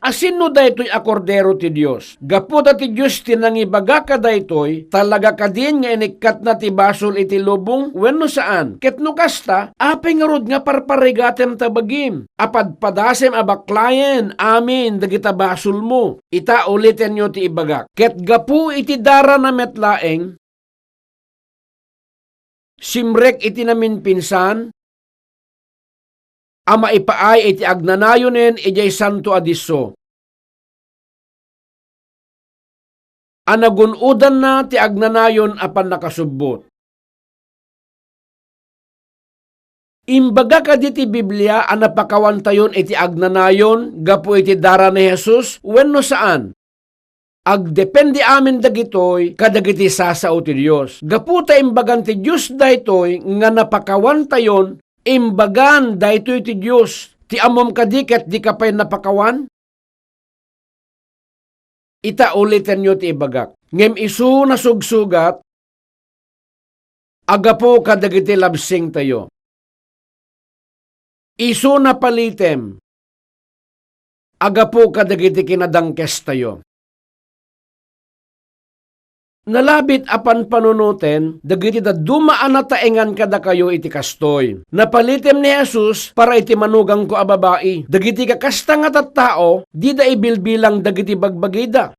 Asin no daytoy a kordero ti Dios. Gaputa ti Dios tinangibaga ka daytoy, talaga kadin nga inikat na ti basol iti lubong, wenno saan? Ket no kasta, apay nga rod nga parparigatem tabagim. Apadpadasem abaklayen, amin, dagita basol mo. Ita ulitin nyo ti ibagak. Ket gapu iti dara na metlaeng, simrek iti namin pinsan, ama ipaay iti agnanayonen ijay santo adiso. Anagunudan na ti agnanayon apan nakasubbot. Imbaga ka di ti Biblia anapakawan tayon iti agnanayon gapu iti dara ni Jesus wenno saan? Agdepende amin dagitoy kadagiti sasao ti Dios. Gapu ta imbagan ti Dios daytoy nga napakawan tayon imbagan daytoy ti Dios, ti amom kadiket di kapay napakawan? Ita ulitin nyo ti ibagak. Ngem isu na sugsugat, agapo kadagiti labsing tayo. Isu na palitem, agapo kadagiti kinadangkes tayo. Nalabit apan panunuten, dagiti da dumaan na taengan kada kayo iti kastoy. Napalitem ni Jesus para iti manugang ko a babae. Dagiti kakasta nga tattao, di da ibilbilang dagiti bagbagida.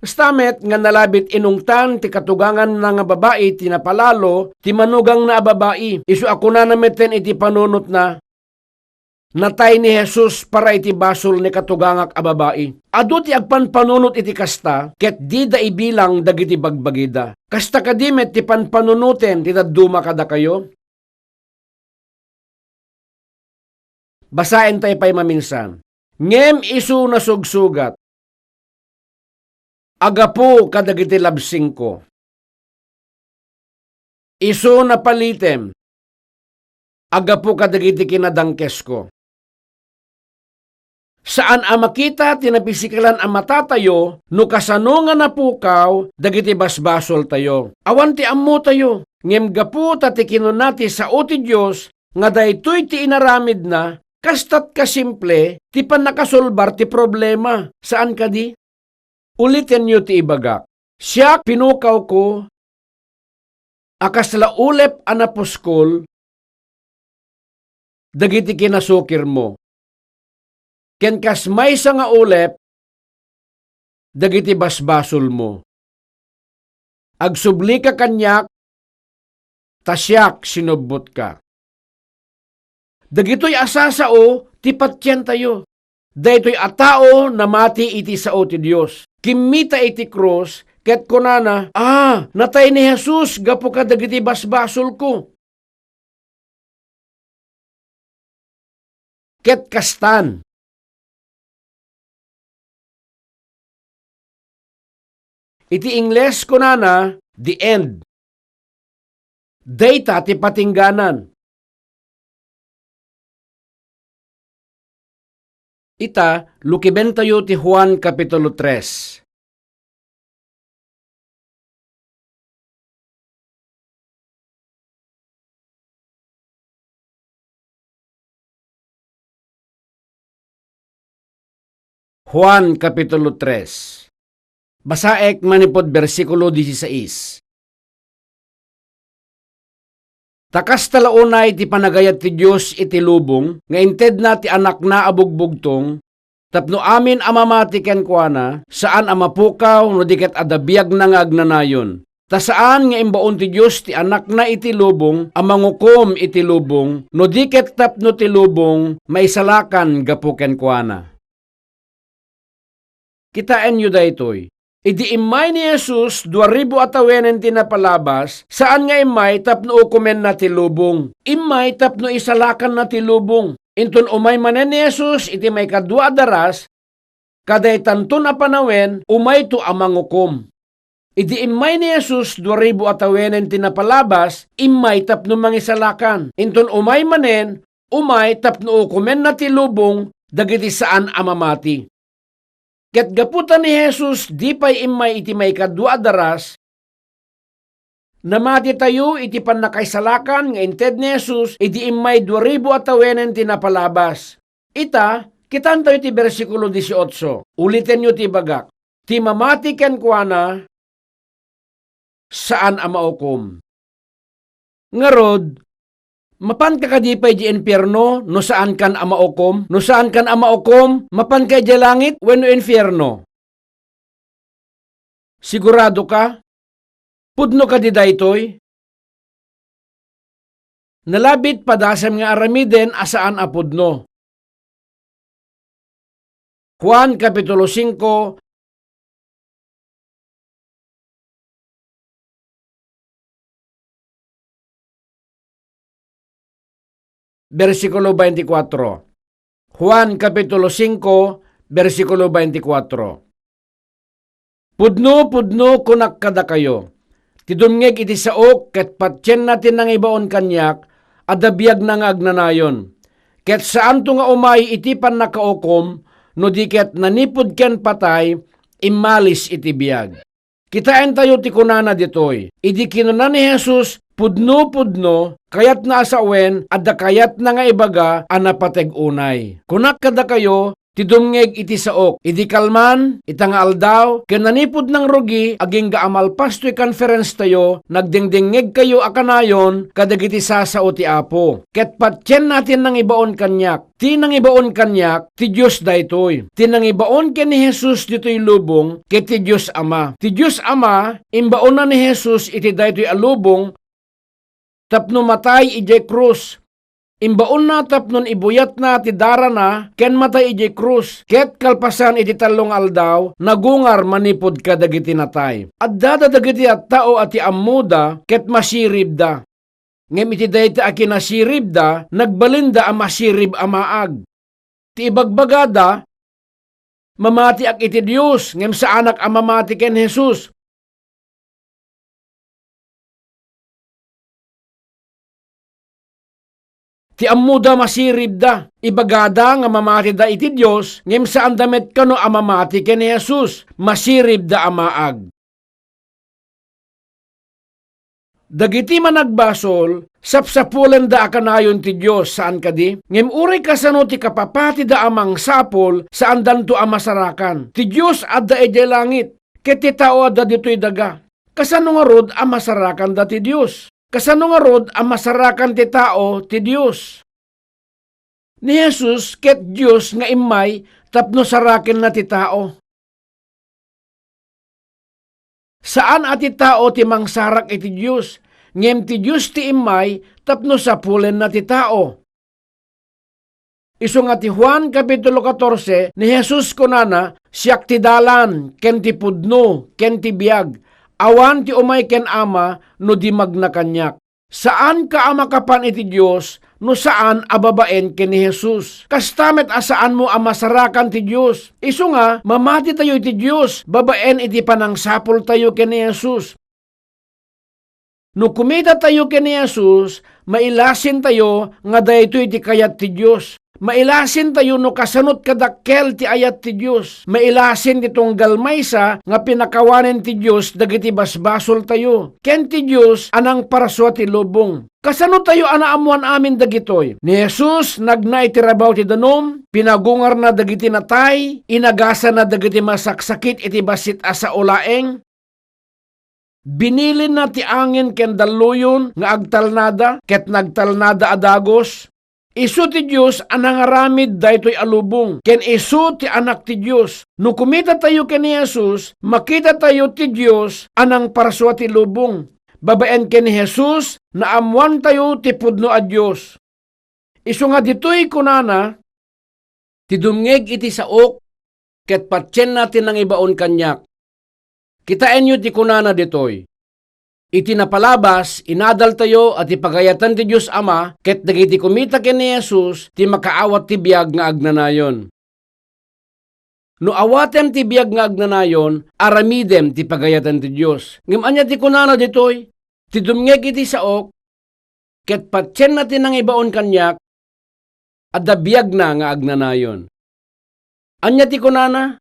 Stamet nga nalabit inungtan ti katugangan na nga babae tinapalalo, ti manugang na a babae. Isu ako na nameten iti panunot na, natay ni Jesus para iti basol ni katugangak a babae. Adu ti agpanpanunot iti kasta, ket di da ibilang dagiti bagbagida. Kasta kadimet ti panpanunuten ti dadduma kada kayo. Basaen tayo pa'y maminsan. Ngem isu na sugsugat. Agapo kadagiti labsing ko. Isu na palitem. Agapo kadagiti kinadangkes ko. Saan a makita tinapisikalan a matatayo, no kasano nga napukaw, dagiti basbasol tayo. Awan ti ammo tayo, ngem gapu tati kinunati sa uti Diyos, nga daytoy ti inaramid na, kastat kasimple, ti panakasolbar ti problema. Saan ka di? Ulitin nyo ti ibagak. Siya pinukaw ko, akasla ulep anaposkol, dagiti kinasukir mo. Ken kas may sa nga ulep, dagiti basbasol mo. Agsubli ka kanyak, tasyak sinubot ka. Dagitoy asasao, ti patyan tayo. Daytoy atao na mati iti sao ti Dios. Kimita iti krus, ket kunana, natay ni Jesus, gapo ka dagiti basbasol ko. Ket kastan, iti Ingles kunana, the end. Data ti patingganan. Ita, lukiben tayo ti Juan Kapitulo 3. Juan Kapitulo 3. Basaek manipod bersikulo 16. Takas talaunay ti panagayat ti Diyos iti lubong, nga inted na ti anak na abugbugtong, tapno amin amamati ken kuana, saan amapukaw no diket adabiyag na nga agnanayon. Ta saan nga imbaon ti Diyos ti anak na iti lubong, amangukom iti lubong, no diket tapno ti lubong, maisalakan gapu ken kuana. Kitaan nyo daytoy. Idi imay ni Jesus, 2,000 atawenen tinapalabas, saan nga imay tapno ukumen na ti lubong. Imay tapno isalakan na ti lubong. Inton umay manen ni Jesus, iti may kadwa daras, kaday tanton a panawen, umay to amangukom. Idi imay ni Jesus, 2,000 atawenen tinapalabas, imay tapno mangisalakan. Inton umay manen, umay tapno ukumen na ti lubong, dagiti saan amamati. Ket gaputan ni Jesus, di pa'y imay iti may kadwa daras, namati tayo iti panakaisalakan, nga inted ni Jesus, iti imay 2,000 atawenen tinapalabas. Ita, kitan tayo ti bersikulo 18. Ulitin nyo ti bagak. Ti mamati ken kuana, saan amaukom. Ngarod, mapan ka kadipay di infierno, no saan kan amaukom? No saan kan amaukom? Mapan ka di langit, wenno infierno? Sigurado ka? Pudno ka di daytoy? Nalabit padasam nga aramiden asaan apudno. Juan Kapitulo 5, versikulo 24. Juan Kapitulo 5, versikulo 24. Pudno kunak kada kayo. Tidumngeg iti saok, ket patyen natin nang ibaon kanyak, adabiyag na nga agnanayon. Ket saan to nga umay iti pan nakaukom, no diket nanipod ken patay, imalis iti biyag. Kitain tayo ti kunana ditoy. Idi kinuna ni Jesus, pudno, kayat na asawen, adda kayat na nga ibaga, anapateg unay. Kunak kada kayo, tidumngeg iti saok, idi kalman, itang aldaw, kenanipod ng rugi, aging gaamal pastoy conference tayo, nagdingdingeg kayo akanayon, kadagiti sasao ti Apo. Ket patyen natin nang ibaon kanyak, ti nang ibaon kanyak, ti Diyos daytoy. Ti nang ibaon ken ni Jesus dito'y lubong, ket ti Diyos Ama. Ti Diyos Ama, imbaon na ni Jesus iti daytoy alubong, tapno matay ijay krus. Imbaon na tapnon ibuyat na ti dara na ken matay iti krus. Ket kalpasan iti talong aldaw nagungar manipod ka dagiti natay. Adda dagiti at tao ati ammuda ket masirib da. Ngem iti dayta a kinasirib da nagbalinda a masirib a maag. Ti ibagbagada mamati ak iti Dios ngem sa anak a mamati ken Jesus. Ti ammuda masirib da, ibagada nga mamati da iti Dios, ngem saan damet kano amamati ken Jesus, masirib da amaag. Dagiti managbasol, sapsapulen da akanayon ti Dios saan kadi, ngem uray kasano ti kapapati da amang sapol saan danto amasarakan. Ti Dios adda iti langit, ket ti tao adda ditoy daga. Kasano nga rod amasarakan da ti Dios? Kasano nga rod ang masarakan ti tao ti Dios? Ni Jesus ket Dios nga imay tapno saraken na ti tao. Saan ati tao ti mangsarak iti Dios? Ngem ti Dios ti imay tapno sapulen na ti tao. Isu nga ti Juan kapitulo 14 ni Jesus kunana siak ti dalan ken ti pudno ken ti biag. Awan ti umay ken ama no di magnakanyak. Saan ka amakapan iti Dios no saan ababaen ken ni Jesus? Kastamet asaan mo amasarakan ti Dios? Isu nga mamati tayo iti Dios, babaen iti panangsapol tayo ken ni Jesus. No kumita tayo ken ni Jesus, mailasin tayo nga daytoy iti kayat ti Dios. Mailasin tayo no kasanot kadakkel ti ayat ti Dios. Mailasin ditong galmaysa nga pinakawanen ti Dios dagiti basbasol tayo. Ken ti Dios anang paraswa ti lubong. Kasano tayo anaamuan amin dagitoy? Ni Jesus nagnay ti rabaw ti danom, pinagungar na dagiti natay, inagasa na dagiti masaksakit iti basit asa ulaeng. Binilin na ti angin ken daluyon nga agtalnada, ket nagtalnada adagos. Isu ti Dios anang aramid daytoy alubong, ken isu ti anak ti Dios. No kumita tayo ken ni Jesus, makita tayo ti Dios anang paraswa ti lubong. Babaen ken ni Jesus, naamuan tayo ti pudno a Dios. Isu nga ditoy kunana, ti dumngeg iti saok, ket patsen natin ang ibaon kanyak. Kitain nyo ti kunana ditoy. Iti napalabas, inadal tayo at ipagayatan ti Diyos Ama, ket dagiti kumita ken ni Jesus, ti makaawat ti biag nga agnanayon. No awatem ti biag nga agnanayon, aramidem ti pagayatan ti Diyos. Ngem anya ti kunana ditoy, ti dumngeg iti saok, ket patsen natin ang ibaon kanyak, at da biag na nga agnanayon. Anya ti kunana?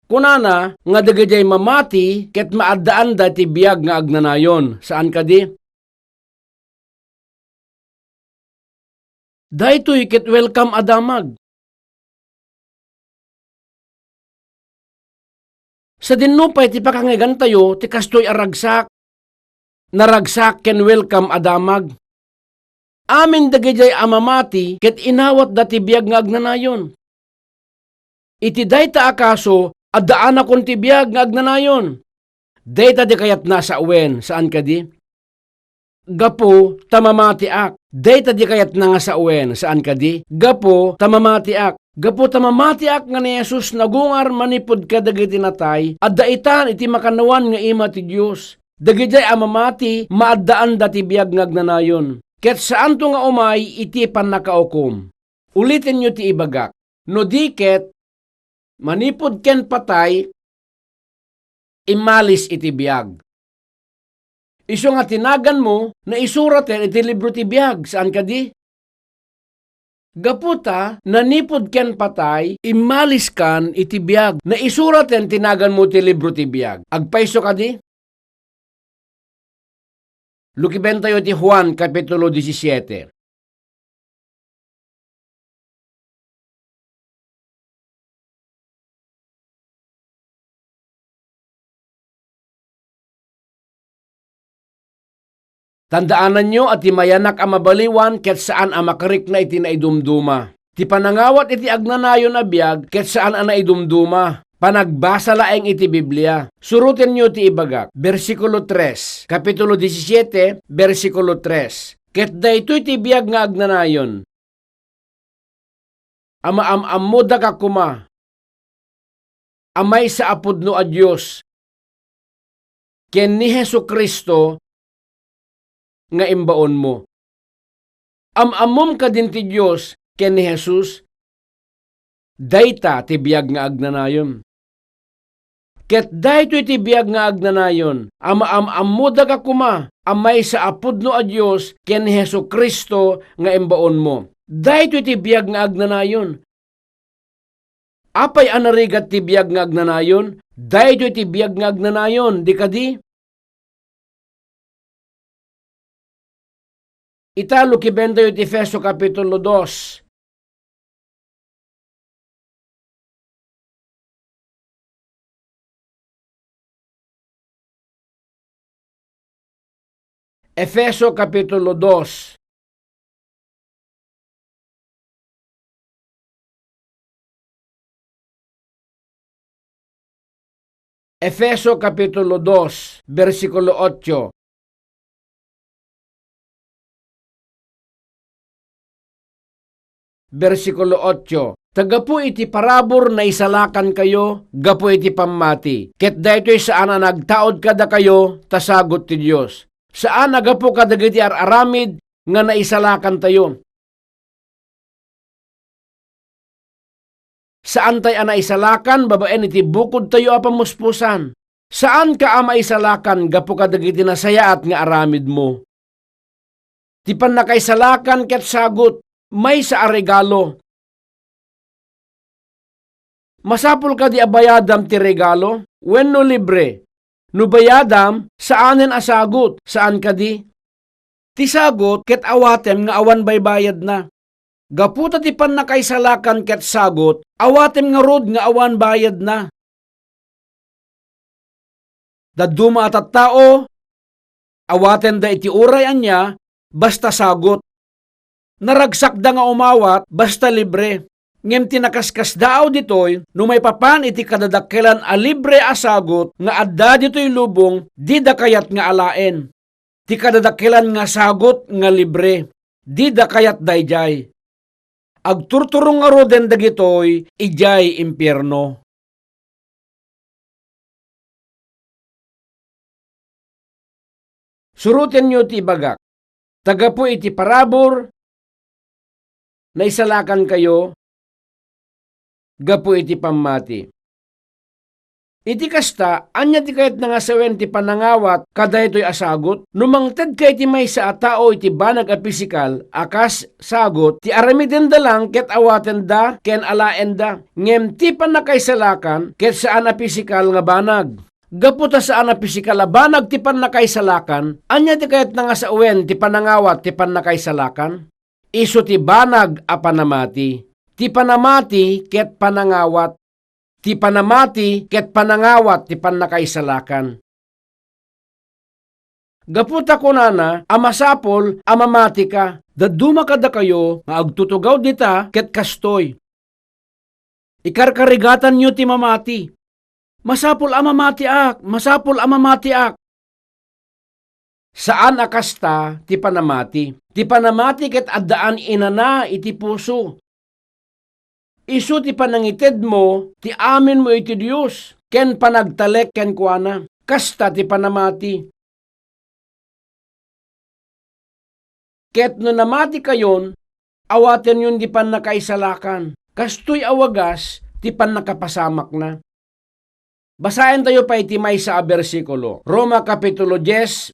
Kunana nga dagiti mamati ket maaddaan da ti biag nga agnanayon. Saan kadi? Daytoy ket welcome adamag. Sa dinupay ti pakangigan tayo ti kastoy aragsak. Naragsak ken welcome adamag. Amin dagiti amamati ket inawat da ti biag nga agnanayon. Iti dayta akaso addaan akong tibiyag nga agnanayon. Dayta di kayat nasa uwen, saan kadi? Gapo tamamatiak. Dayta di kayat na nga sa uwen, saan kadi? Gapo tamamatiak. Gapo tamamatiak nga ni Jesus nagungar manipod ka dagiti natay, addaitan iti makanawan nga ima ti Dios. Dagiti amamati maaddaan da tibiyag nga agnanayon. Ket saan to nga umay iti panakaukom. Ulitin nyo ti ibagak. No diket manipod ken patay, imalis iti biag. Isu nga tinagan mo, na isuraten iti libro ti biag. Saan kadi? Gaputa, nanipod ken patay, imalis kan iti biag. Na isuraten tinagan mo ti libro ti biag. Agpaiso kadi? Lukiben tayo ti Juan, kapitulo 17. Tandaanan nyo at imayanak ang mabaliwan ket saan ang makarik na iti naidumduma. Ti panangawat iti agnanayon na biag ket saan ang naidumduma. Panagbasa laeng iti Biblia. Surutin nyo ti ibagak. Versikulo 3, kapitulo 17, versikulo 3. ket daytoy ti biag nga agnanayon. Amaamda ka kuma, amay sa apudno a Dios, ken ni Hesu Kristo nga imbaon mo. Amamom ka din ti Dios ken ni Jesus, dayta ti biag nga agnanayon. Ket daytoy ti biag nga agnanayon, amaamda ka kuma, amay sa apudno a Dios ken ni Hesu Kristo nga imbaon mo. Daytoy ti biag nga agnanayon. Apay anarigat ti biag nga agnanayon? Daytoy ti biag nga agnanayon, di kadi? Italo kibenda iti Efeso Kapitulo 2. Efeso Kapitulo 2. Efeso Kapitulo 2, versikulo 8. Versikulo 8. Tagapo iti parabor na isalakan kayo, gapo iti pammati. Ket daytoy saan nagtaod kada kayo, tasagot ti Dios. Saan nagapo kadagiti araramid nga naisalakan tayo. Saan tayo naisalakan, babaen iti bukod tayo apamuspusan. Saan ka maisalakan, gapo kadagiti nasayaat nga aramid mo. Ti pan nakaisalakan ket sagot, may sa regalo. Masapul ka di abayadam ti regalo, wenno libre. No bayadam, saanen asagot, saan ka di? Ti sagot, ket awatem nga awan baybayad na. Gaputa ti pan nakaisalakan ket sagot, awatem nga rod nga awan bayad na. Daduma at tao, awaten da iti uray anya, basta sagot. Naragsak da nga umawat, basta libre. Ngem tinakaskas daaw ditoy, no may papan iti kadadakkelan a libre asagot, nga adda ditoy lubong, di da kayat nga alaen. Ti kadadakkelan nga sagot nga libre, di da kayat dayjay. Agturturong nga roden dagitoy, ijay impyerno. Suruten nyo ti bagak, taga po iti parabor, na isalakan kayo, gapo iti pammati. Iti kasta, anya ti kayat nga sawen ti panangawat, kada ito'y asagot, numangted kay ti may sa tao iti banag a pisikal, akas sagot, ti aramiden da lang, ket awaten da, ken alaen da. Ngem ti panakaisalakan, ket saan a pisikal nga banag. Gaputa saan a pisikal a banag ti panakaisalakan, anya ti kayat nga sawen ti panangawat ti panakaisalakan. Isu ti banag a panamati. Ti panamati ket panangawat. Ti panamati ket panangawat ti panakaisalakan. Gaputa kunana, amasapol, amamati ka. Daduma kada kayo, nga agtutugaw dita ket kastoy. Ikarkarigatan nyo ti mamati. Masapol amamati ak, masapol amamati ak. Saan akasta ti panamati? Ti panamati ket addaan inana iti puso. Isu ti panangited mo, ti amin mo iti Dios, ken panagtalek ken kuana. Kasta ti panamati. Ket no namati kayon, awaten yun di pan nakaisalakan. Kastoy awagas, ti pan nakapasamak na. Basahin tayo pa iti may sa bersikulo. Roma Kapitulo 10,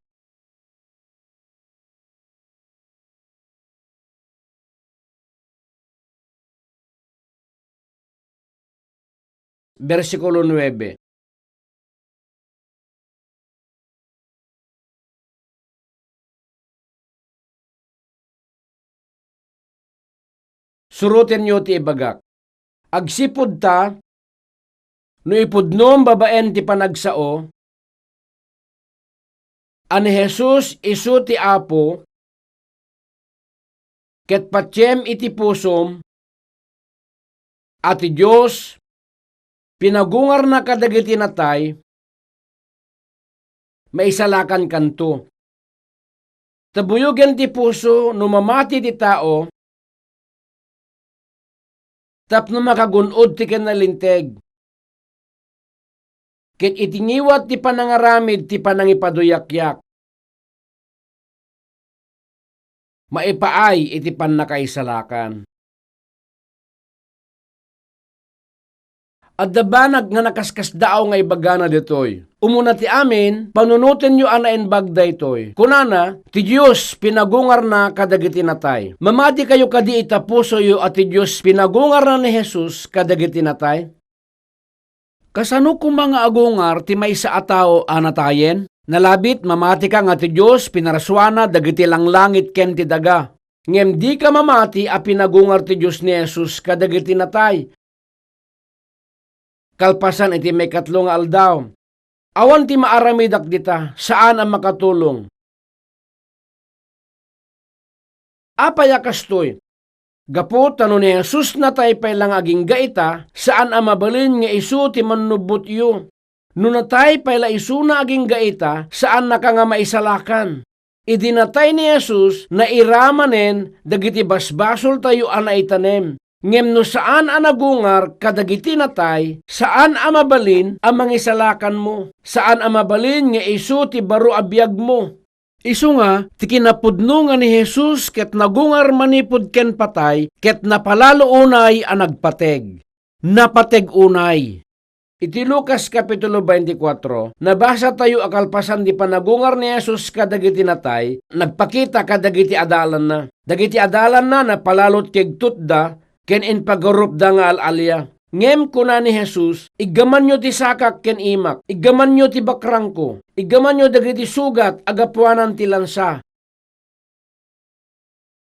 versikulo 9. Suruten nyo ti ibagak. Agsipod ta, no ipudnom babaen ti panagsao, ani Jesus isu ti Apo, ket patyem iti pusom, ati Diyos, pinagungar na kadagiti natay, maisalakan kanto. Tabuyogan ti puso no mamati ti tao, tapno makagunod ti kanalinteg. Ket itingiwat ti panangaramid ti panangipaduyakyak. Maipaay iti pannakaisalakan. At dabanag nga nakaskas daaw nga ibagana ditoy. Umuna ti amin, panunutin nyo anain bagda itoy. Kunana, ti Diyos pinagungar na kadagiti natay. Mamati kayo kadi itapuso yo at ti Diyos pinagungar na ni Jesus kadagiti natay. Kasano kung mga agungar ti may sa atao anatayen? Nalabit mamati ka nga ti Diyos pinaraswana dagiti langlangit ken ti daga. Ngem di ka mamati a pinagungar ti Diyos ni Jesus kadagiti natay. Kalpasan iti may katlo nga aldaw. Awan ti maaramidak dita, saan ang makatulong? Apaya kastoy, gapo tano ni Jesus na tayo lang aging gaita, saan ang mabalin nga isu ti manubot yu. Nunatay pala isu na aging gaita, saan naka nga maisalakan. Idinatay ni Jesus na iramanen, dagiti basbasol tayo anaitanem. Ngem no saan anagungar kadagiti natay, saan amabalin ang mangisalakan mo, saan amabalin nga isu ti baro abiyag mo. Isu nga, ti kinapudno nga ni Jesus ket nagungar manipud ken patay, ket napalalo unay ang nagpateg. Napateg unay. Iti Lucas Kapitulo 24, nabasa tayo akalpasan di panagungar ni Jesus kadagiti natay, nagpakita kadagiti adalan na. Dagiti adalan na napalalot keg tutda, ken in pagarup da nga alalya. Ngem kuna ni Jesus, igaman nyo ti sakak ken imak, igaman nyo ti bakrangko, igaman nyo dagiti sugat, agapuanan ti lansa.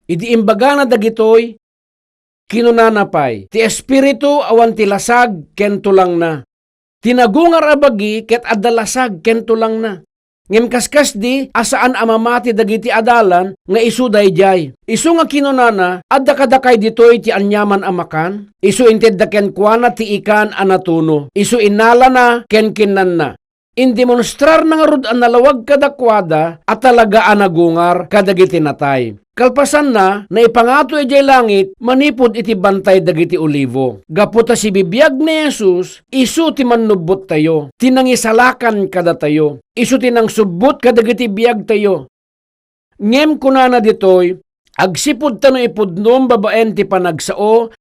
Idi imbaga na dagitoy, kinunanapay, ti espiritu awan ti lasag ken tulang na. Tinagungar abagi ket adalasag ken tulang na. Ngem kaskas di, asaan amamati dagiti adalan, nga isu dayjay. Isu nga kinunana, adda kadakay ditoy ti anyaman amakan, isu inted da ken kuana ti ikan anatuno, isu inala na ken kinan na. Indemonstrar na nga rod ang nalawag kadakwada, at talaga anagungar kadagiti natay. Kalpasan na ipangato ijay langit, manipod iti bantay dagiti olivo. Gaputa si bibiyag ni Jesus, isu ti manubot tayo, tinangisalakan kada tayo, isu tinang subot kadagiti biyag tayo. Ngem kunana ditoy, agsipod tano ipudnom babaen ti panagsao,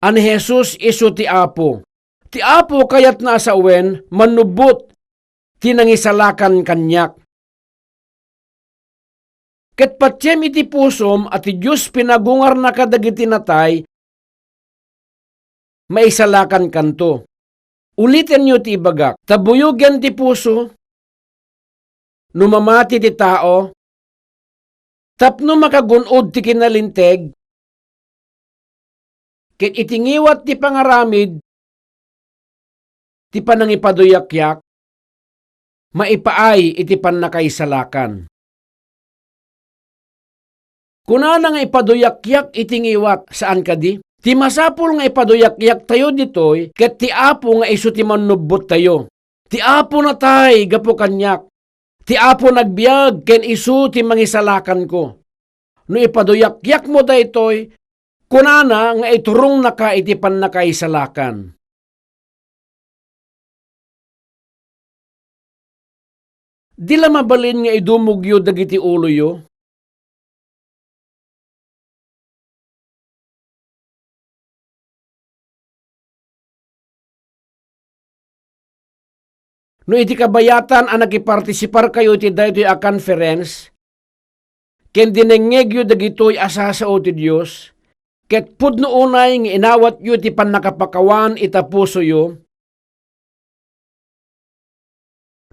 ani Jesus isu ti Apo. Ti Apo kayat nasa uwen, manubot, tinangisalakan kanyak. Ket patyem iti pusom at ti Diyos pinagungar na kadagiti natay, maisalakan kanto. Ulitin nyo ti ibagak, tabuyugan ti puso, numamati ti tao, tapno makagunod ti kinalinteg, ket itingiwat ti pangaramid, ti panangipaduyakyak, maipaay iti pannakaisalakan. Kunana nga ipaduyakyak itingiwat, saan kadi? Ti masapul nga ipaduyakyak tayo ditoy, ket ti Apo nga isu ti manubot tayo. Ti Apo na tay, gapo kanyak. Ti Apo nagbiag, ken isu ti mangisalakan ko. No ipaduyakyak mo daytoy, kunana nga iturong naka iti pannakaisalakan. Dila mabalin nga idumugyo dagiti ulo yo, no iti kabayatan ang nagipartisipar kayo iti daytoy a conference, ken dinengeg yu dagitoy asasao ti Dios, ket pudno unay nga inawat yu ti pannakapakawan itapuso yu,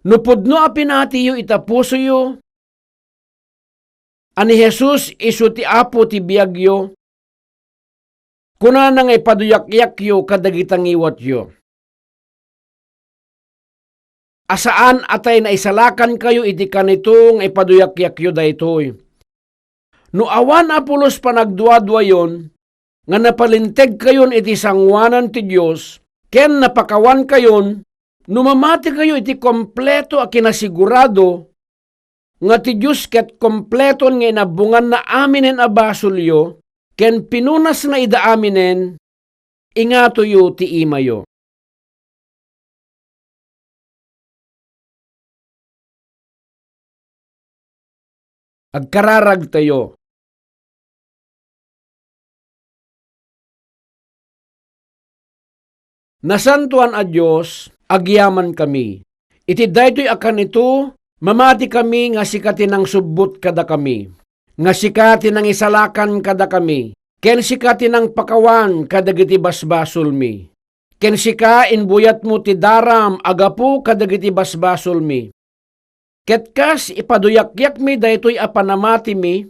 no pudno a pinati yu itapuso yu, ani Jesus isu ti Apo ti biag yu, kunana nga ipaduyakyak yu kadagitang iwat yu. Asaan atay na isalakan kayo iti kanito nga ipaduyakyak yu daytoy. No awan apulos panagduadwayon, nga napalinteg kayon iti sangwanan ti Dios, ken napakawan kayon, numamati kayo iti kompleto a kinasigurado, nga ti Diyos ket kompleton nga inabungan na aminen a basulyo, ken pinunas na ida aminen, ingatoyo ti imayo. Agkararag tayo. Nasantuan a Diyos, agyaman kami. Iti daytoy akan ito, mamati kami nga sikati ng subbot kada kami. Nga sikati ng isalakan kada kami. Ken sikati ng pakawan kadagiti basbasol mi. Ken sika inbuyat mo ti daram agapu kadagiti basbasol mi. Ket kas ipaduyakyak mi daytoy apanamati mi,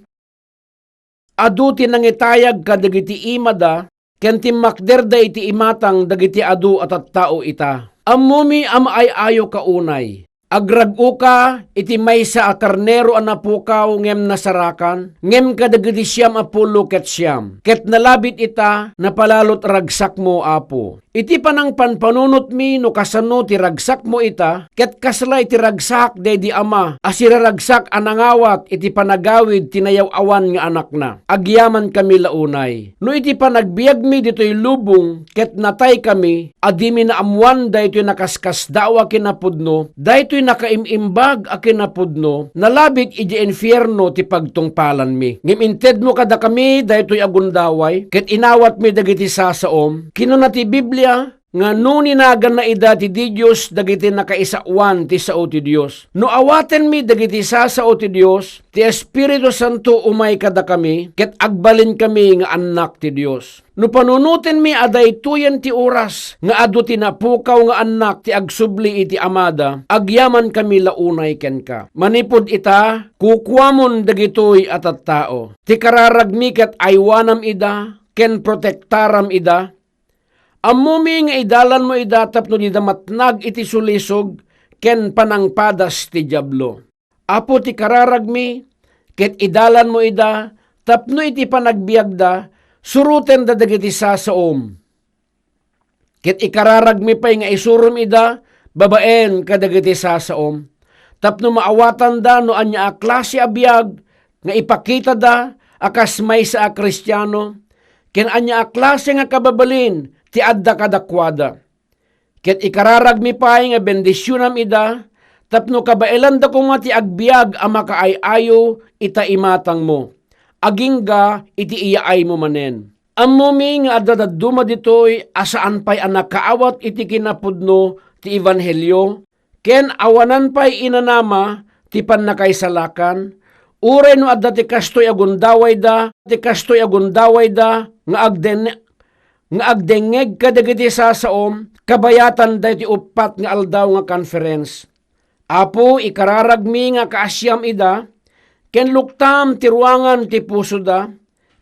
adu ti nangitayag kadagiti imada, ken timmakder da iti imatang dagiti adu at tao ita. Ammumi ay ayo kaunay. Agragu ka iti maysa a karnero a napukaw ngem nasarakan, ngem kadagiti siyam a pulo ket siyam. Ket nalabit ita napalalot ragsak mo apo. Iti panang panpanunot mi no kasano ti ragsak mo ita, ket kaslay ti ragsak dedi ama, asira ragsak anangawat iti panagawid tinayaw awan nga anak na. Agyaman kami launay. No iti panagbiag mi dito'y lubong, ket natay kami, adimi na amuan dayto'y nakaskas dawa kinapudno, dayto'y nakaimimbag a kinapudno, nalabit iti infierno ti pagtungpalan mi. Ngiminted mo kada kami dayto'y agundaway, ket inawat mi dagiti sasaom, kinuna ti Biblia nga no ninagan na ida ti Diyos dagiti nakaisawan ti sao ti Diyos. No awaten mi dagiti sao ti Diyos, ti Espiritu Santo umay kada kami, ket agbalin kami nga anak ti Diyos. No panunutin mi aday tuyen ti oras, nga adu ti napukaw nga anak ti agsubli iti amada, agyaman kami launay ken ka. Manipod ita, kukuamon dagitoy atat tao. Ti kararagmi ket aywanam ida, ken protektaram ida, ammumi nga idalan mo idatap no didamatnag iti sulisog ken panangpadas ti diablo. Apo ti kararagmi ket idalan mo ida tapno iti panagbiagda suruten da dagiti sasaom. Ket ikararagmi pay nga isurum ida babaen kadagiti sasaom. Tapno maawatan da no anya a klase a biag nga ipakita da akas maysa a Kristiyano ken anya a klase nga kababalin ti adda kadakwada. Ket ikararagmi pay nga bendisyonam ida, tapno kabailan da ko nga ti agbiag a makaayayo ita imatang mo. Agingga iti iyaay mo manen. Ammumi nga adadaduma ditoy asaan pay anak kaawat iti kinapudno ti Ebanghelyo, ken awanan pay inanama ti pannakaisalakan, uray no adda ti kastoy agundaway da, nga agdengeg kadagiti sasaom, kabayatan dahi ti upat nga aldaw nga conference. Apo, ikararagmi nga kaasyam ida, ken luktam ti ruangan ti puso da,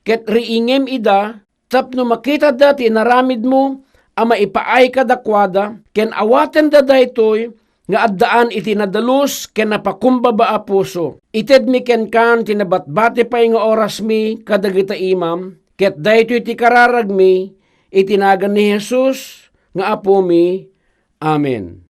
ket riingem ida, tapno makita da ti naramid mo, ama ipaay kadakwada, ken awaten da daytoy, nga addaan iti nadalus ken napakumbaba a puso. Ited mi ken kan tinabatbati pay nga oras mi kadagita imam, ket daytoy ti kararagmi, itinagan ni Jesus nga apo mi. Amen.